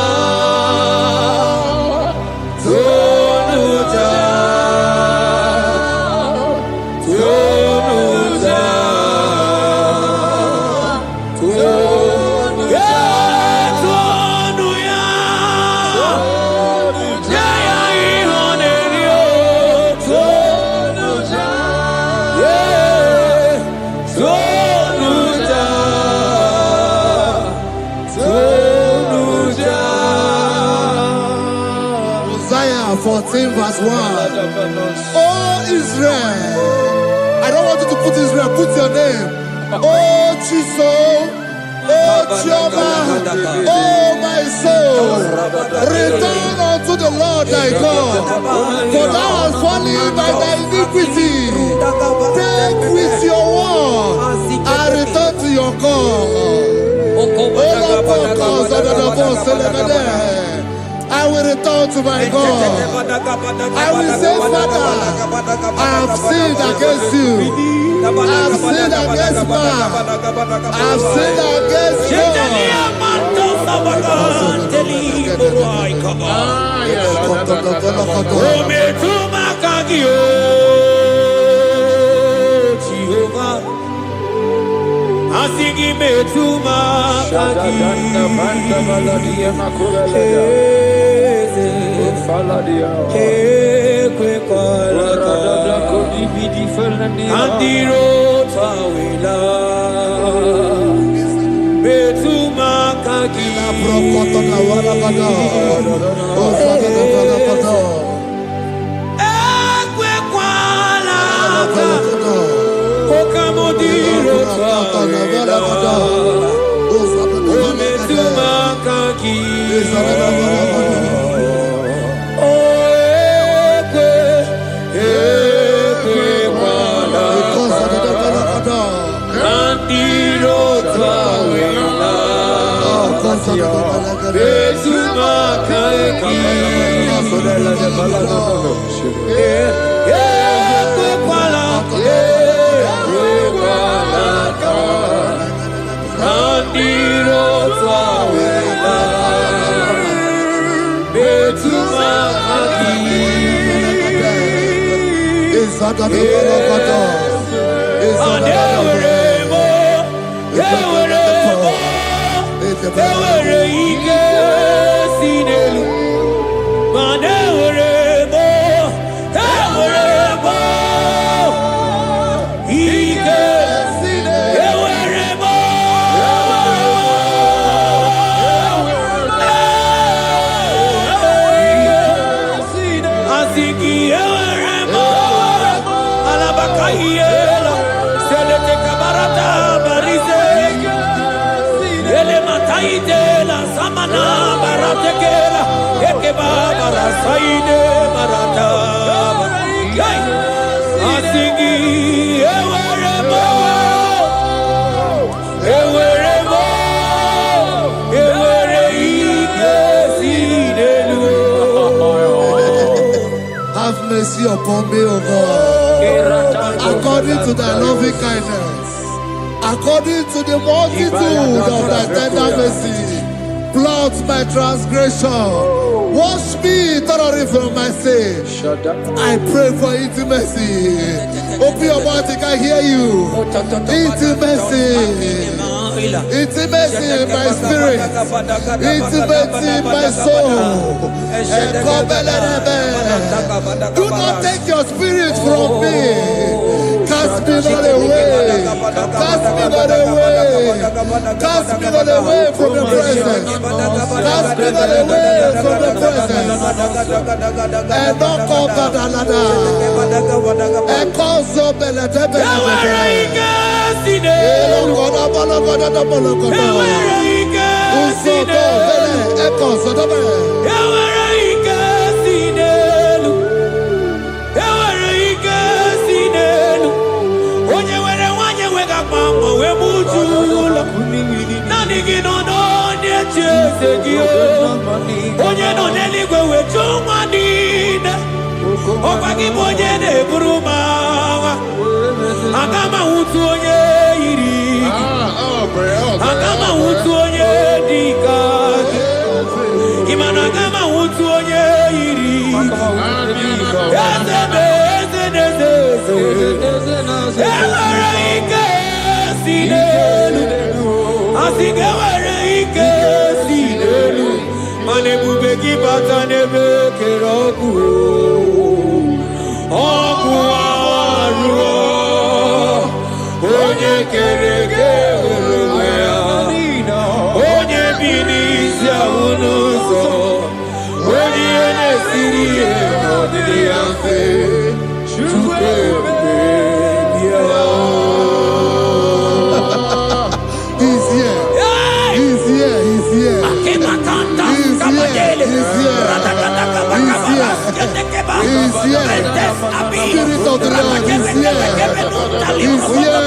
Isaiah 14 verse 1. Oh Israel, I don't want you to put Israel, put your name. Oh Chiso, oh Chioma, oh my soul, return unto the Lord thy God, for thou hast fallen by thy iniquity. Take with your war and return to your God. I will return to my God. I will say, Father, I have sinned against you. I have sinned against man. I have sinned against Asigi metuma kagi kwe kwalaka Andiro tawila metuma kagi kwe kwalaka Okamodiro tawila metuma kagi mana baratekela ekeba barasaide barata asingi eweremo ewere ike sinelu. Have mercy upon me, O God, according to thy loving kindness, according to the multitude of thy tender mercy. Blot my transgression, wash me thoroughly from my sin. I pray for intimacy. Open your mouth, I can hear you. Intimacy. Intimacy in my spirit, intimacy in my soul. Do not take your spirit from me. Cast me not away. Cast me not away. Cast me not away from your presence. Cast me not away from the presence. And not come back another. And cause up and let them Agama utuonye iri, agama utuonye dika, imana agama utuonye iri. Ewere ike sinelu, asigewere ike sinelu, manebube kibata nebe keroku, oku aruo. Onye kereke onwe ya, onye bi n'isi ahụ n'ụzọ, onye na-esiri ihe n'ọdịdị ya mfe, Chukwu ebube bịa. He's here. He's here. He's here. He's here. He's here. Spirit of the Lord is here. He's here. He's here.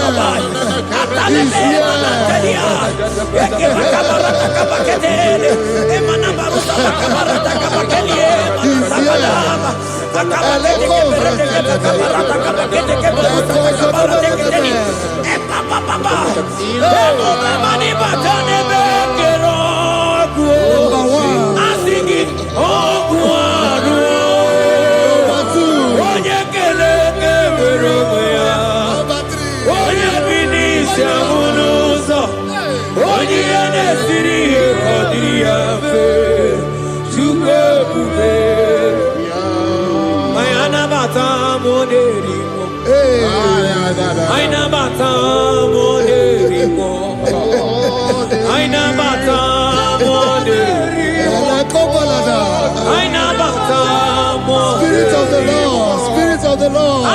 Spirit of the Lord, Spirit of the Lord.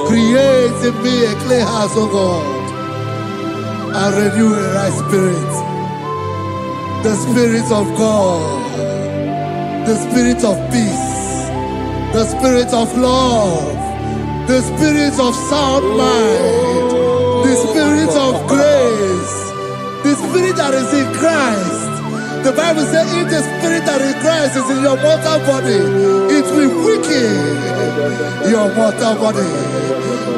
Create in me a clean house, O God, and renew a right spirit. The Spirit of God, the Spirit of peace, the Spirit of love, the Spirit of sound mind, the Spirit of grace, the Spirit that is in Christ. The Bible says if the Spirit that is in Christ is in your mortal body, it will weaken your mortal body.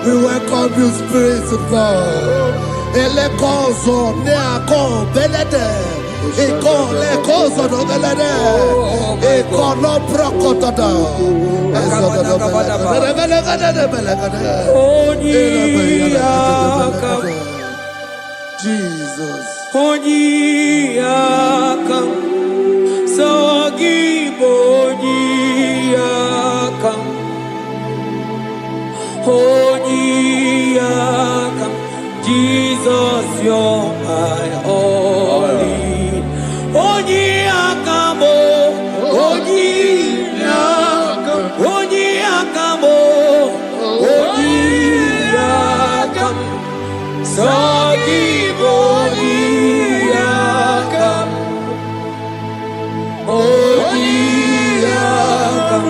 We welcome you, Spirit of God. Elekozo neako belede, eko lekozo no belede, eko no prokotoda, ezo no belede. Jesus. Onyiyakam, Sagibo Onyiyakam, Onyiyakam, Jesus, you're my only. Onyiyakam, Onyiyakam, Onyiyakam, Onyiyakam, Sagibo Onyiyakam, Onyiyakam,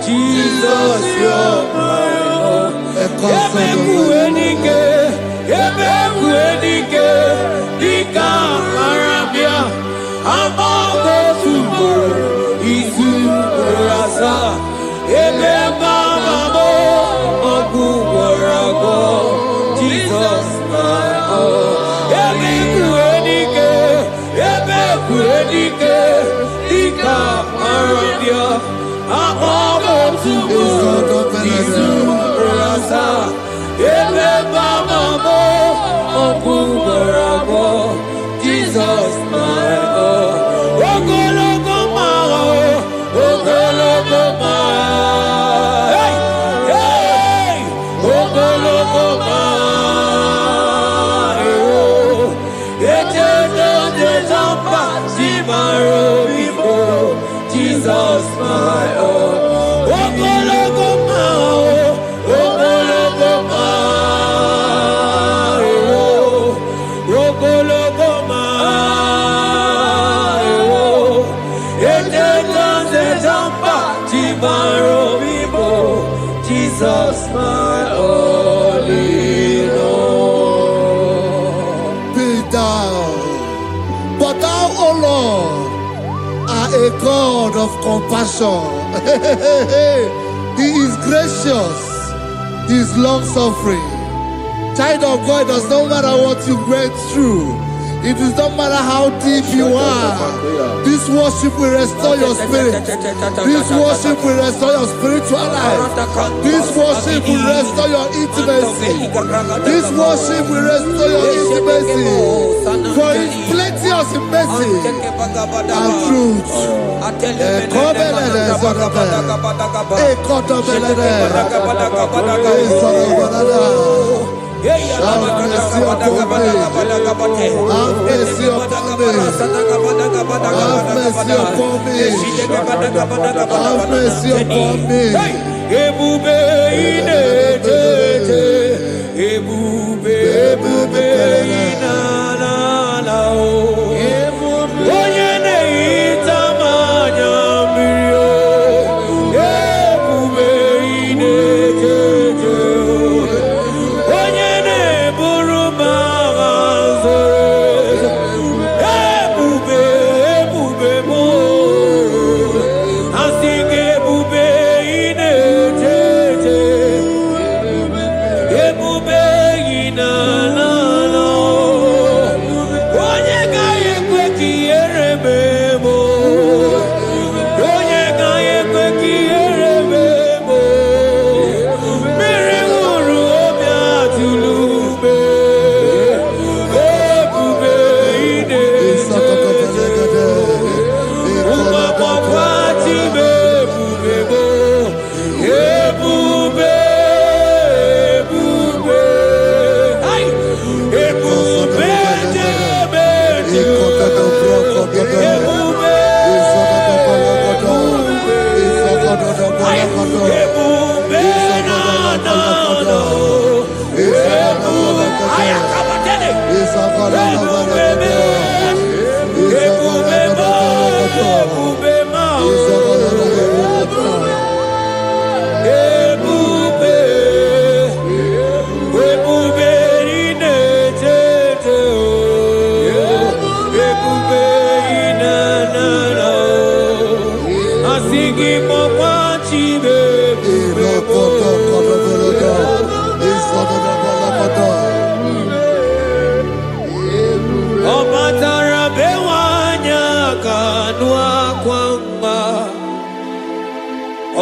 Jesus, you're my Lord. Ebekuenike, Ebekuenike, Dika Arabia, Amago Subo, Isu Rasa, Ebebamamo, Ogu Warago, Jesus, my Lord. Ebekuenike, Ebekuenike, Dika Arabia, Amago Subo, Isu Rasa, Ebebamamo, Ogu Warago, Jesus, my Lord. Ogologo Mao, Ogologo Mao, hey, hey, Ogologo Mao, Ejedo Jejamba, Simaro Bibo, Jesus, my Lord. Ogologo Mao, Ogologo Mao, Ogologo Mao, Ejedo Jejamba, Simaro Bibo, Jesus, my only Lord. Be thou, but thou, O Lord, are a God of compassion. He is gracious, He is long-suffering. Child of God, it does not matter what you went through. It does not matter how deep you are. This worship will restore your spirit. This worship will restore your spiritual life. This worship will restore your intimacy. This worship will restore your intimacy. For His plenteous in mercy and truth. Have mercy upon me. Have mercy upon me. Have mercy upon me. Have mercy upon me. Ebube inetete, ebube, ebube inanana o. Onye na-ehita mmanya mmiri o. Ebube inetete o. Onye na-eburu m agha nzọ. Ebube, ebube m o. Asị gị ebube inetete. Ebube inanana o.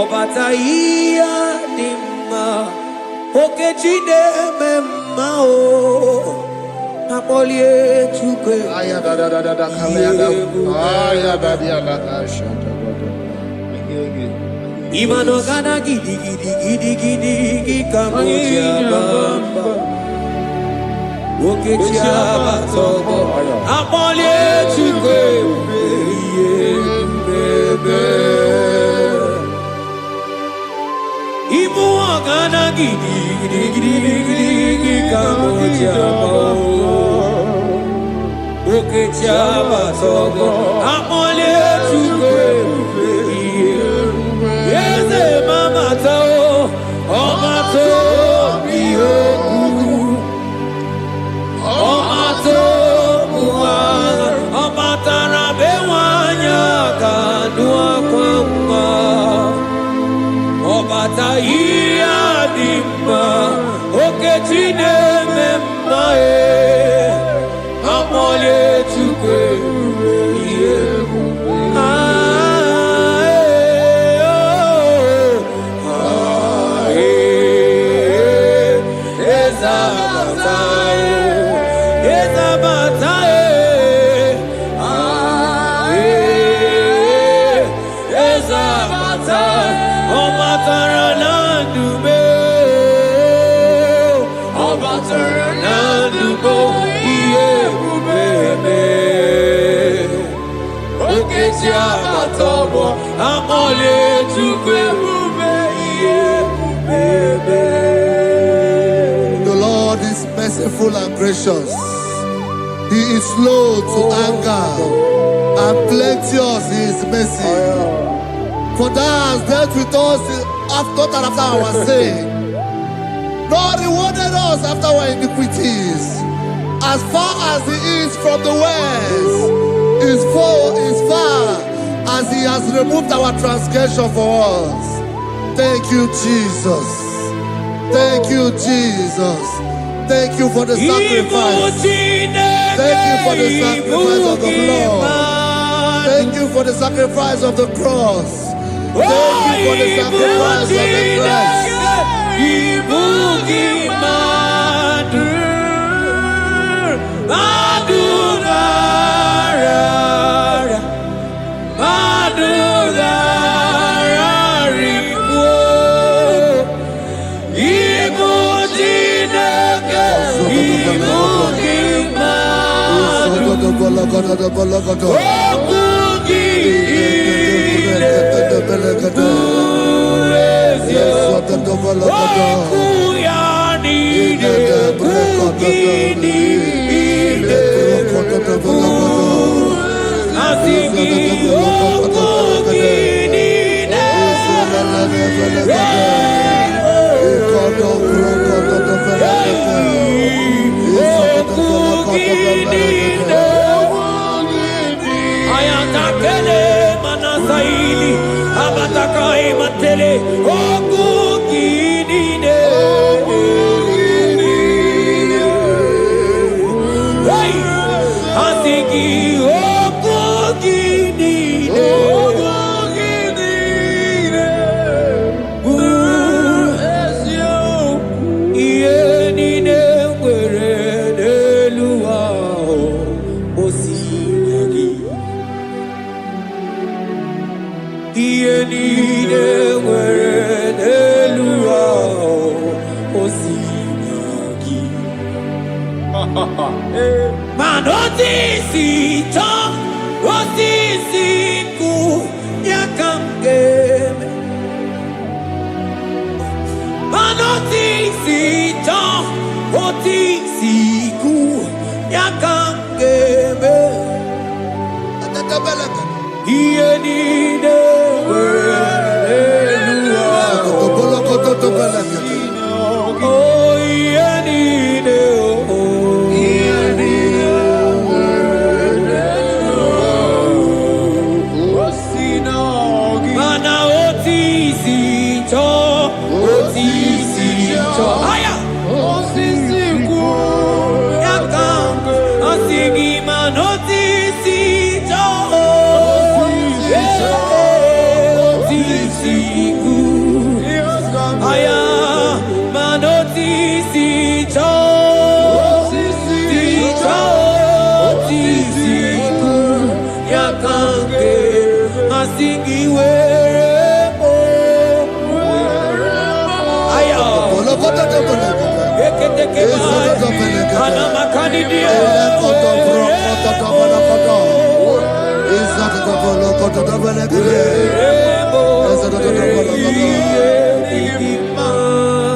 Obataia Dima Okechide Memao Napolie Chuke Imano Gana Gidi Kamoja Bamba Okechia Batobo Napolie Chuke Ibu Gana Gidi Kamoja Okechia Batobo Napolie Chuke Yeze mama tao, omato biyoku, omato buwa, omatara bewanya kanua kwamba, obata iya dimba, okechine memae, amole chukwe iyeku. The Lord is merciful and gracious. He is slow to anger and plenteous in his mercy. For thou hast dealt with us after our sin, nor rewarded us after our iniquities. As far as the east from the west is far as he has removed our transgression for us. Thank you, Jesus. Thank you, Jesus. Thank you for the sacrifice. Thank you for the sacrifice of the blood. Thank you for the sacrifice of the cross. Thank you for the sacrifice of the cross.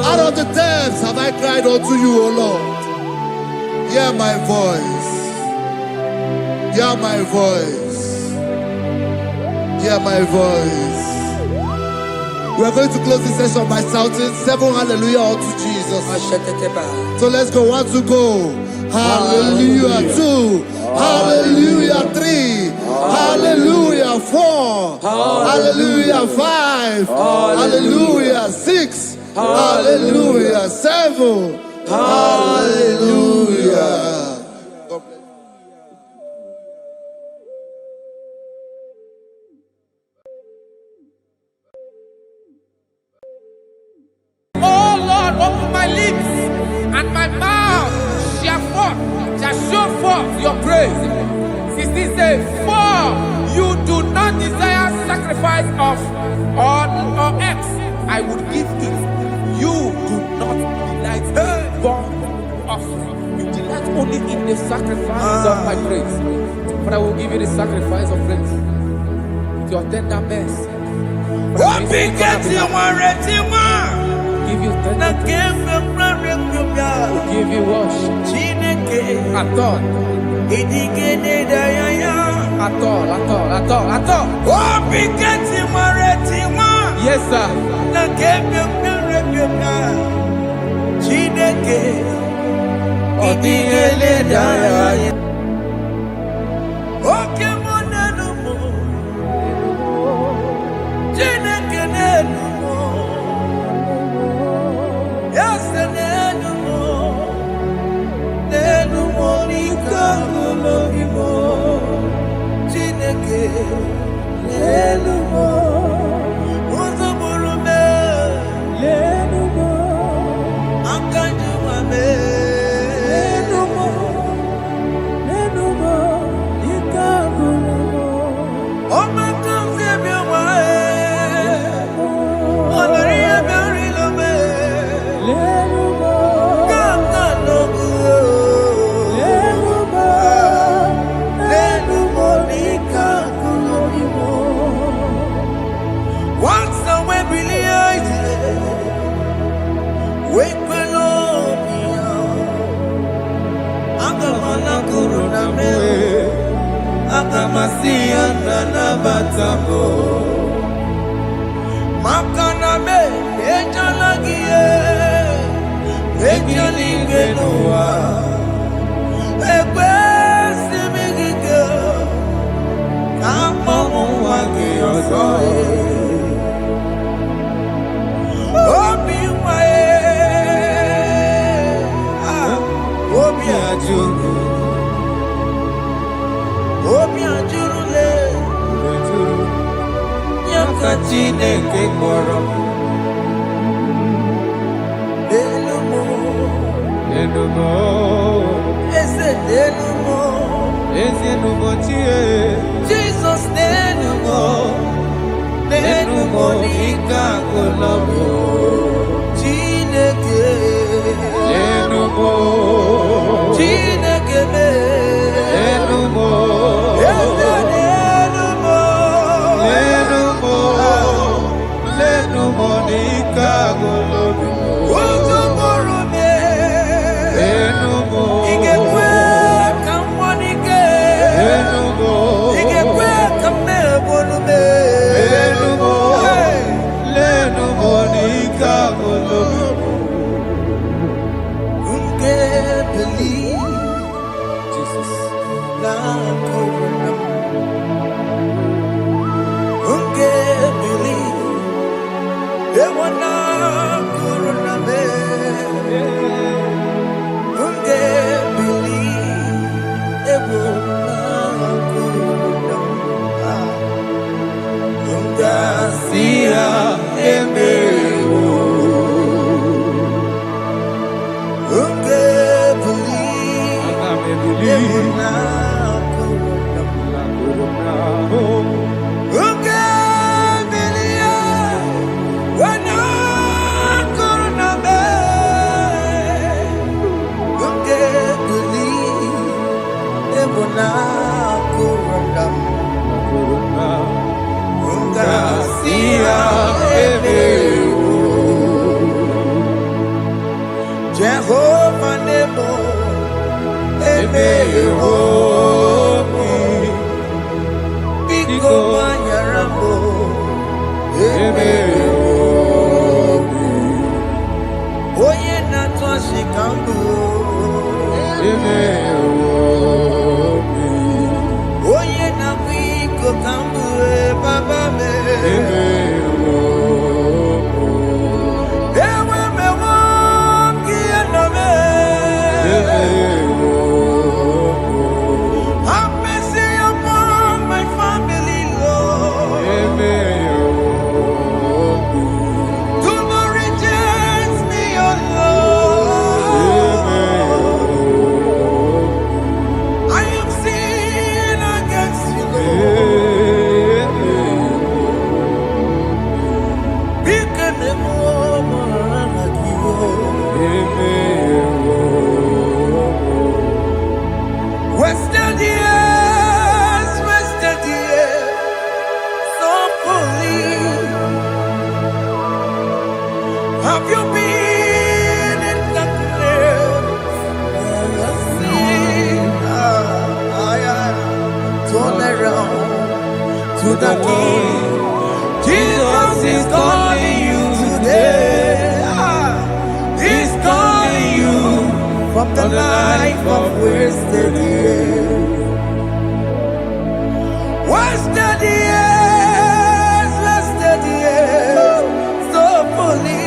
Out of the depths have I cried unto you, O Lord. Hear my voice. Hear my voice. Hear my voice. We are going to close this session by shouting 7 hallelujah unto Jesus. So let's go. 1, 2, go. Hallelujah. 2. Hallelujah. 3. Hallelujah. 4. Hallelujah. 5. Hallelujah. 6. Hallelujah. 7. Hallelujah. God bless. Oh Lord, open my lips and my mouth shall show forth your praise. 16 says, for you do not desire sacrifice of or X, I would give it. You do not delight in burnt offering. You delight only in the sacrifice of my praise. But I will give you the sacrifice of praise with your tender mercy. Give you tender will give you worship. At all. Yes, sir. Jesus, Hey! Have you been in darkness? Turn around to the King. Jesus is calling you today. He's calling you from the life of wasted years. Wasted years, wasted years, so fully.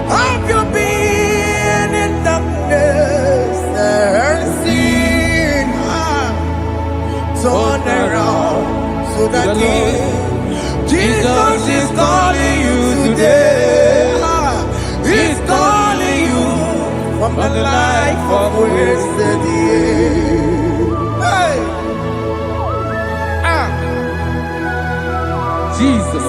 Have you been in darkness and seen? Turn around to the King. Jesus is calling you today. He's calling you from the life of wasted years. Hey! Jesus.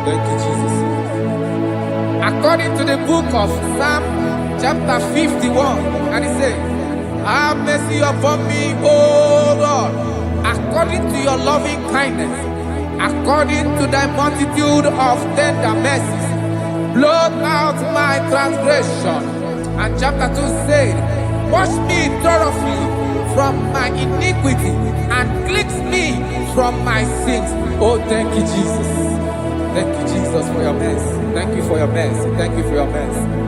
Thank you, Jesus. According to the book of Psalm chapter 51, and it says, have mercy upon me, O Lord, according to your loving kindness, according to thy multitude of tender mercies, blot out my transgression. And chapter 2 said, wash me thoroughly from my iniquity and cleanse me from my sins. Oh, thank you, Jesus. Thank you, Jesus, for your mercy. Thank you for your mercy. Thank you for your mercy.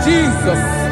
Jesus.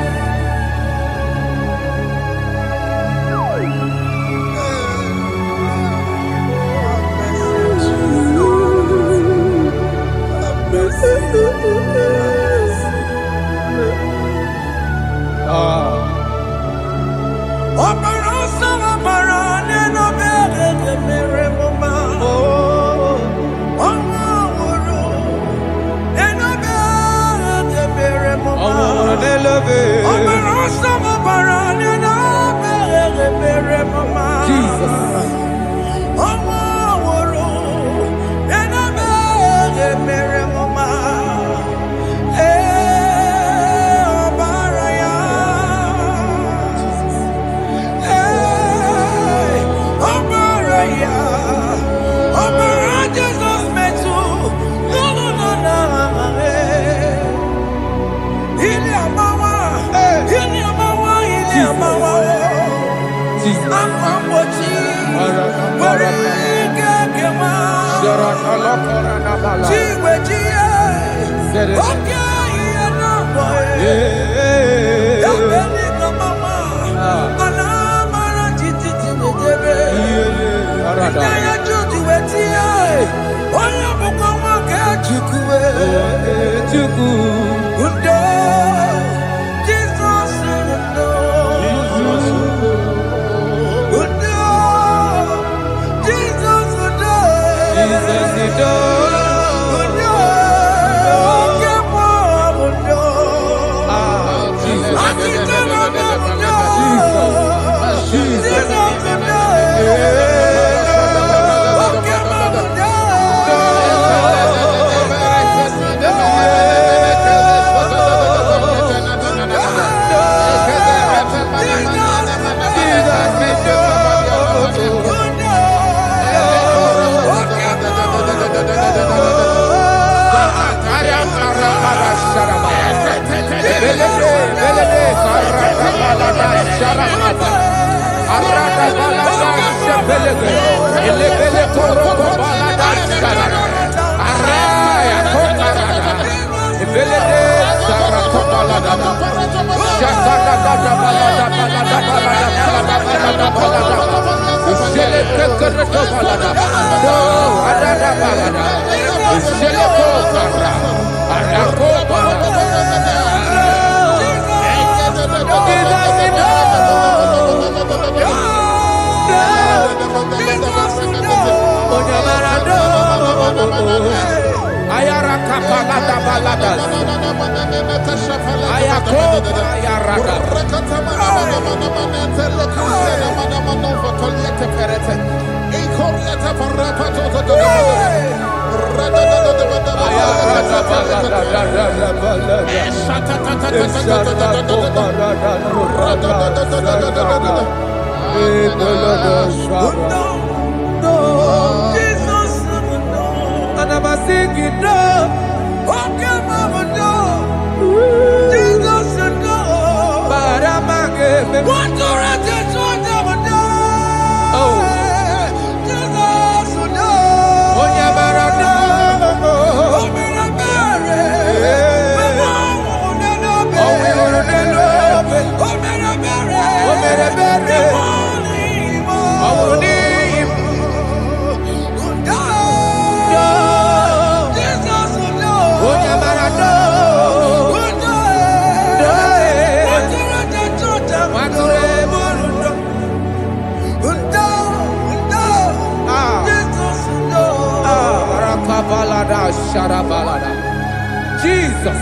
Jesus.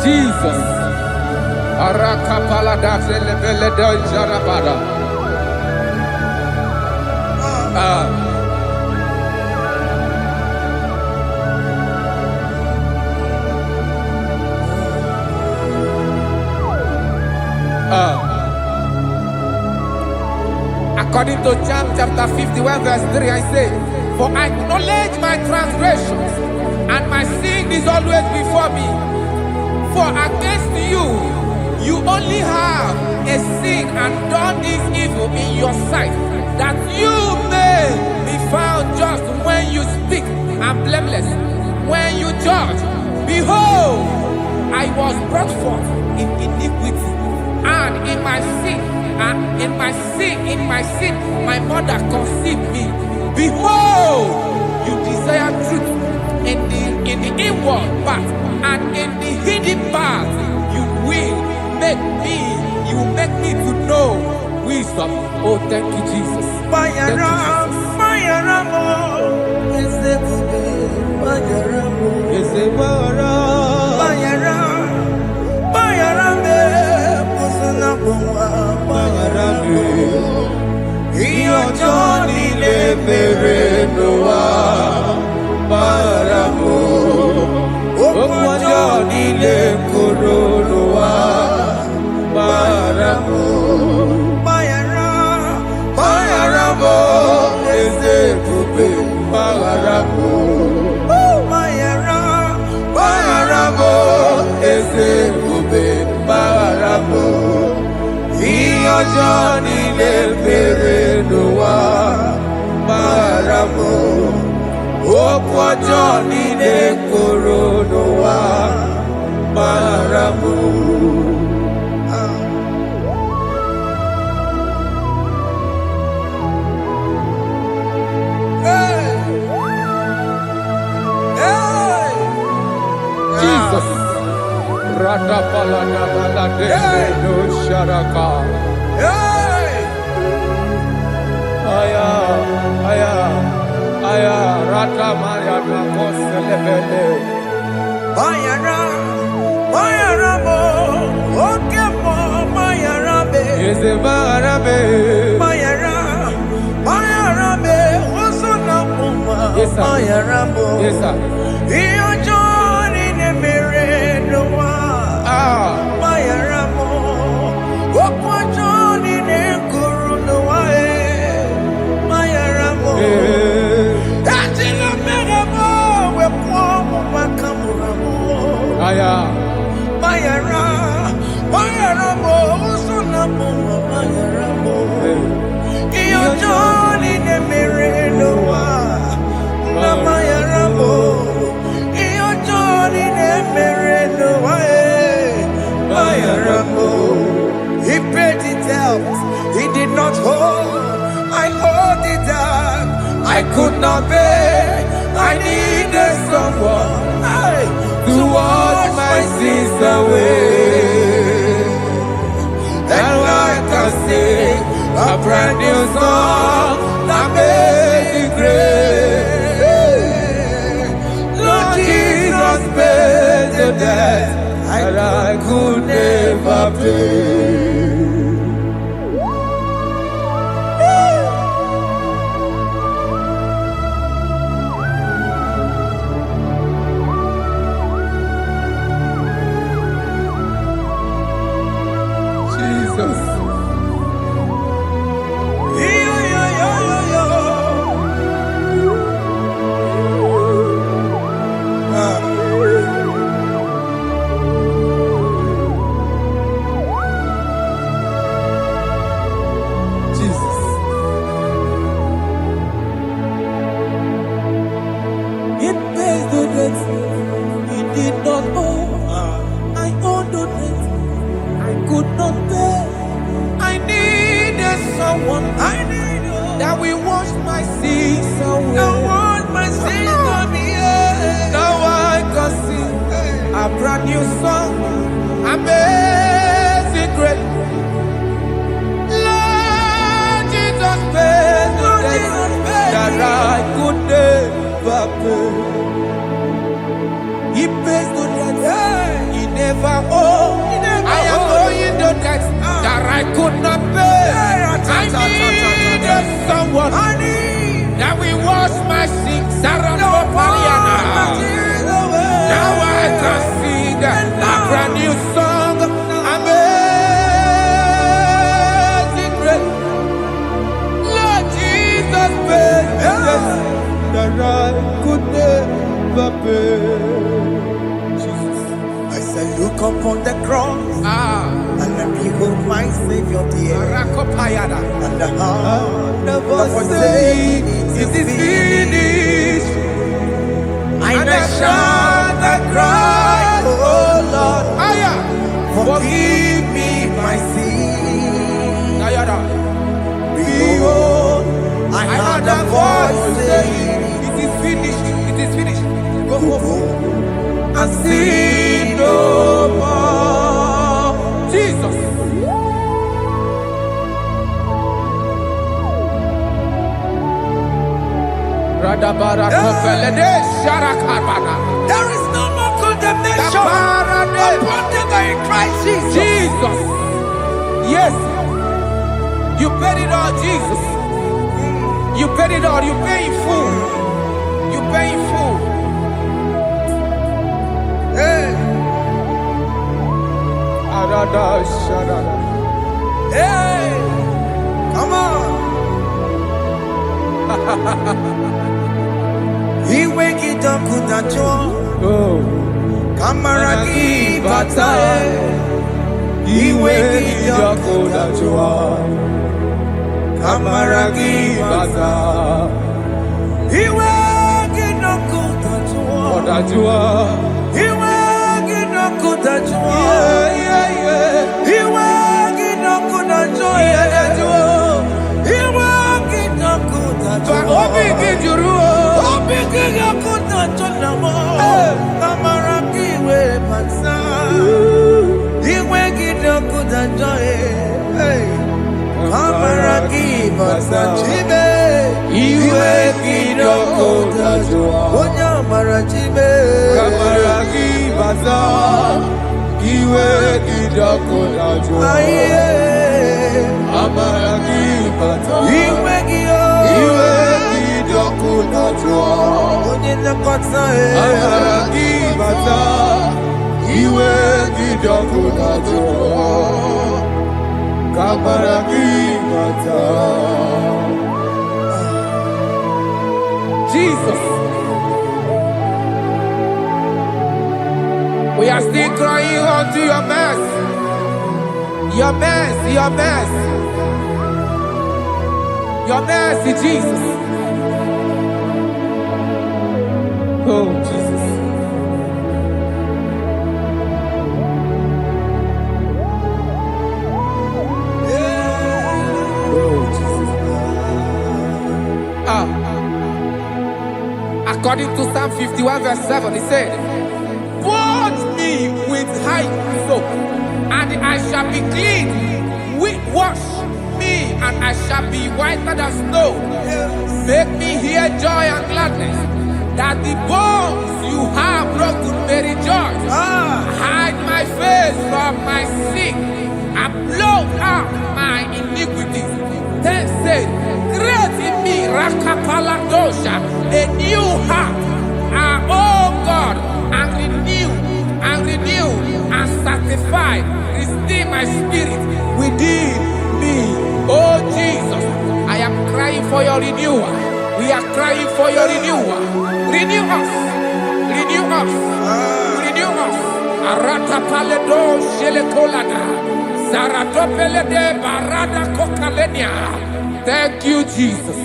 Jesus. Arakapalada zelebeledo jarabada. According to John chapter 51 verse 3, I say, for I acknowledge my transgressions, and my sin is always before me. For against you, you only have a sin and done this evil in your sight, that you may be found just when you speak and blameless when you judge. Behold, I was brought forth in iniquity, and in my sin, my mother conceived me. Behold, you desire truth in the inward part, and in the hidden part, you will make me to know wisdom. Oh, thank you, Jesus. Thank you, Johnny le mere noa paramu Johnny le koronoa paramu Bayaramo eze kupe paramu Bayaramo eze kupe paramu Johnny le mere noa paramu Johnny le koronoa paramu Jesus. No sharaka. Aya, rata maya na koselebele. Bayara mo, oke mo, bayara be. Eze bayara be, osuna puma. Yes, sir. Bayara mo. Yes, sir. Iyo Johnny ne mere noa. Bayara mo, okwa Johnny ne kuru noa. Bayara mo. Tajina mere mo, we po mo makamura mo. Aya. Bayara mo, usuna mo, bayara mo. Iyo Johnny ne mere noa. Na bayara mo. Iyo Johnny ne mere noa. Bayara mo. He paid it out. He did not hold. I hold it out. I could not pay. I needed someone to wash my sins away. And I can sing a brand new song, Amazing Grace. Lord Jesus paid the debt that I could never pay. That we wash my sins away. Now I can sing a brand new song, Amazing Grace. Lord Jesus paid the debt that I could never pay. He pays the debt he never owed. I am owing the debt that I could not pay. I needed someone that will wash my sins. Now I can sing a brand new song, Amazing Grace. Lord Jesus paid the debt that I could never pay. I said, look upon the cross. And behold my Savior dear. And the heart of us saying, it is finished. And I shout and cry, oh Lord, and sin no more. Jesus. There is no more condemnation upon them that in Christ Jesus. Jesus. Yes. You paid it all, Jesus. You paid it all. You pay in full. You pay in full. Hey. Hey. Come on. He wake it up with a joy. Kamaragi batae. He wake it up with a joy. Kamaragi batae. He wake it up with a joy. He wake it up with a joy. He wake it up with a joy. He wake it up with a joy. Jesus. We are still crying unto your mercy. Your mercy, your mercy. Your mercy, Jesus. Oh, Jesus. Oh, Jesus. According to Psalm 51 verse 7, it said, "Wash me with hyssop, and I shall be clean. Wash me, and I shall be whiter than snow. Make me hear joy and gladness, that the bones you have broken may rejoice. Hide my face from my sin, and blot out my iniquities." Then said, "Create in me Rakapaladosha, a new heart, oh God, and renew, and sanctify, restore my spirit within me." Oh Jesus, I am crying for your renewal. We are crying for your renewal. Renew us, renew us, renew us. Aratapaledo shelekolada, zaratopelede barada kokalenia. Thank you, Jesus.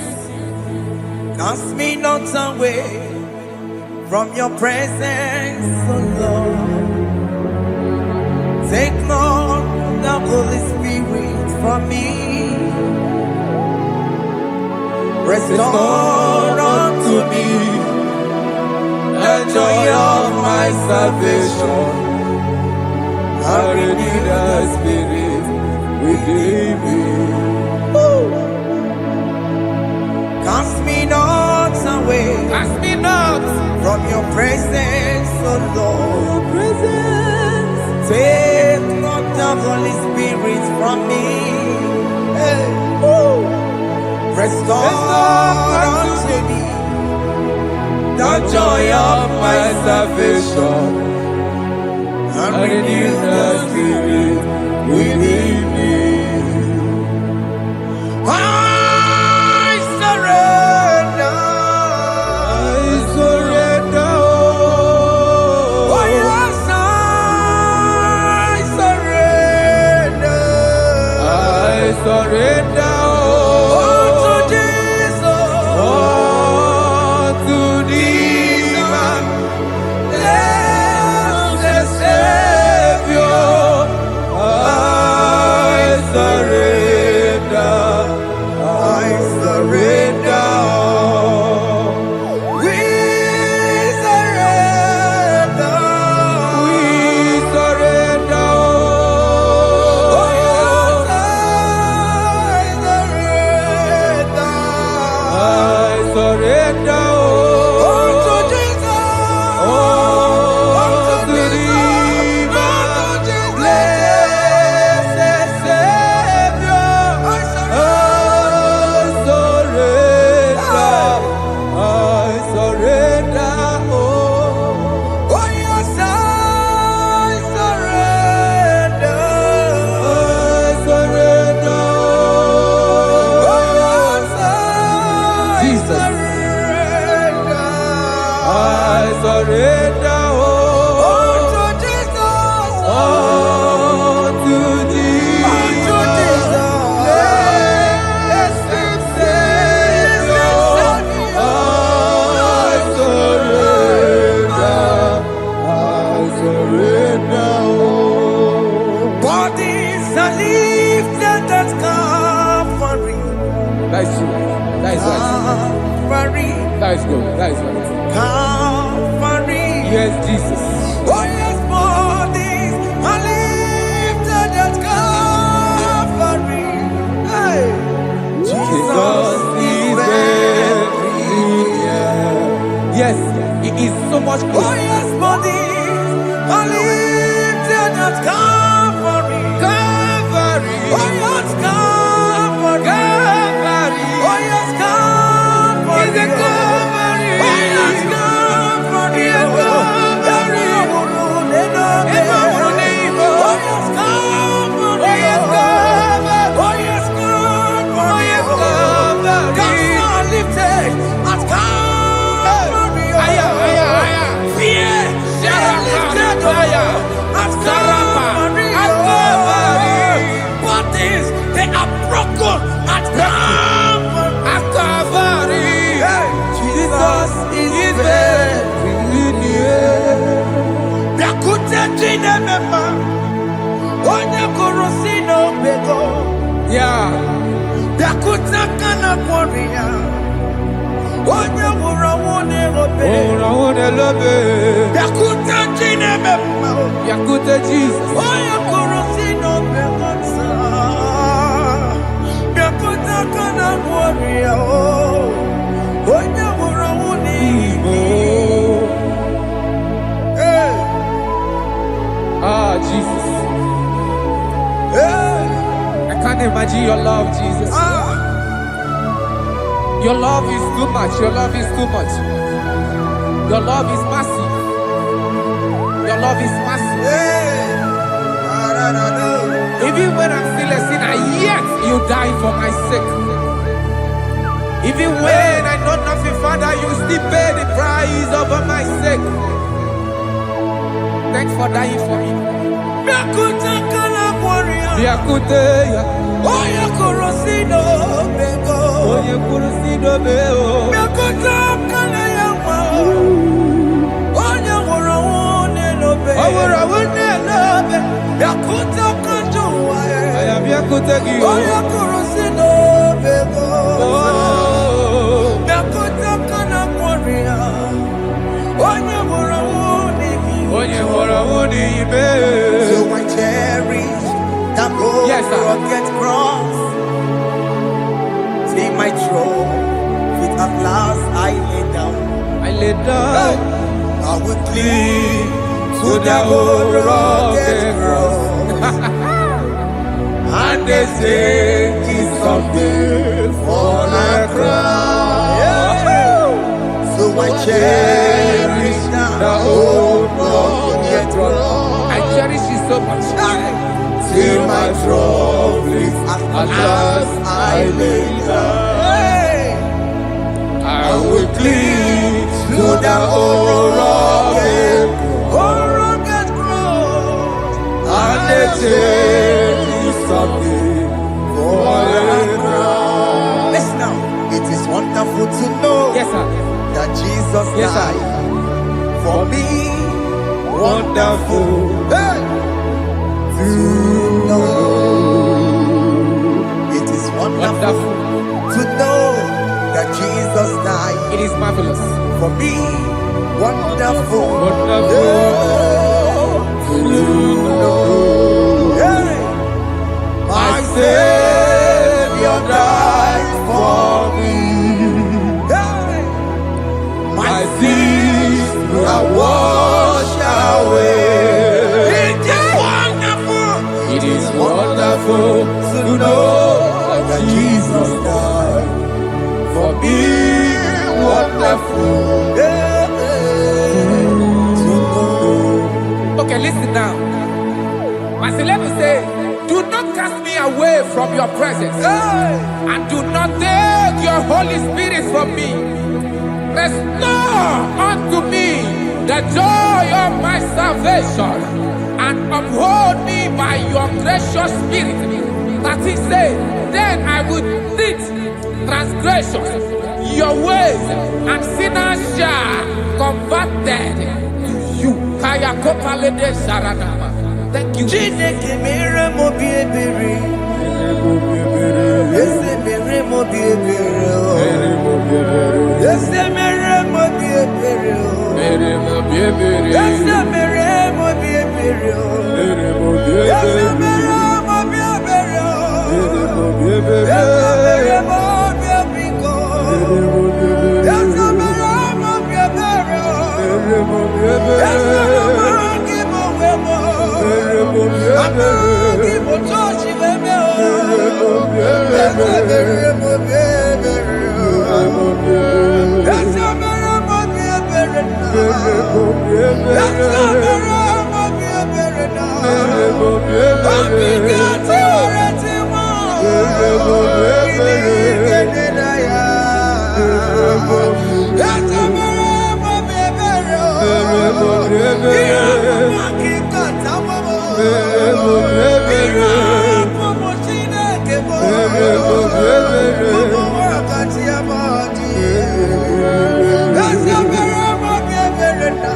Cast me not away from your presence, oh Lord. Take not the Holy Spirit from me. Restore unto me the joy of my salvation. I renew the spirit within me. Cast me not away. Cast me not from your presence, oh Lord. Take not the Holy Spirit from me. Hey. Restore unto me the joy of my salvation, and renew the spirit within me. Surrender, oh, to Jesus, oh, to thee, man, blessed Savior, surrender. Bodies are lifted at Calvary. That is true. That is right. Calvary. That is good. That is right. Calvary. Yes, Jesus. Oh yes, bodies are lifted at Calvary. Hey. Jesus is very near. Yes, it is so much Oh good. yes, bodies are lifted at Calvary. Calvary. Oh yes, Calvary. Calvary. Oh yes, Calvary. Is it Calvary? Oh yes, Calvary. Is it Calvary? Yeah. Yakute Jesus. Ah, Jesus. I can't imagine your love, Jesus. Your love is too much. Your love is too much. Your love is massive. Your love is massive. Even when I'm still a sinner, yet you die for my sake. Even when I know nothing, Father, you still pay the price over my sake. Thanks for dying for me. Biakuteya. Oye kurosido bego. Oye kurosido bego. Biakuta kana yawa. Oye wurawune lobe. Wurawune lobe. Biakuta kanjuwa. Aya biakutegi. Oye kurosido bego. Biakuta kana kwaria. Oye wurawune mi. Oye wurawune ibe. So I cherish that road. Yes, sir. Rugged cross. See my throne, with at last I lay down. I lay down. I will cling to the old rugged cross. And they say it's something for a crown. So I cherish The old rugged cross. I cherish it so much. Till my trophies at last I lay down. I will cling To the old rugged cross. and they say it's something for a crown. Listen now, it is wonderful to know Yes, sir. that Jesus Yes, sir. died for me. Wonderful. Hey! To know. It is wonderful Wonderful. to know that Jesus died It is marvelous. for me. Wonderful. Wonderful. To know. Hey! My Savior died for me. Hey! My sins are washed away. It is wonderful. It is wonderful to know that Jesus died for me. Wonderful. To know. Okay, listen now. My celeb say, do not cast me away from your presence, Hey! and do not take your Holy Spirit from me. Restore unto me the joy of my salvation, and uphold me by your gracious spirit. That he said, then I would teach transgressions your ways, and sinners shall converted to you. Kaya kopalede saranama. Thank you. Chineke mere mo bi ebere. Ese mere mo bi ebere. Ese mere mo bi ebere. Ese mere mo bi ebere. Ese mere mo bi ebere. Ese mere mo bi ebiko. Ese mere mo bi ebere. Ese mere mo wemo. Amagi mo tochi wemo. Ese mere mo bi ebere. Ese mere mo bi ebere. Ese mere mo bi ebere. Abigati oreti mo. Ikenedaya. Ese mere mo bi ebere. Iamaki katamo. Irapo mo Chineke mo. Mo wakati amadi. Ese mere mo bi ebere na.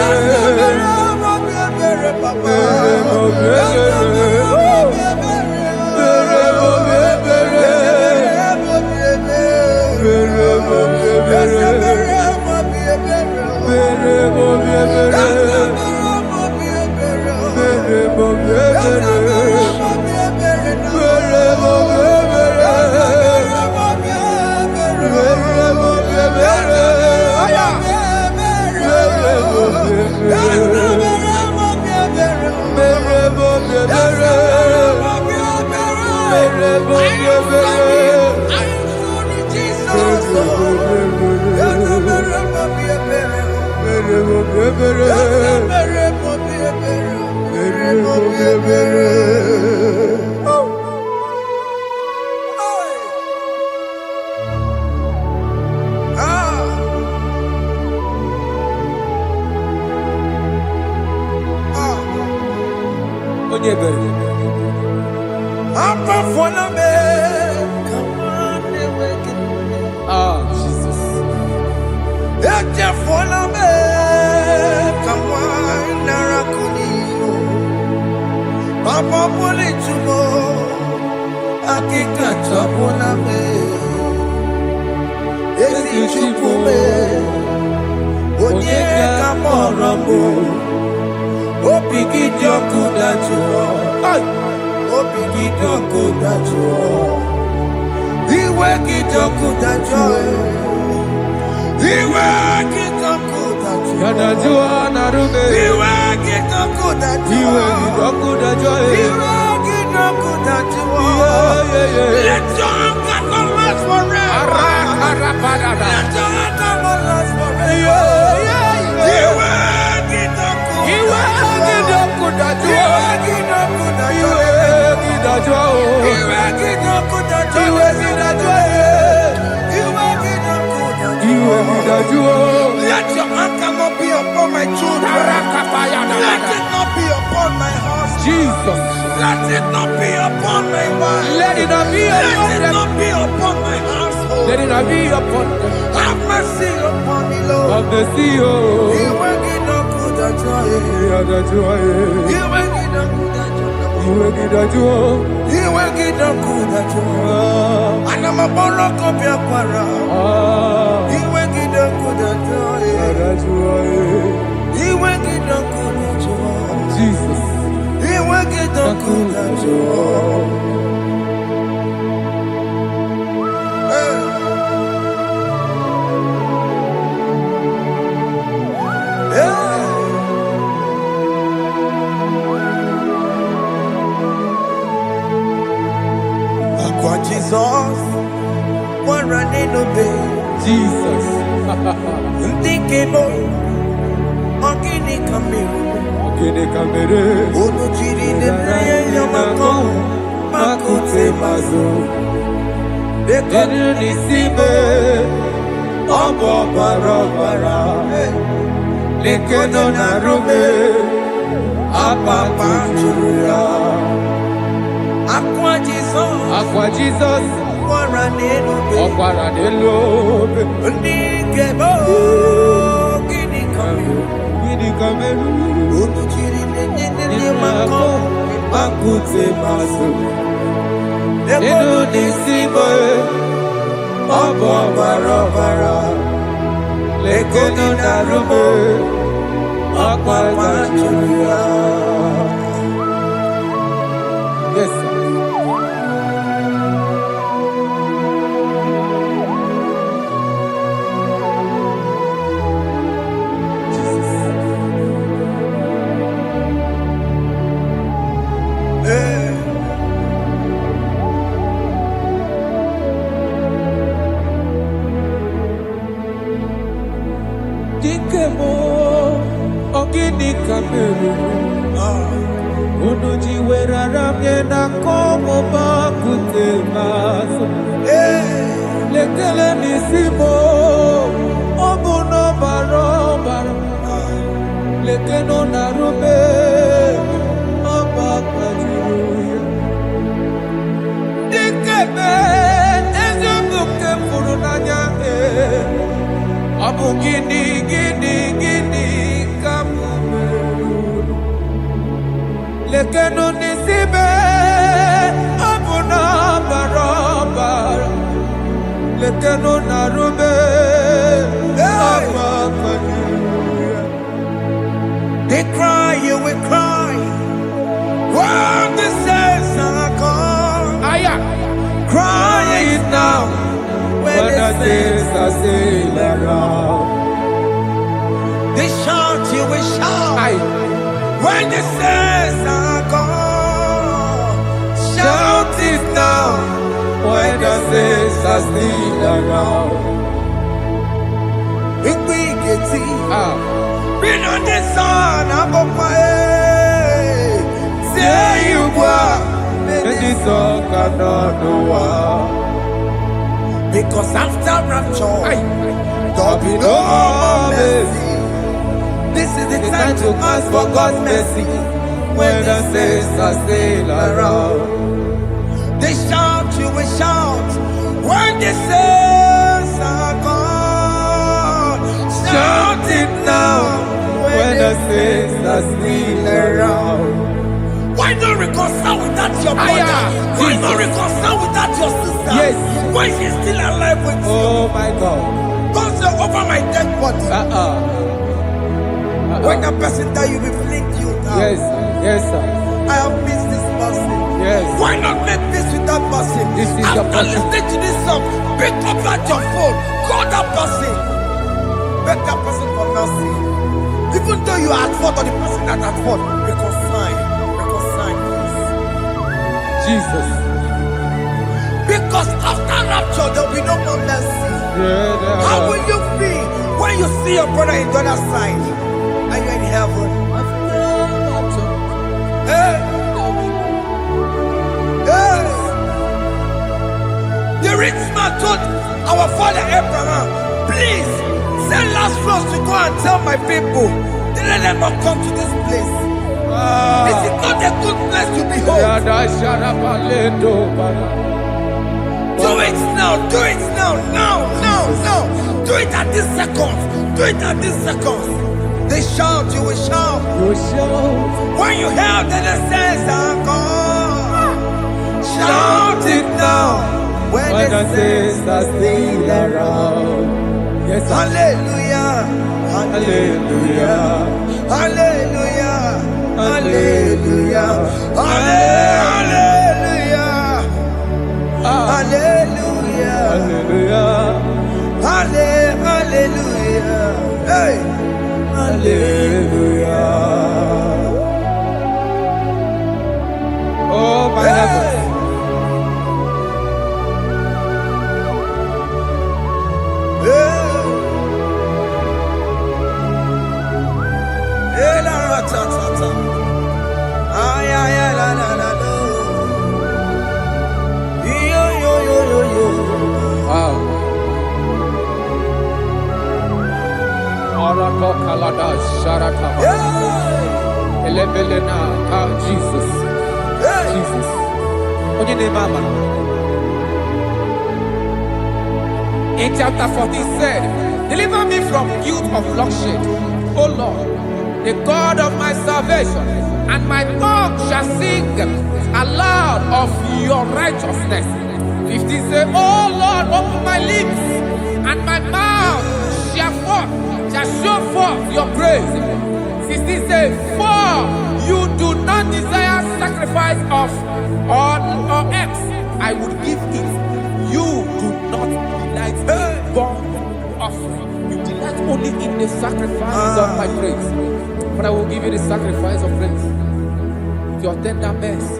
Ese mere mo bi ebere papa. Ese mere mo bi ebere. Ese mere mo bi ebere. Ese mere mo bi ebere. Jesus. Papa pole chumo, akika chapona me, ezi chupume, onye kamorambo, opigidyo kudachuo, opigidyo kudachuo, iwe gidyo kudachuo, iwe gidyo kudachuo, Yadajua narume. iwe gidyo kudachuo, Iwe gidyo kudachuo. Let your anger not last forever. Let your anger not last forever. Iwe gidyo kudachuo. Let your anger not be upon my children. Let it not be upon my house. Jesus. Let it not be upon my wife. Let it not be Let upon it them. not be upon my household. Let it not be upon them. Have mercy upon me, Lord. Of the CEO. Iwe gidyo kudachuo. Iwe gidyo kudachuo. Iwe gidyo kudachuo. Anamaboro kopya kwara. Iwe gidyo kudachuo. Iwe gidyo kudachuo. Jesus. Iwe gidyo kudachuo. Akwa Jesus, one running obey. Jesus. Ndikebo, ogini kamiru. Kede kamere. Unu chiri de praye yamako, makute mazo. Enu nisibe. Obo barabara. Lekono narume. Apa churuya. Akwa Jesus, Aqua Jesus. one running obey. Okwara de lobe. Ndikebo, ogini Yes, sir. Dikemo, ogini kameru. Unuji weraramye na komo bakute maso. Lekele nisimo, obuno barobara. Lekeno narube, abakajiruya. Dikeme, ezobuke furunanya. Abu gini kamu lekeno nisibe abu na barabara lekeno narube They cry, you will cry. When the saints are gone, cry it now. When the saints are still around, they shout, you will shout. When the saints are gone, shout it now. When the saints are still around, we get it. Been on the sun, I'm on my head. Say you are, and the sun cannot know why. Because after rapture, there'll be no more mercy. This is the time to ask for God's mercy. When the saints are still around, they shout, you will shout. When the saints are gone, shout it now. When the saints are still around. Why not reconcile without your brother? Why not reconcile without your sister? Yes. Why she's still alive with you? Oh my God. Don't say over my dead body. When that person die, you will fling you down. Yes, yes, sir. I have missed this person. Yes. Why not make peace with that person? This is the After person. listening to this song, pick up that your phone, call that person, beg that person for mercy. Even though you are at fault or the person that at fault, reconcile, please. Jesus. Because after rapture, there will be no more mercy. How will you feel when you see your brother in the other side and you're in heaven? Hey. Hey. The rich man told our father Abraham, please send Lazarus to go and tell my people to let them not come to this place. This is not a good place to behold. Do it now, do it now, now. Do it at this second. Do it at this second. They shout, you will shout. When you hear that the saints are gone, shout it now. When the saints are still around. Yes, sir. Hallelujah. Hallelujah. Hallelujah. Hallelujah. Hallelujah. Hallelujah. Hallelujah. Hallelujah. Hey. Hallelujah. Oh my heavens. Wow. Jesus. Jesus. In chapter 14 said, deliver me from guilt of bloodshed O Lord, the God of my salvation, and my tongue shall sing aloud of your righteousness. 15 say, O Lord, open my lips, and my mouth shall show forth your praise. 16 say, for you do not desire sacrifice of or eggs, I would give it. You do not delight in burnt offering. You delight only in the sacrifice of my praise. But I will give you the sacrifice of praise. Your tender mercy.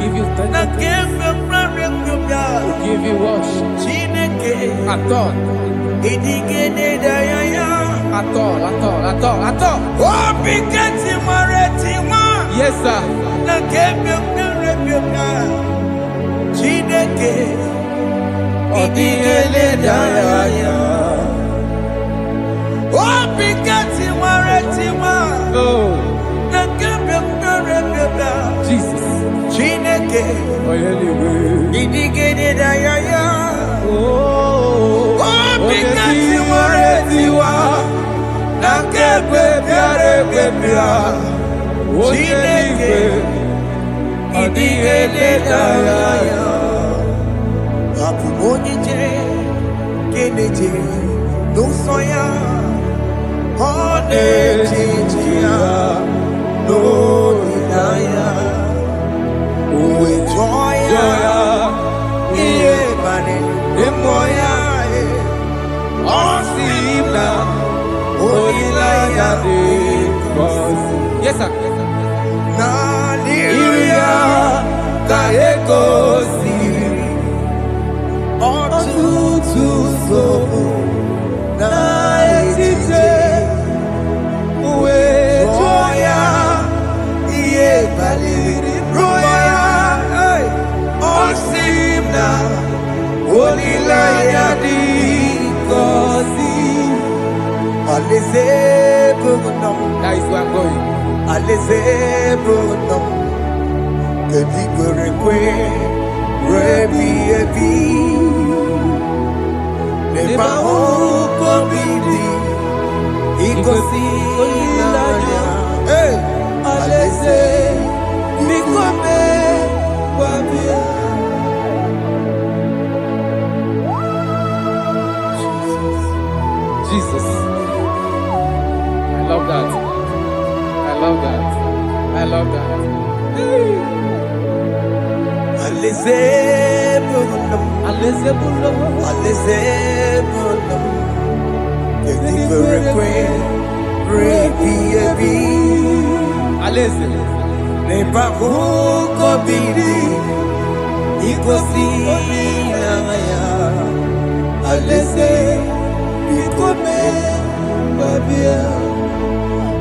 Give you tender give you worship. At all. Yes, sir. Jesus. Yes, sir. That is where I'm going. Jesus. I love that. I love that. I love that.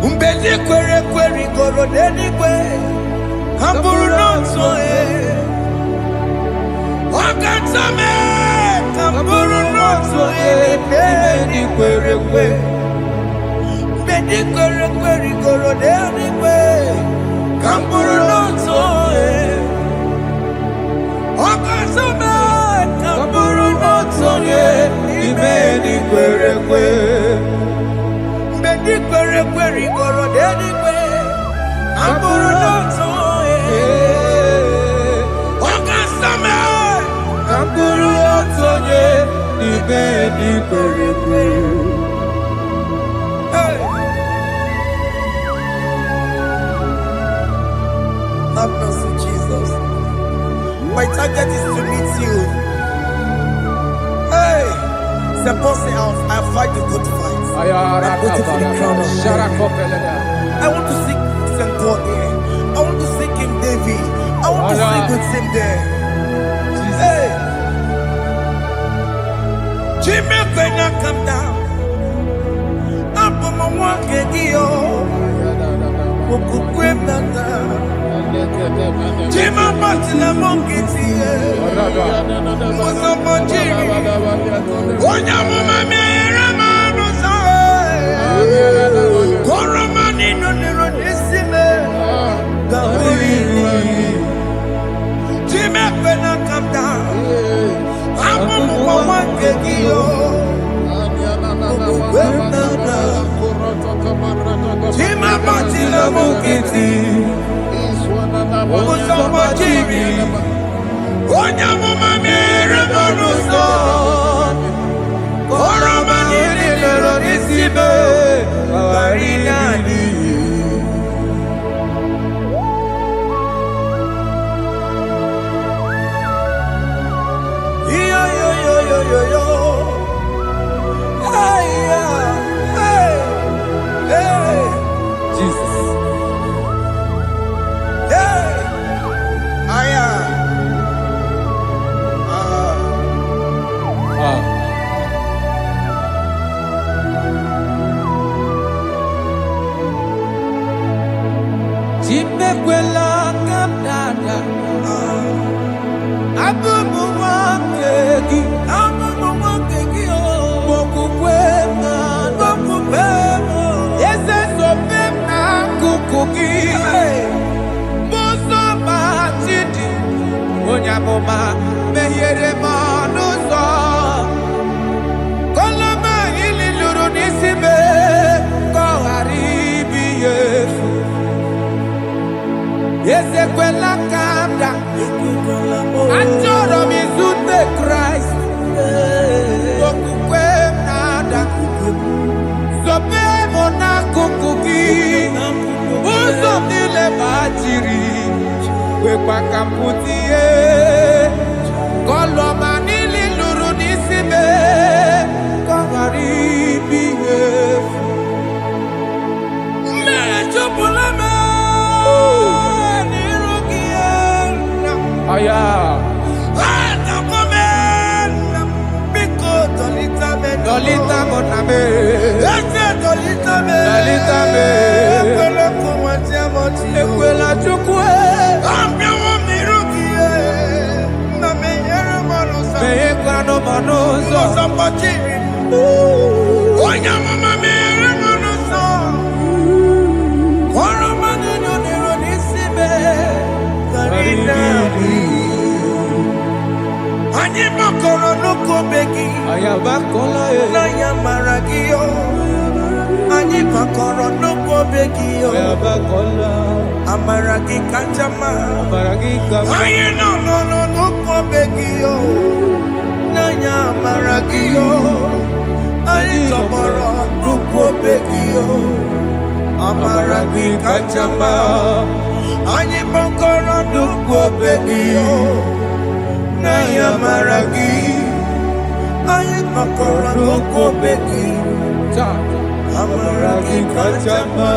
Umbedi kwere goro dedi kwe Kamburu nonso Wakatame Kamburu nonso Umbedi kwere goro dedi kwe Kamburu nonso Wakatame Kamburu nonso Umbedi kwere goro dedi kwe Kamburu nonso Wakatame Kamburu nonso Umbedi kwere Have mercy, Jesus. My target is to meet you. Hey, suppose I fight the good fight. I'm waiting for the crown of life. I want to seek St. Paul there. I want to seek King David. I want to sing with him there. Hey, Jimmy, when I come down, I'm on my walk again. Jima Martina Monkiti, Mozamonjiri, Onyamuma Mera Koromani no Neronisime, Jimmy, when I come down, I'm on my Kegio, Namukiti, Osambachiri, Onyamumami, Revoluso, Oromani, Lorisibe, Barinani. Yo. Hey, hey, hey. Jesus. Hey. Aya. Chimekwela kadada. Abubu wakegi. Onyamoma mehiere manuzo koloma ili luru nisibe koharibi yesu yesekwela kanda achoro mizute Christ okukwe nada sobe mona kukuki uzo nile bajiri wekwa kamputie koloma nili luru nisibe koharibi yesu mechopulame nirugiena aya Dolita moname, dolita me, ekwela chukwe, meyekwano monozo, onyamama mere monozo, koromani noniro nisibe, karinani. Ani makoro nuko begi, Ayabakola na yamaragio. Ani makoro nuko begi yo, Ayabakola, amaragi kanjama. Baragika, Aye no nuko begi yo, na yamaragio. Ani tomorrow nuko begi yo, amaragi kanjama. Ani makoro nuko begi yo. Naya maragi, aye makora loko beki, amaragi kachama.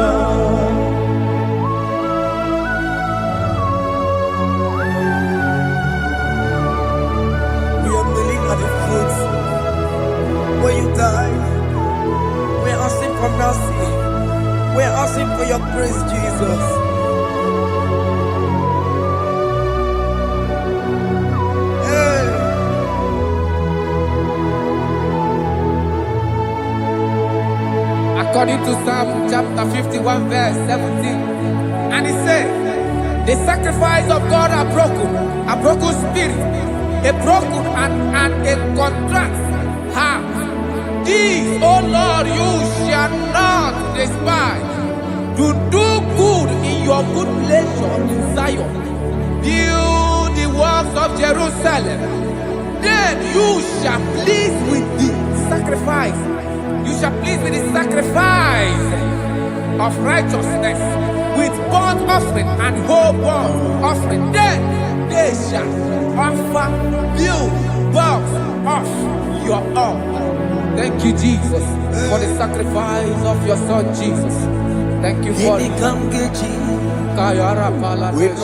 We are kneeling at the foot where you died. We are asking for mercy. We are asking for your grace, Jesus. according to Psalm chapter 51 verse 17. And it says, the sacrifice of God are broken spirit, a broken and a contrite heart. These, O Lord, you shall not despise. To do good in your good pleasure in Zion. Build the walls of Jerusalem. Then you shall please with the sacrifice. You shall please with the sacrifice of righteousness, with burnt offering and whole burnt offering. Then they shall offer you bulk of your own. Thank you, Jesus, for the sacrifice of your Son, Jesus. Thank you for it. Kayara Paladesh.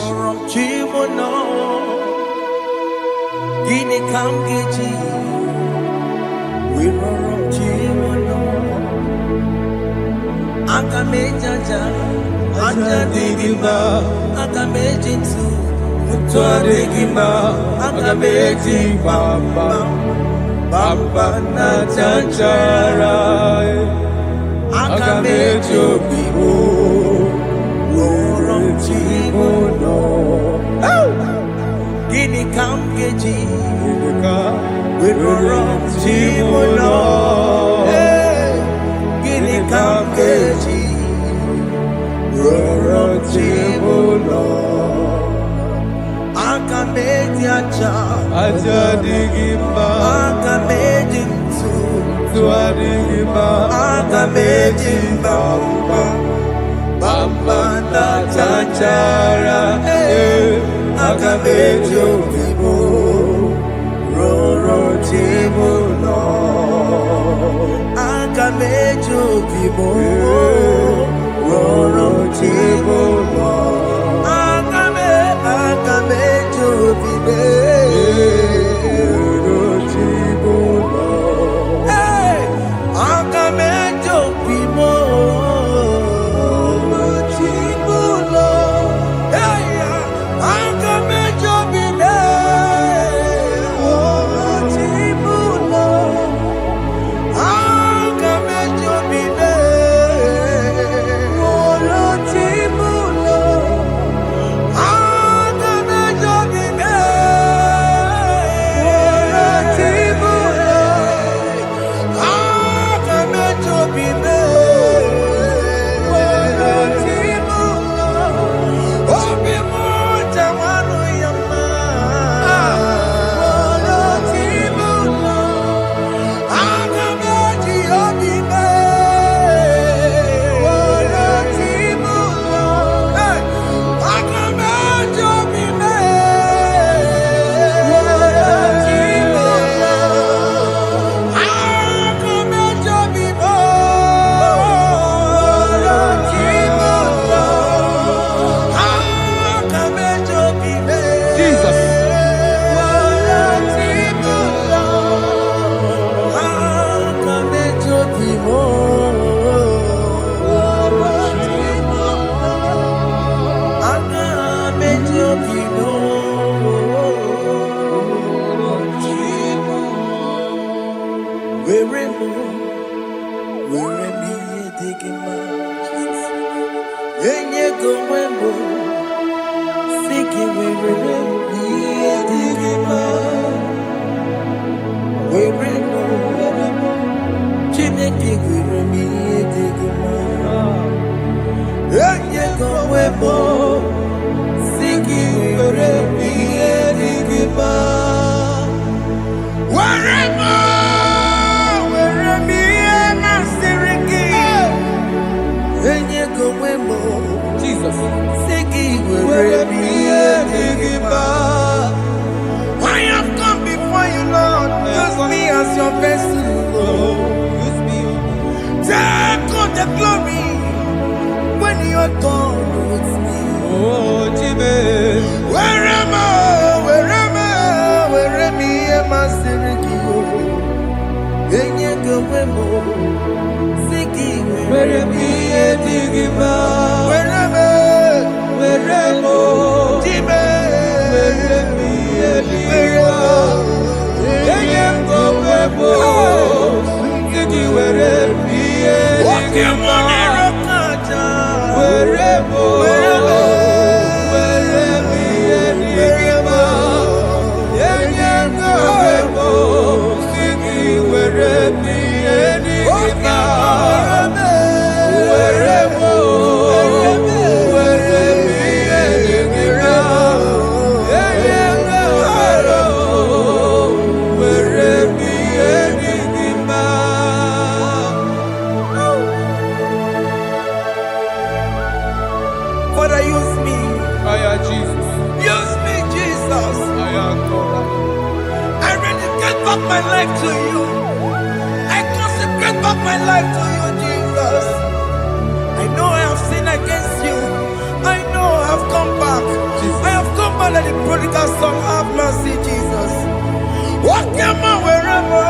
Akamejaja, ajadigima, akamejinsu, Mutuadigima, Agameji Bamba, Bamba na chanchara, Agameji Obibo, Orom Chimono. Gini kamgeji, Orom Chimono. Gini kamgeji, roro chibulo aka meji aja digimba aka meji ntu digimba aka meji mbamba bamba na chachara aka meji obibo roro chibulo aka meji obibo roro chibulo aka meji obibo roro chibulo aka meji obibo chibulo aka meji obibo chibulo aka meji obibo Jesus. I have come before you, Lord. Use me as your vessel. Use me. Take all the glory when you are done with me. Oh, Jesus. Where am I? Father, use me. Jesus. Use me, Jesus. I rededicate back my life to you. I consecrate back my life to you, Jesus. I know I have sinned against you. I know I have come back. I have come back like the prodigal son. Have mercy, Jesus. Walk your man wherever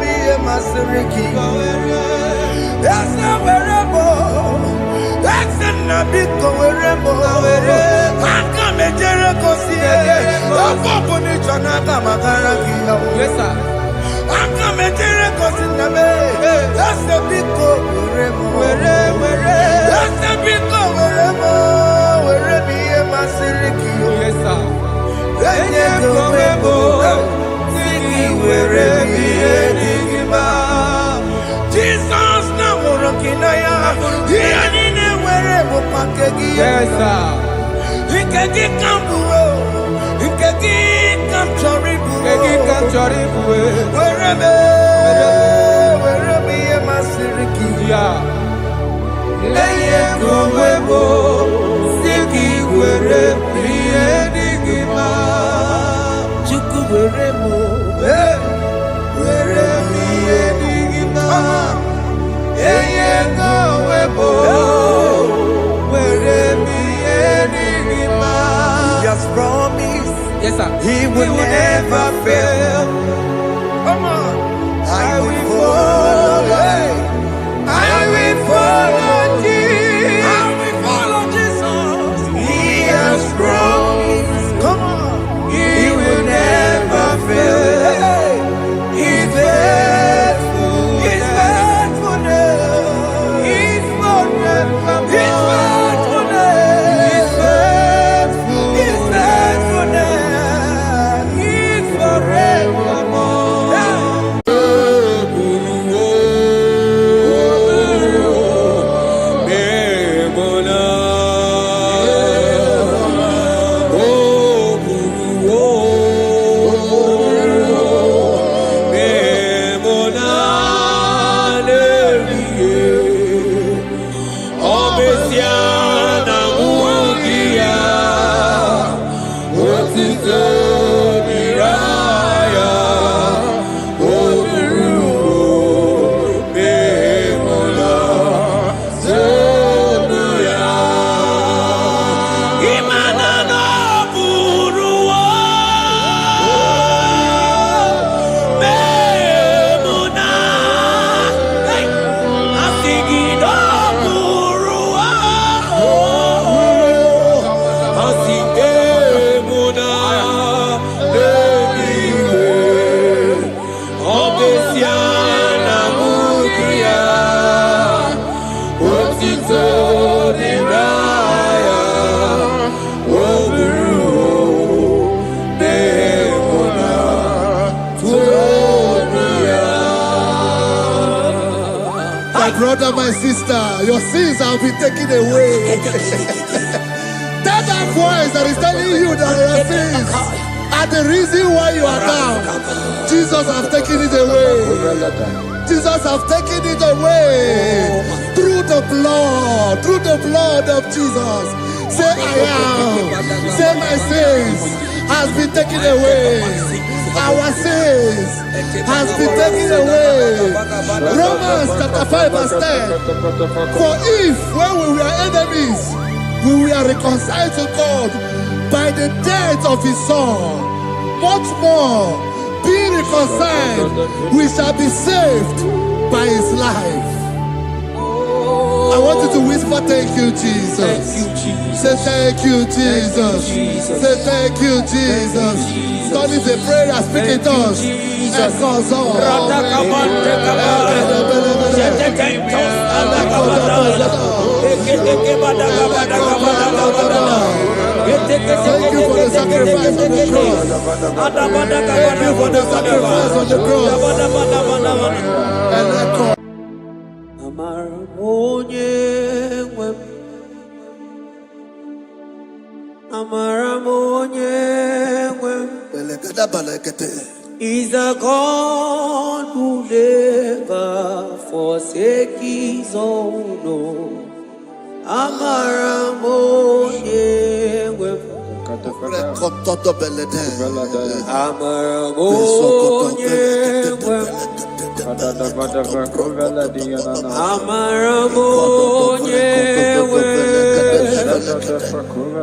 me and my Seriki. Yes, wherever. That's a big wherever. I come a Jericho. Yes, sir. I come a Jericho. That's a big wherever. That's a big wherever me and my Seriki. Yes, sir. Jesus, now we're rocking. Yes, sir. Ikeki Kamburo, Ikeki Kamchoribu, Kegi Kamchoribu. wherever Masiriki. Yeah. Leye Kumwebo, Siki Were, Yenigima. Chuku Weremo, Were, Yenigima. Eye Kumwebo, Were, Yenigima. He has promised Yes, sir. He will never fail. Come on, I will follow. I will follow Jesus. I will follow Jesus. He has promised. Come on, He will never fail. He's faithful. His faithfulness. He's forevermore. His faithfulness. He's faithful. His faithfulness. He's forevermore. My brother, my sister, your sins have been taken away. That voice that is telling you that your sins are the reason why you are down. Jesus has taken it away. Jesus has taken it away. Through the blood of Jesus. Say I am. Say my sins has been taken away. Our sins has been taken away. Romans chapter 5 verse 10. For if when we were enemies, we were reconciled to God by the death of his son, much more, being reconciled, we shall be saved by his life. I want you to whisper, thank you, Jesus. Thank you, Jesus. Say thank you, Jesus. Thank you, Jesus. Say thank you, Jesus. God is a prayer, speak it to us. Echoes all. Thank you for the sacrifice on the cross. Thank you for the sacrifice on the cross. And echo. He's a God who never forsake his own.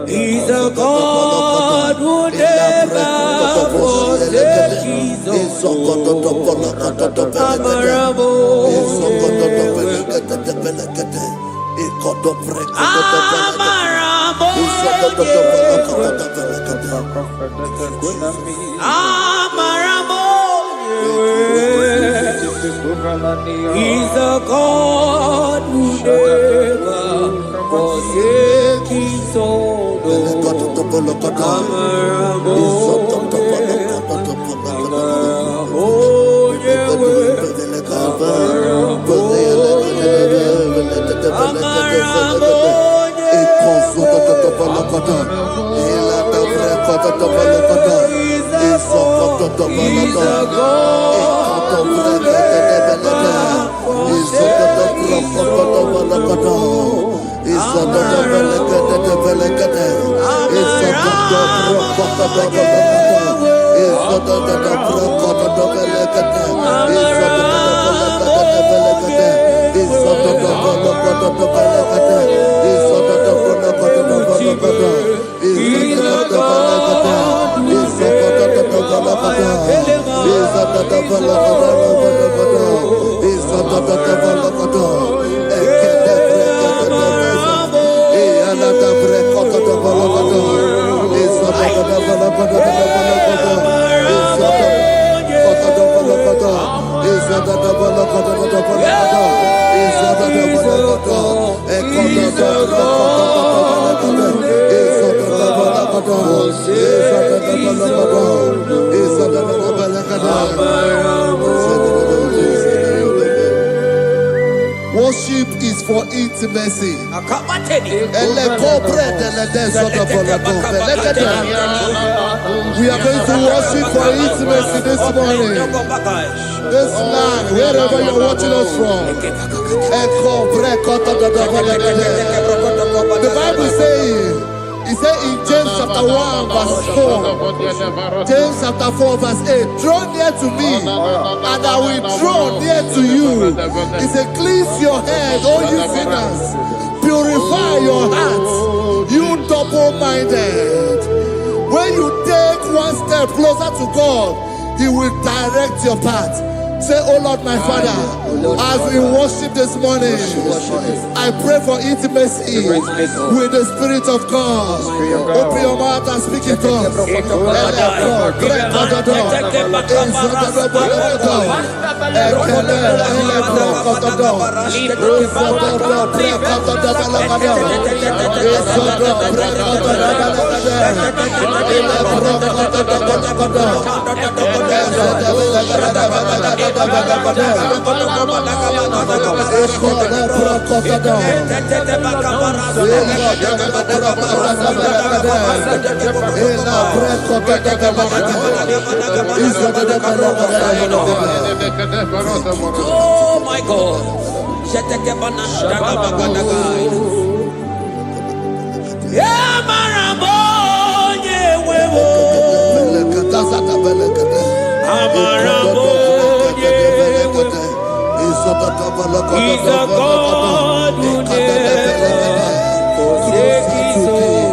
He's a God who never forsake his He's a God who never forsake his own. Worship is for intimacy. We are going to worship for intimacy this morning. This land, wherever you're watching us from. The Bible says, it said in James chapter 1 verse 4, James chapter 4 verse 8, draw near to me and I will draw near to you. It said, cleanse your head, all you sinners, purify your hearts, you double-minded. When you take one step closer to God, He will direct your path. Say, oh Lord, my Father, as we worship this morning, I pray for intimacy with the Spirit of God. Open your mouth and speak in tongues. Oh my God. He's a God who never forsakes his own.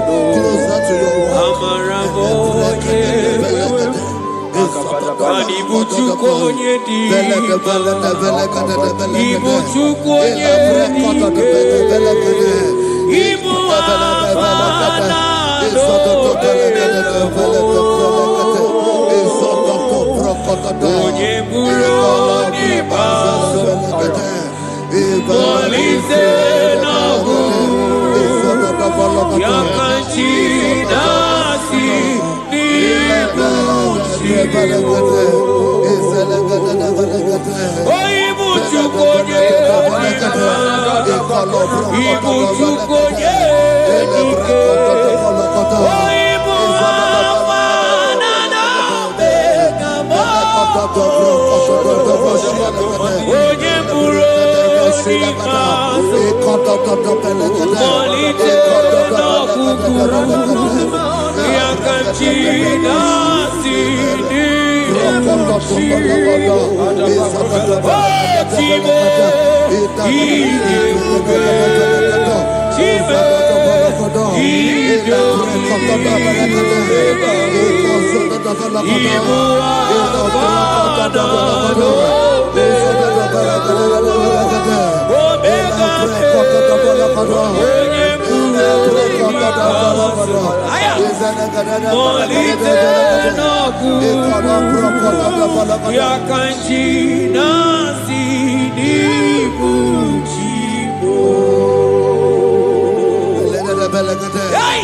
Hey!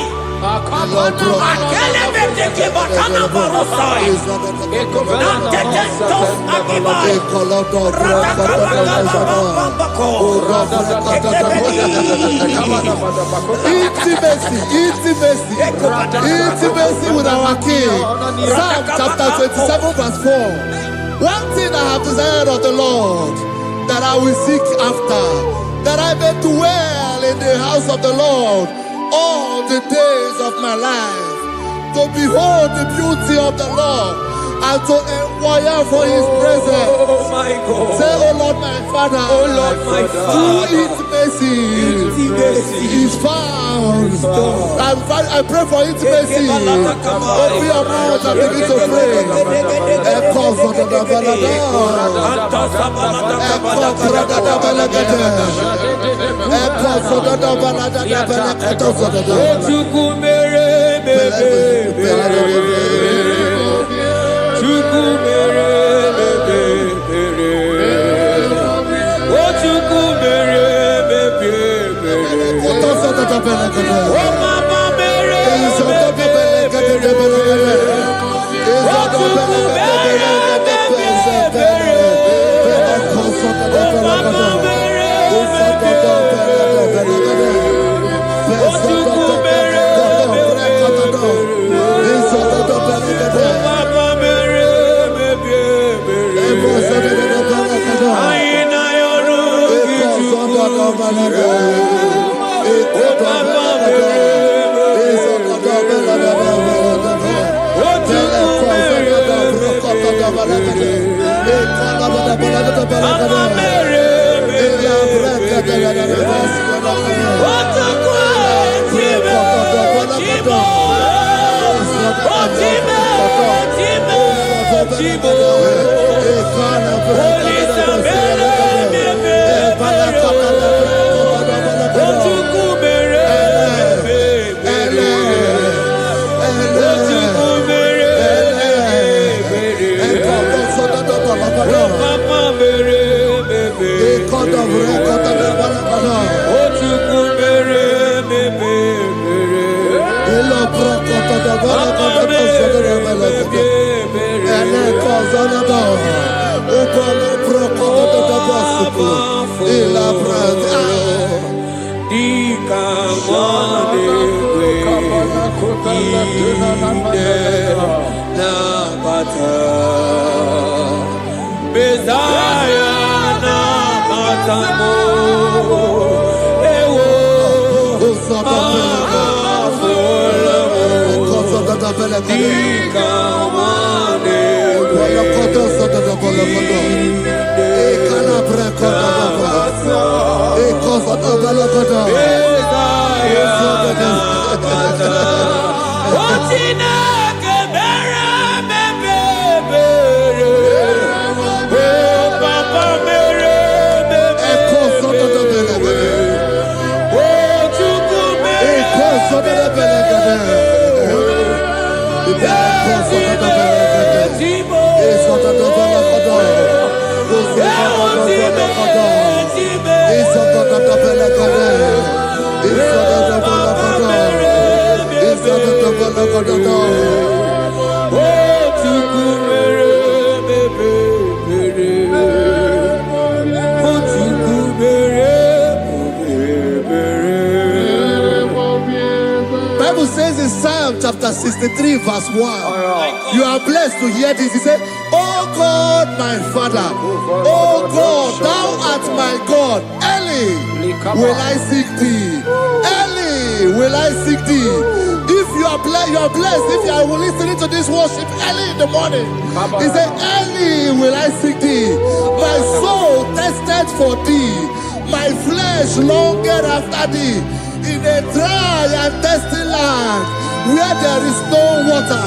Intimacy with our King. Psalm chapter 27 verse 4. One thing I have desired of the Lord, that I will seek after, that I may dwell in the house of the Lord all the days of my life, to behold the beauty of the Lord and to inquire for his presence. Oh my God. Say, oh Lord my Father, Oh Lord my Father, through intimacy is found. I pray for intimacy. Open your mouth and begin to pray. Echo for the Bible says in Psalm chapter 63 verse 1. You are blessed to hear this. He said, oh God, my Father, oh God, thou art my God. Early will I seek thee. Early will I seek thee. If you are blessed if you are listening to this worship early in the morning. He said, early will I seek thee. My soul tested for thee. My flesh longed after thee. In a dry and thirsty land where there is no water.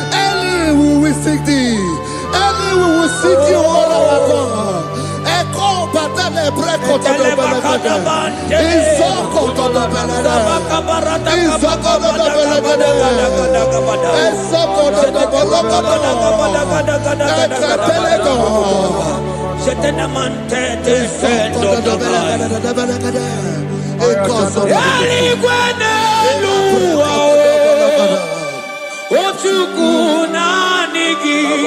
Early will we seek thee. Early we will seek you, all our God. Echo batele breko to the belekade. Izoko to the belekade. Izoko to the belekade. Izoko to the belekade. Ekapelego. Shetenamante te fendo dobai.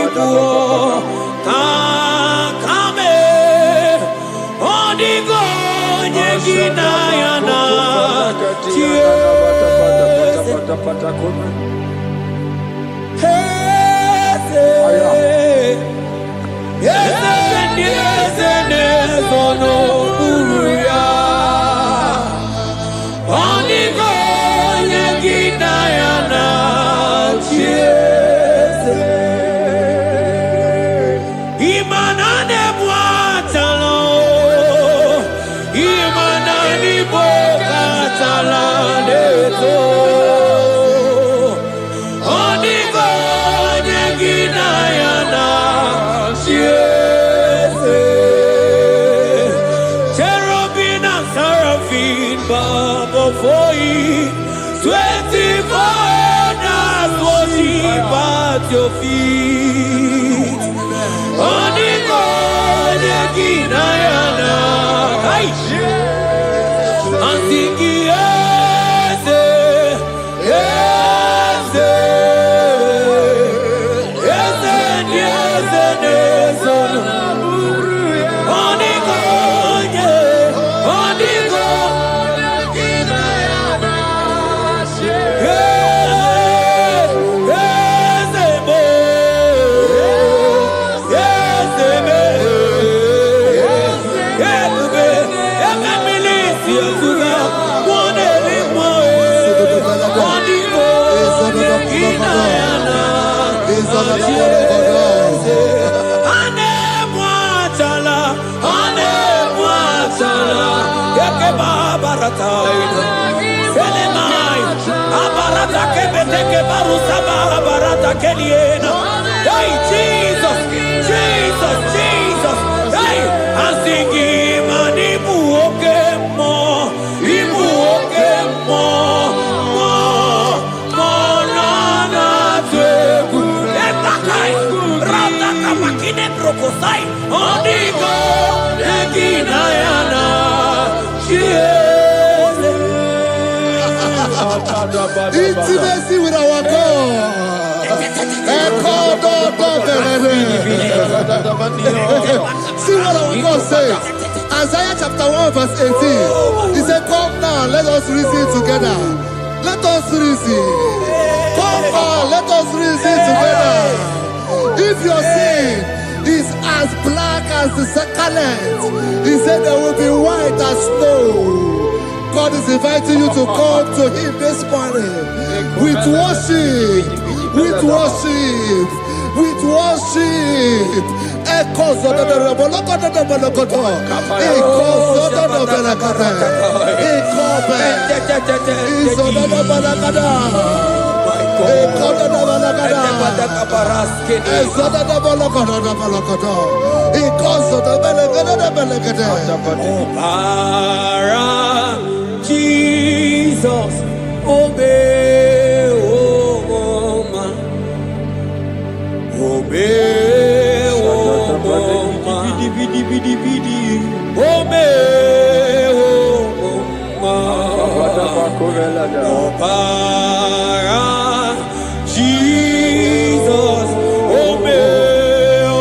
Ibuo Kakame Odigo Nyegina Yana for you, 24 hours worship at your feet. Onigo Neginayana, and singing yes, yes, yes, yes, yes, Onigo, Onigo. Hey, Jesus, Jesus, Jesus. Hey, I'm singing, man, Ibu okemo, na tegu. Etakai, rata kamakine brokosai, onigo, neginayana, Intimacy with our God. See what our God says. Isaiah chapter 1 verse 18. He said, come now, let us reason together. Let us reason. Come now, let us reason together. If your sin is as black as the scarlet, he said there will be white as snow. God is inviting you to come to Him this morning with worship, with worship, with worship. Echoes of the Jesus, obey, oh man, obey, oh man, obey, oh man, Jesus, obey, oh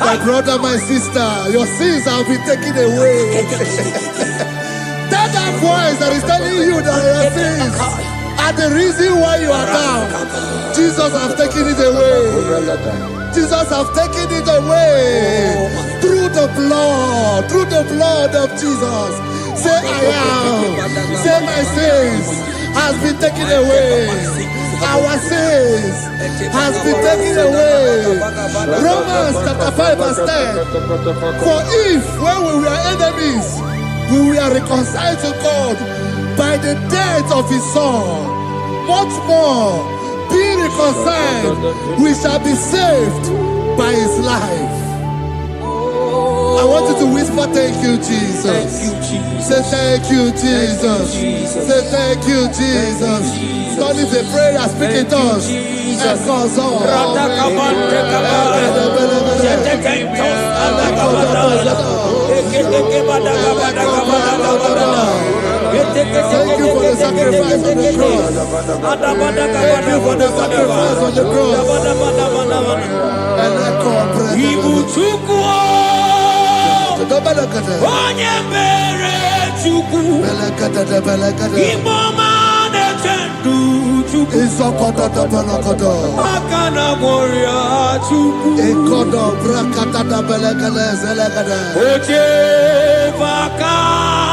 My brother, my sister, your sins have been taken away. That voice that is telling you that your sins are the reason why you are down. Jesus has taken it away. Jesus has taken it away. Through the blood of Jesus. Say I am. Say my sins has been taken away. Our sins has been taken away. Romans chapter 5 verse 10. For if when we were enemies, we were reconciled to God by the death of his son, much more, being reconciled, we shall be saved by his life. I want you to whisper, thank you, Jesus. Thank you, Jesus. Say thank you, Jesus. Say thank you, Jesus. Don't leave the prayer, speak in tongues. Echoes on. Thank you for the sacrifice on the cross. Thank you for the sacrifice on the cross. And echo Onye mere Chukwu Imoma na-echendu Chukwu Akana Moria Chukwu Oche Vakadido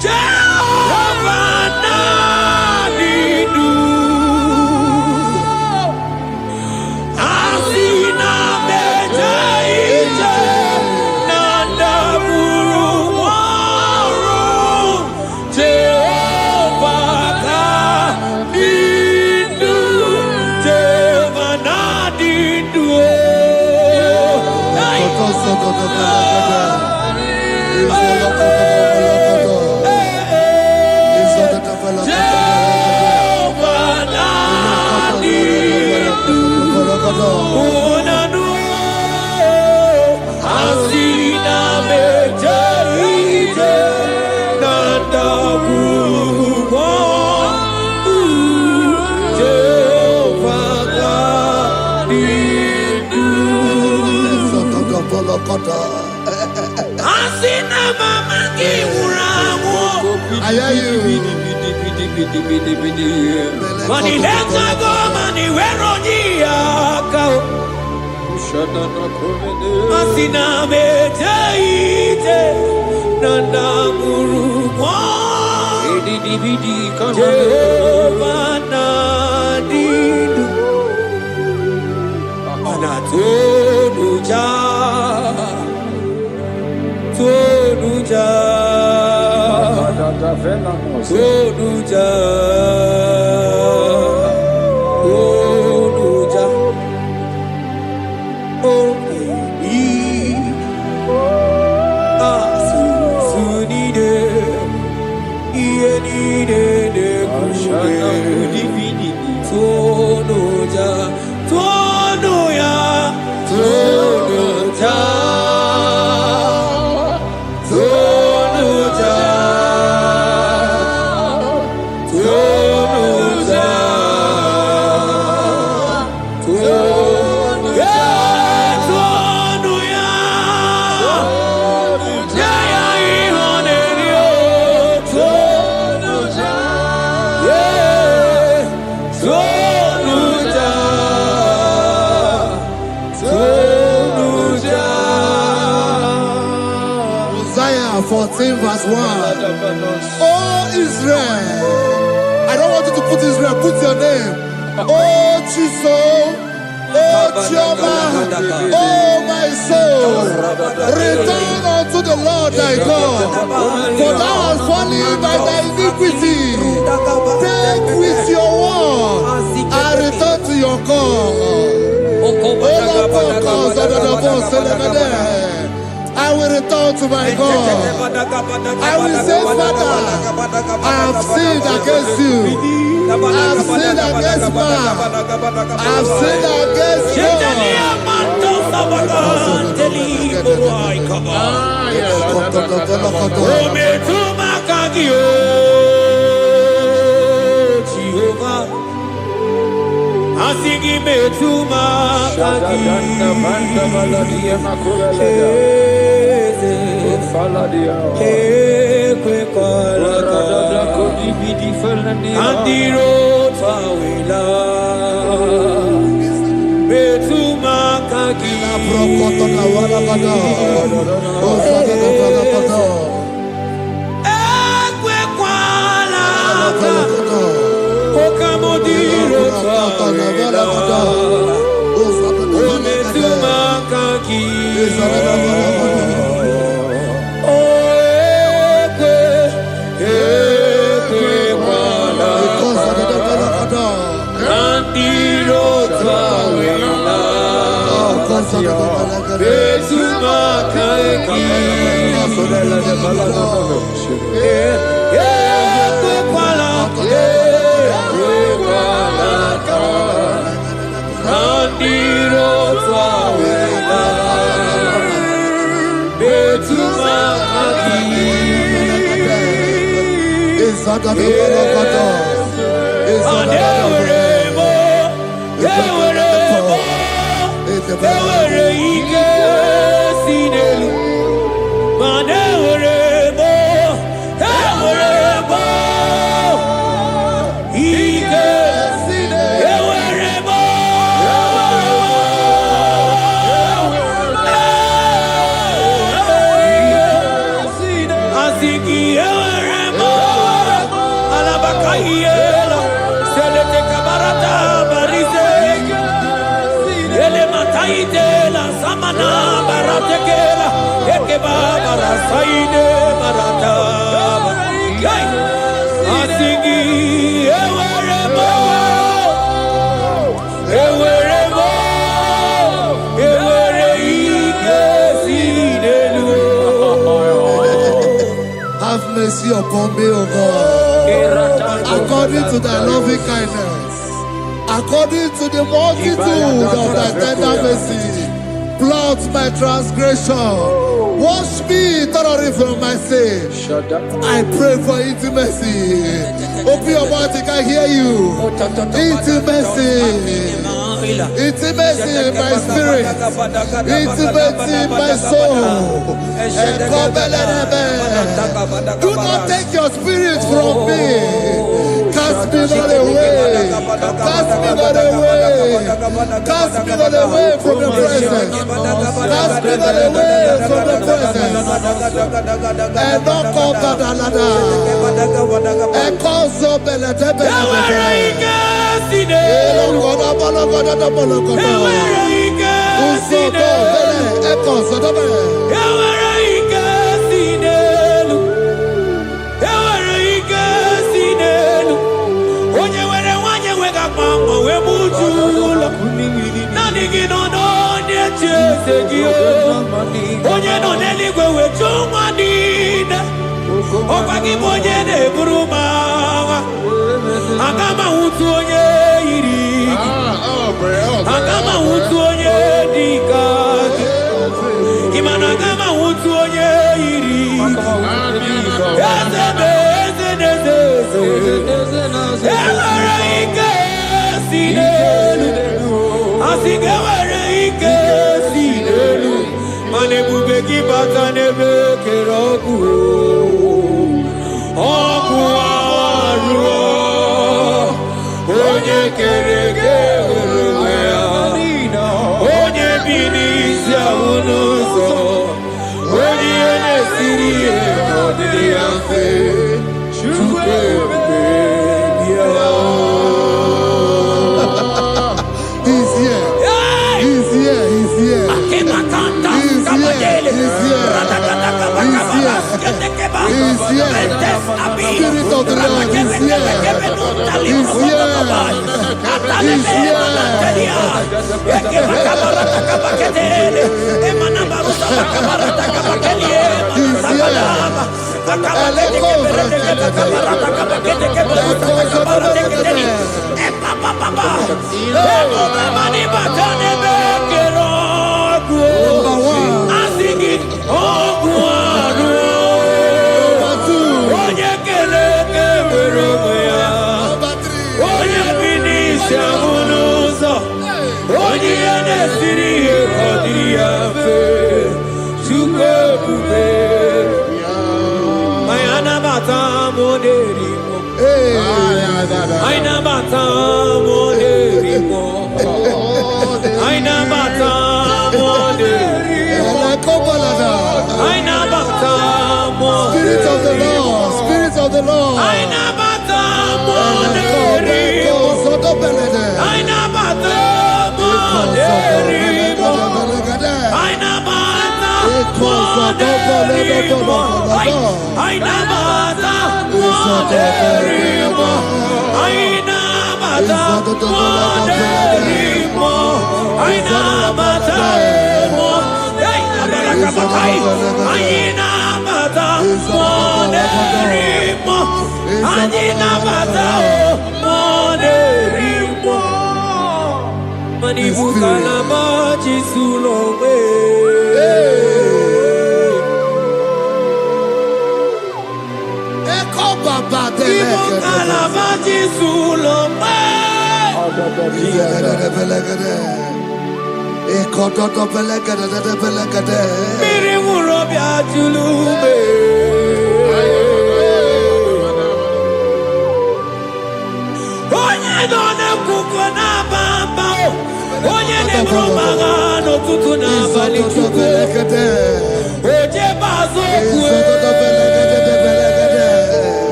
Jehovah Nadidu I hear you. Money let's go, money where on Masina meteite nanda murumo Jehovah nadidu Anatonuja Tonuja Tonuja Tonuja Oh baby Asunide Ienide de Tonuja Tonuya Tonuja Isaiah 14 verse 1. Oh Israel, I don't want you to put Israel, put your name. Oh Chiso, oh Chioma, oh my soul, return unto the Lord thy God, for thou hast fallen by thy iniquity. Take with your word and return to your God. I will return to my God. I will say, Father, I have sinned against you. I have sinned against man. I have sinned against God. Asingi metuma kagi. Andiro tawila metuma kagi. Ekwe kwala okamodiro tawila metuma kagi. Have mercy upon me, O God, according to thy loving kindness, according to the multitude of thy tender mercy. Blot my transgression, wash me thoroughly from my sin. I pray for intimacy. Open your mouth, I can hear you. Intimacy. Intimacy in my spirit, intimacy in my soul. Do not take your spirit from me. Cast me not away. Cast me not away. Cast me not away from the presence. Cast me not away from the presence. And not cover the ladder. And cause of the Spirit of the Lord is here. He's here. He's Spirit of the Lord, Spirit of the Lord.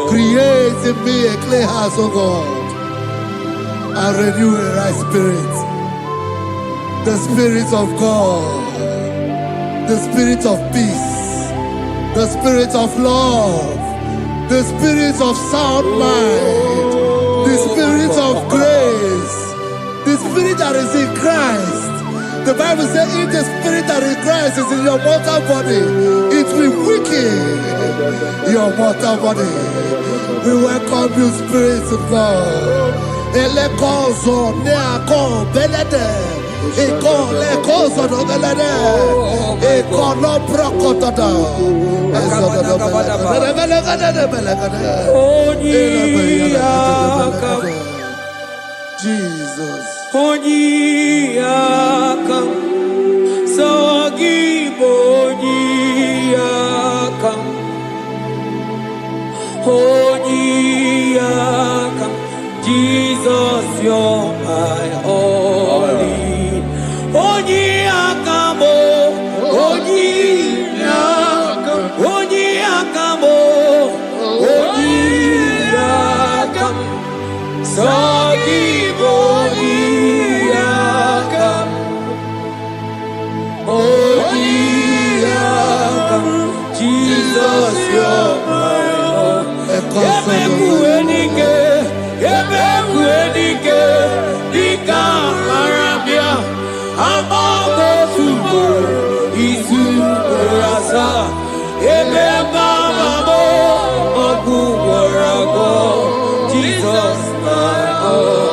Create in me a clear house, O God, and renew a right spirit. The Spirit of God, the Spirit of peace, the Spirit of love, the Spirit of sound mind, the Spirit of grace, the Spirit that is in Christ. The Bible says, if the Spirit that is in Christ is in your mortal body, it will weaken your mortal body. We welcome you, Spirit of God. Elekozo neako belede, eko lekozo do belede, eko no prokotoda, Jesus. Onyiyakam, Sawagibo Onyiyakam, Onyiyakam, Jesus, you're my only. Onyiyakam, Onyiyakam, Onyiyakam, Onyiyakam, Sawagibo Onyiyakam, Onyiyakam, Jesus, you're my own. Ebekuenike, Dika Arabia, Amago Subo, Isu Rasa, Ebebamo, Ogu Warago, Jesus, my own.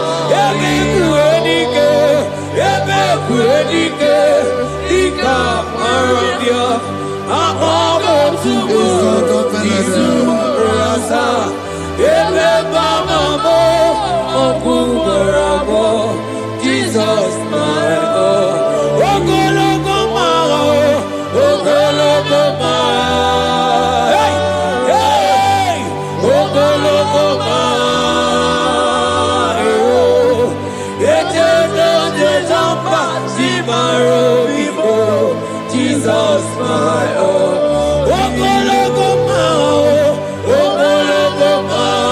Ebekuenike, Dika Arabia, Amago Subo, Isu Rasa, Ebebamo, Ogu Warago, Jesus, my own. Ogologo Mao, Ogologo Mao, hey, hey, Ogologo Mao, Eternal Jezamba, Simaro Bibo, Jesus, my own. Ogologo Mao, Ogologo Mao,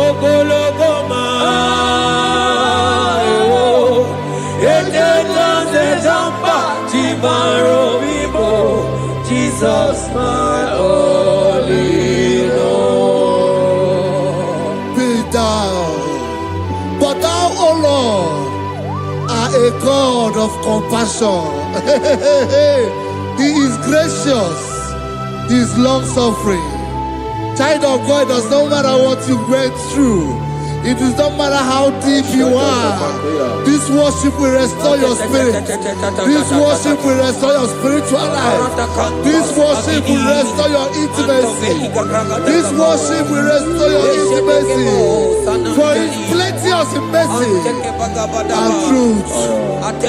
Ogologo Mao, Jesus, my all in all. Be thou, but thou, O Lord, are a God of compassion. He is gracious. He is long-suffering. Child of God, it does not matter what you went through. It does not matter how deep you are. This worship will restore your spirit. This worship will restore your spiritual life. This worship will restore your intimacy. This worship will restore your intimacy. For His plenty of mercy and truth. Have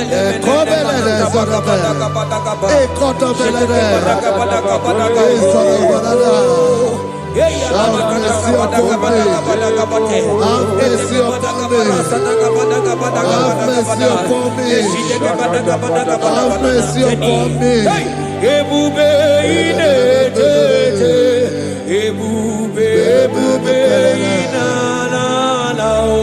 mercy upon me. Have mercy upon me. Have mercy upon me. Have mercy upon me. Ebube inetete, ebube inanana o.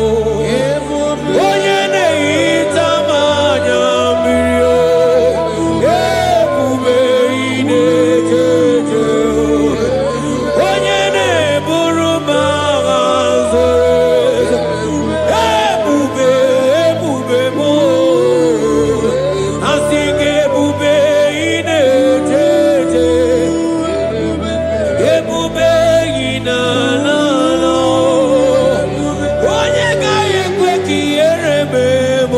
Onye na-ehita mmanya mmiri o. Ebube inetete o. Onye na-eburu m agha zoro ezo. Ebube m o. Asị gị ebube inetete, ebube inanana o. Onye gaghị ekwe ka ihere mee m o.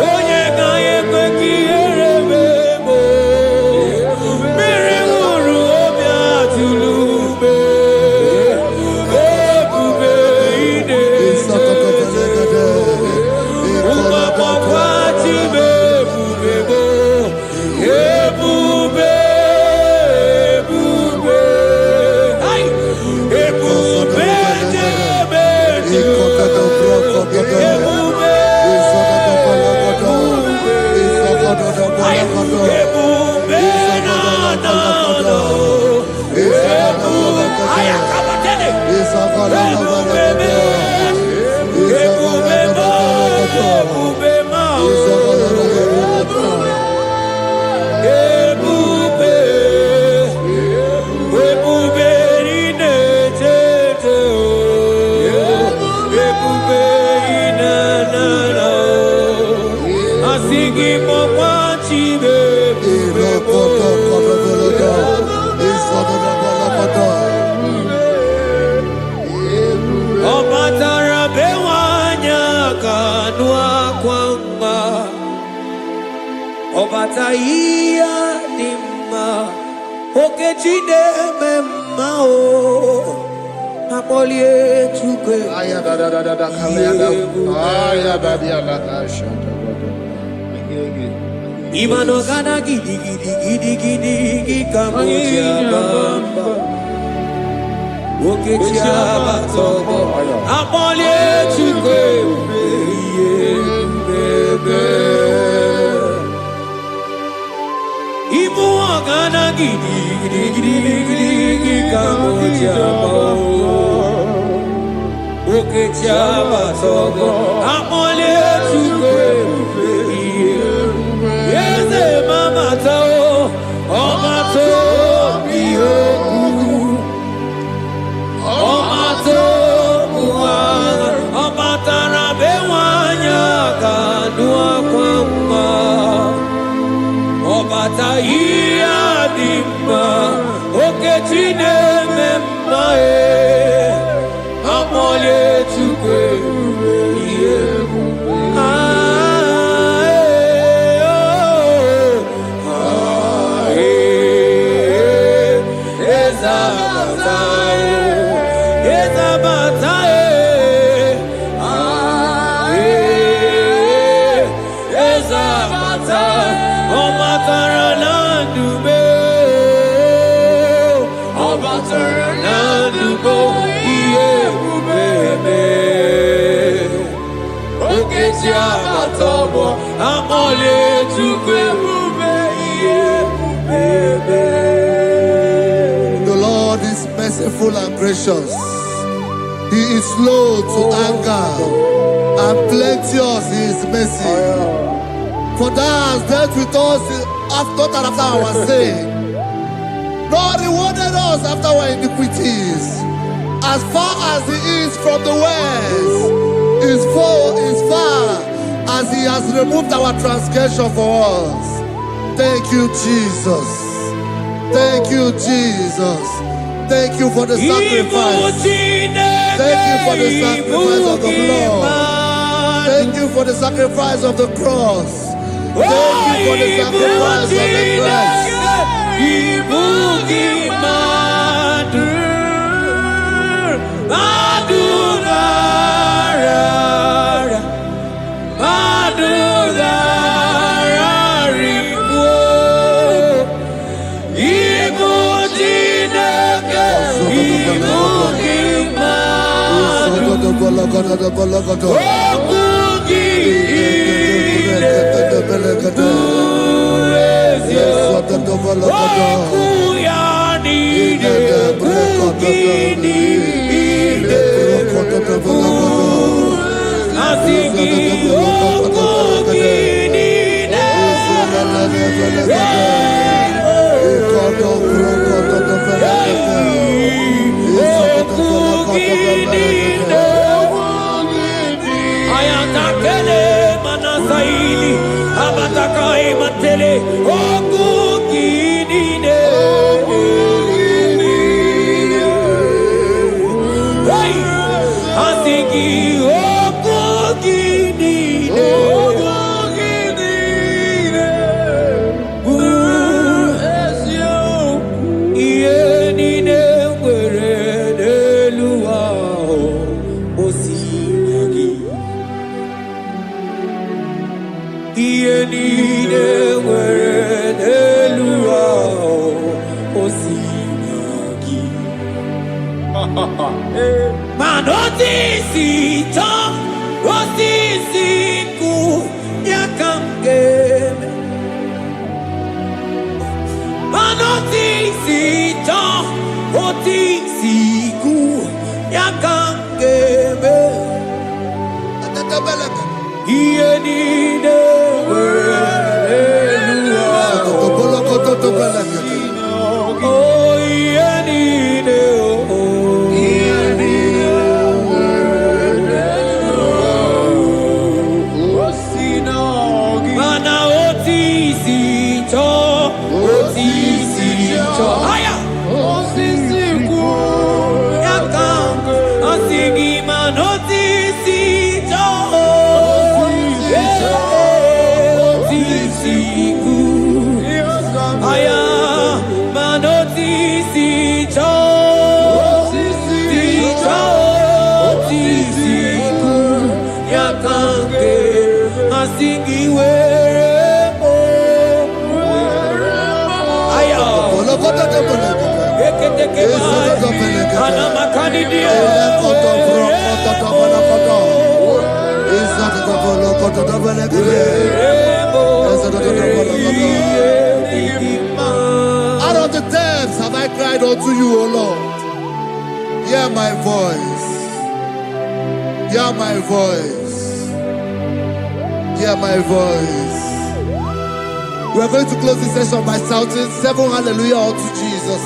Onye gaghị ekwe ka ihere mee m o. Mmiri ṅụrụ obi atụrụ ume. Ebube inetete, ụmụagbọghọ atịbe ebube m o. Ebube, ai, ebube debe ebube, ai, ebube na-ada ebube, ai, akabatele, ebube me, ebube mo, ebube ma, ebube, ebube inetete o, ebube inanana o. Asị gị kpọkwa Chibe ebube mo. Ọ batara be nwanyị aka nụ akwa mma. Ọ bata ihe dị mma. Okechi na-eme mma o. Akpọlie Chukwu Imano gana gidi ka mo ji abamba. Okechi abatobo akpọlie Chukwu ebube. Ibu ọgana gidi ka mo ji abamba. Okechi abatobo akpọlie Chukwu ebube. Eze mama tao, ọma to bihoku, ọma to buhara, ọma tara be nwanyị aka nụ akwa mma. Ọbata ihe dị mma, Okechi na-eme mma akpọlie Chukwu ebube ihe ebube. The Lord is merciful and gracious. He is slow to anger and plenteous in His mercy. For thou hast dealt with us after our sin, nor rewarded us after our iniquities. As far as the east from the west is far as he has removed our transgression for us. Thank you, Jesus. Thank you, Jesus. Thank you for the sacrifice. Thank you for the sacrifice of the blood. Thank you for the sacrifice of the cross. Thank you for the sacrifice of the Christ. Out of the depths have I cried unto you, O Lord. Hear my voice. Hear my voice. Hear my voice. We are going to close this session by shouting 7 hallelujah unto Jesus.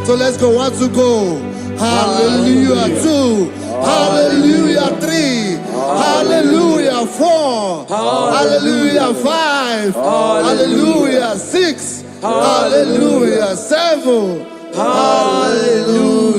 So let's go. 1, 2, go. Hallelujah. 2. Hallelujah. 3. Hallelujah. 4. Hallelujah. 5. Hallelujah. 6. Hallelujah. 7. Hallelujah.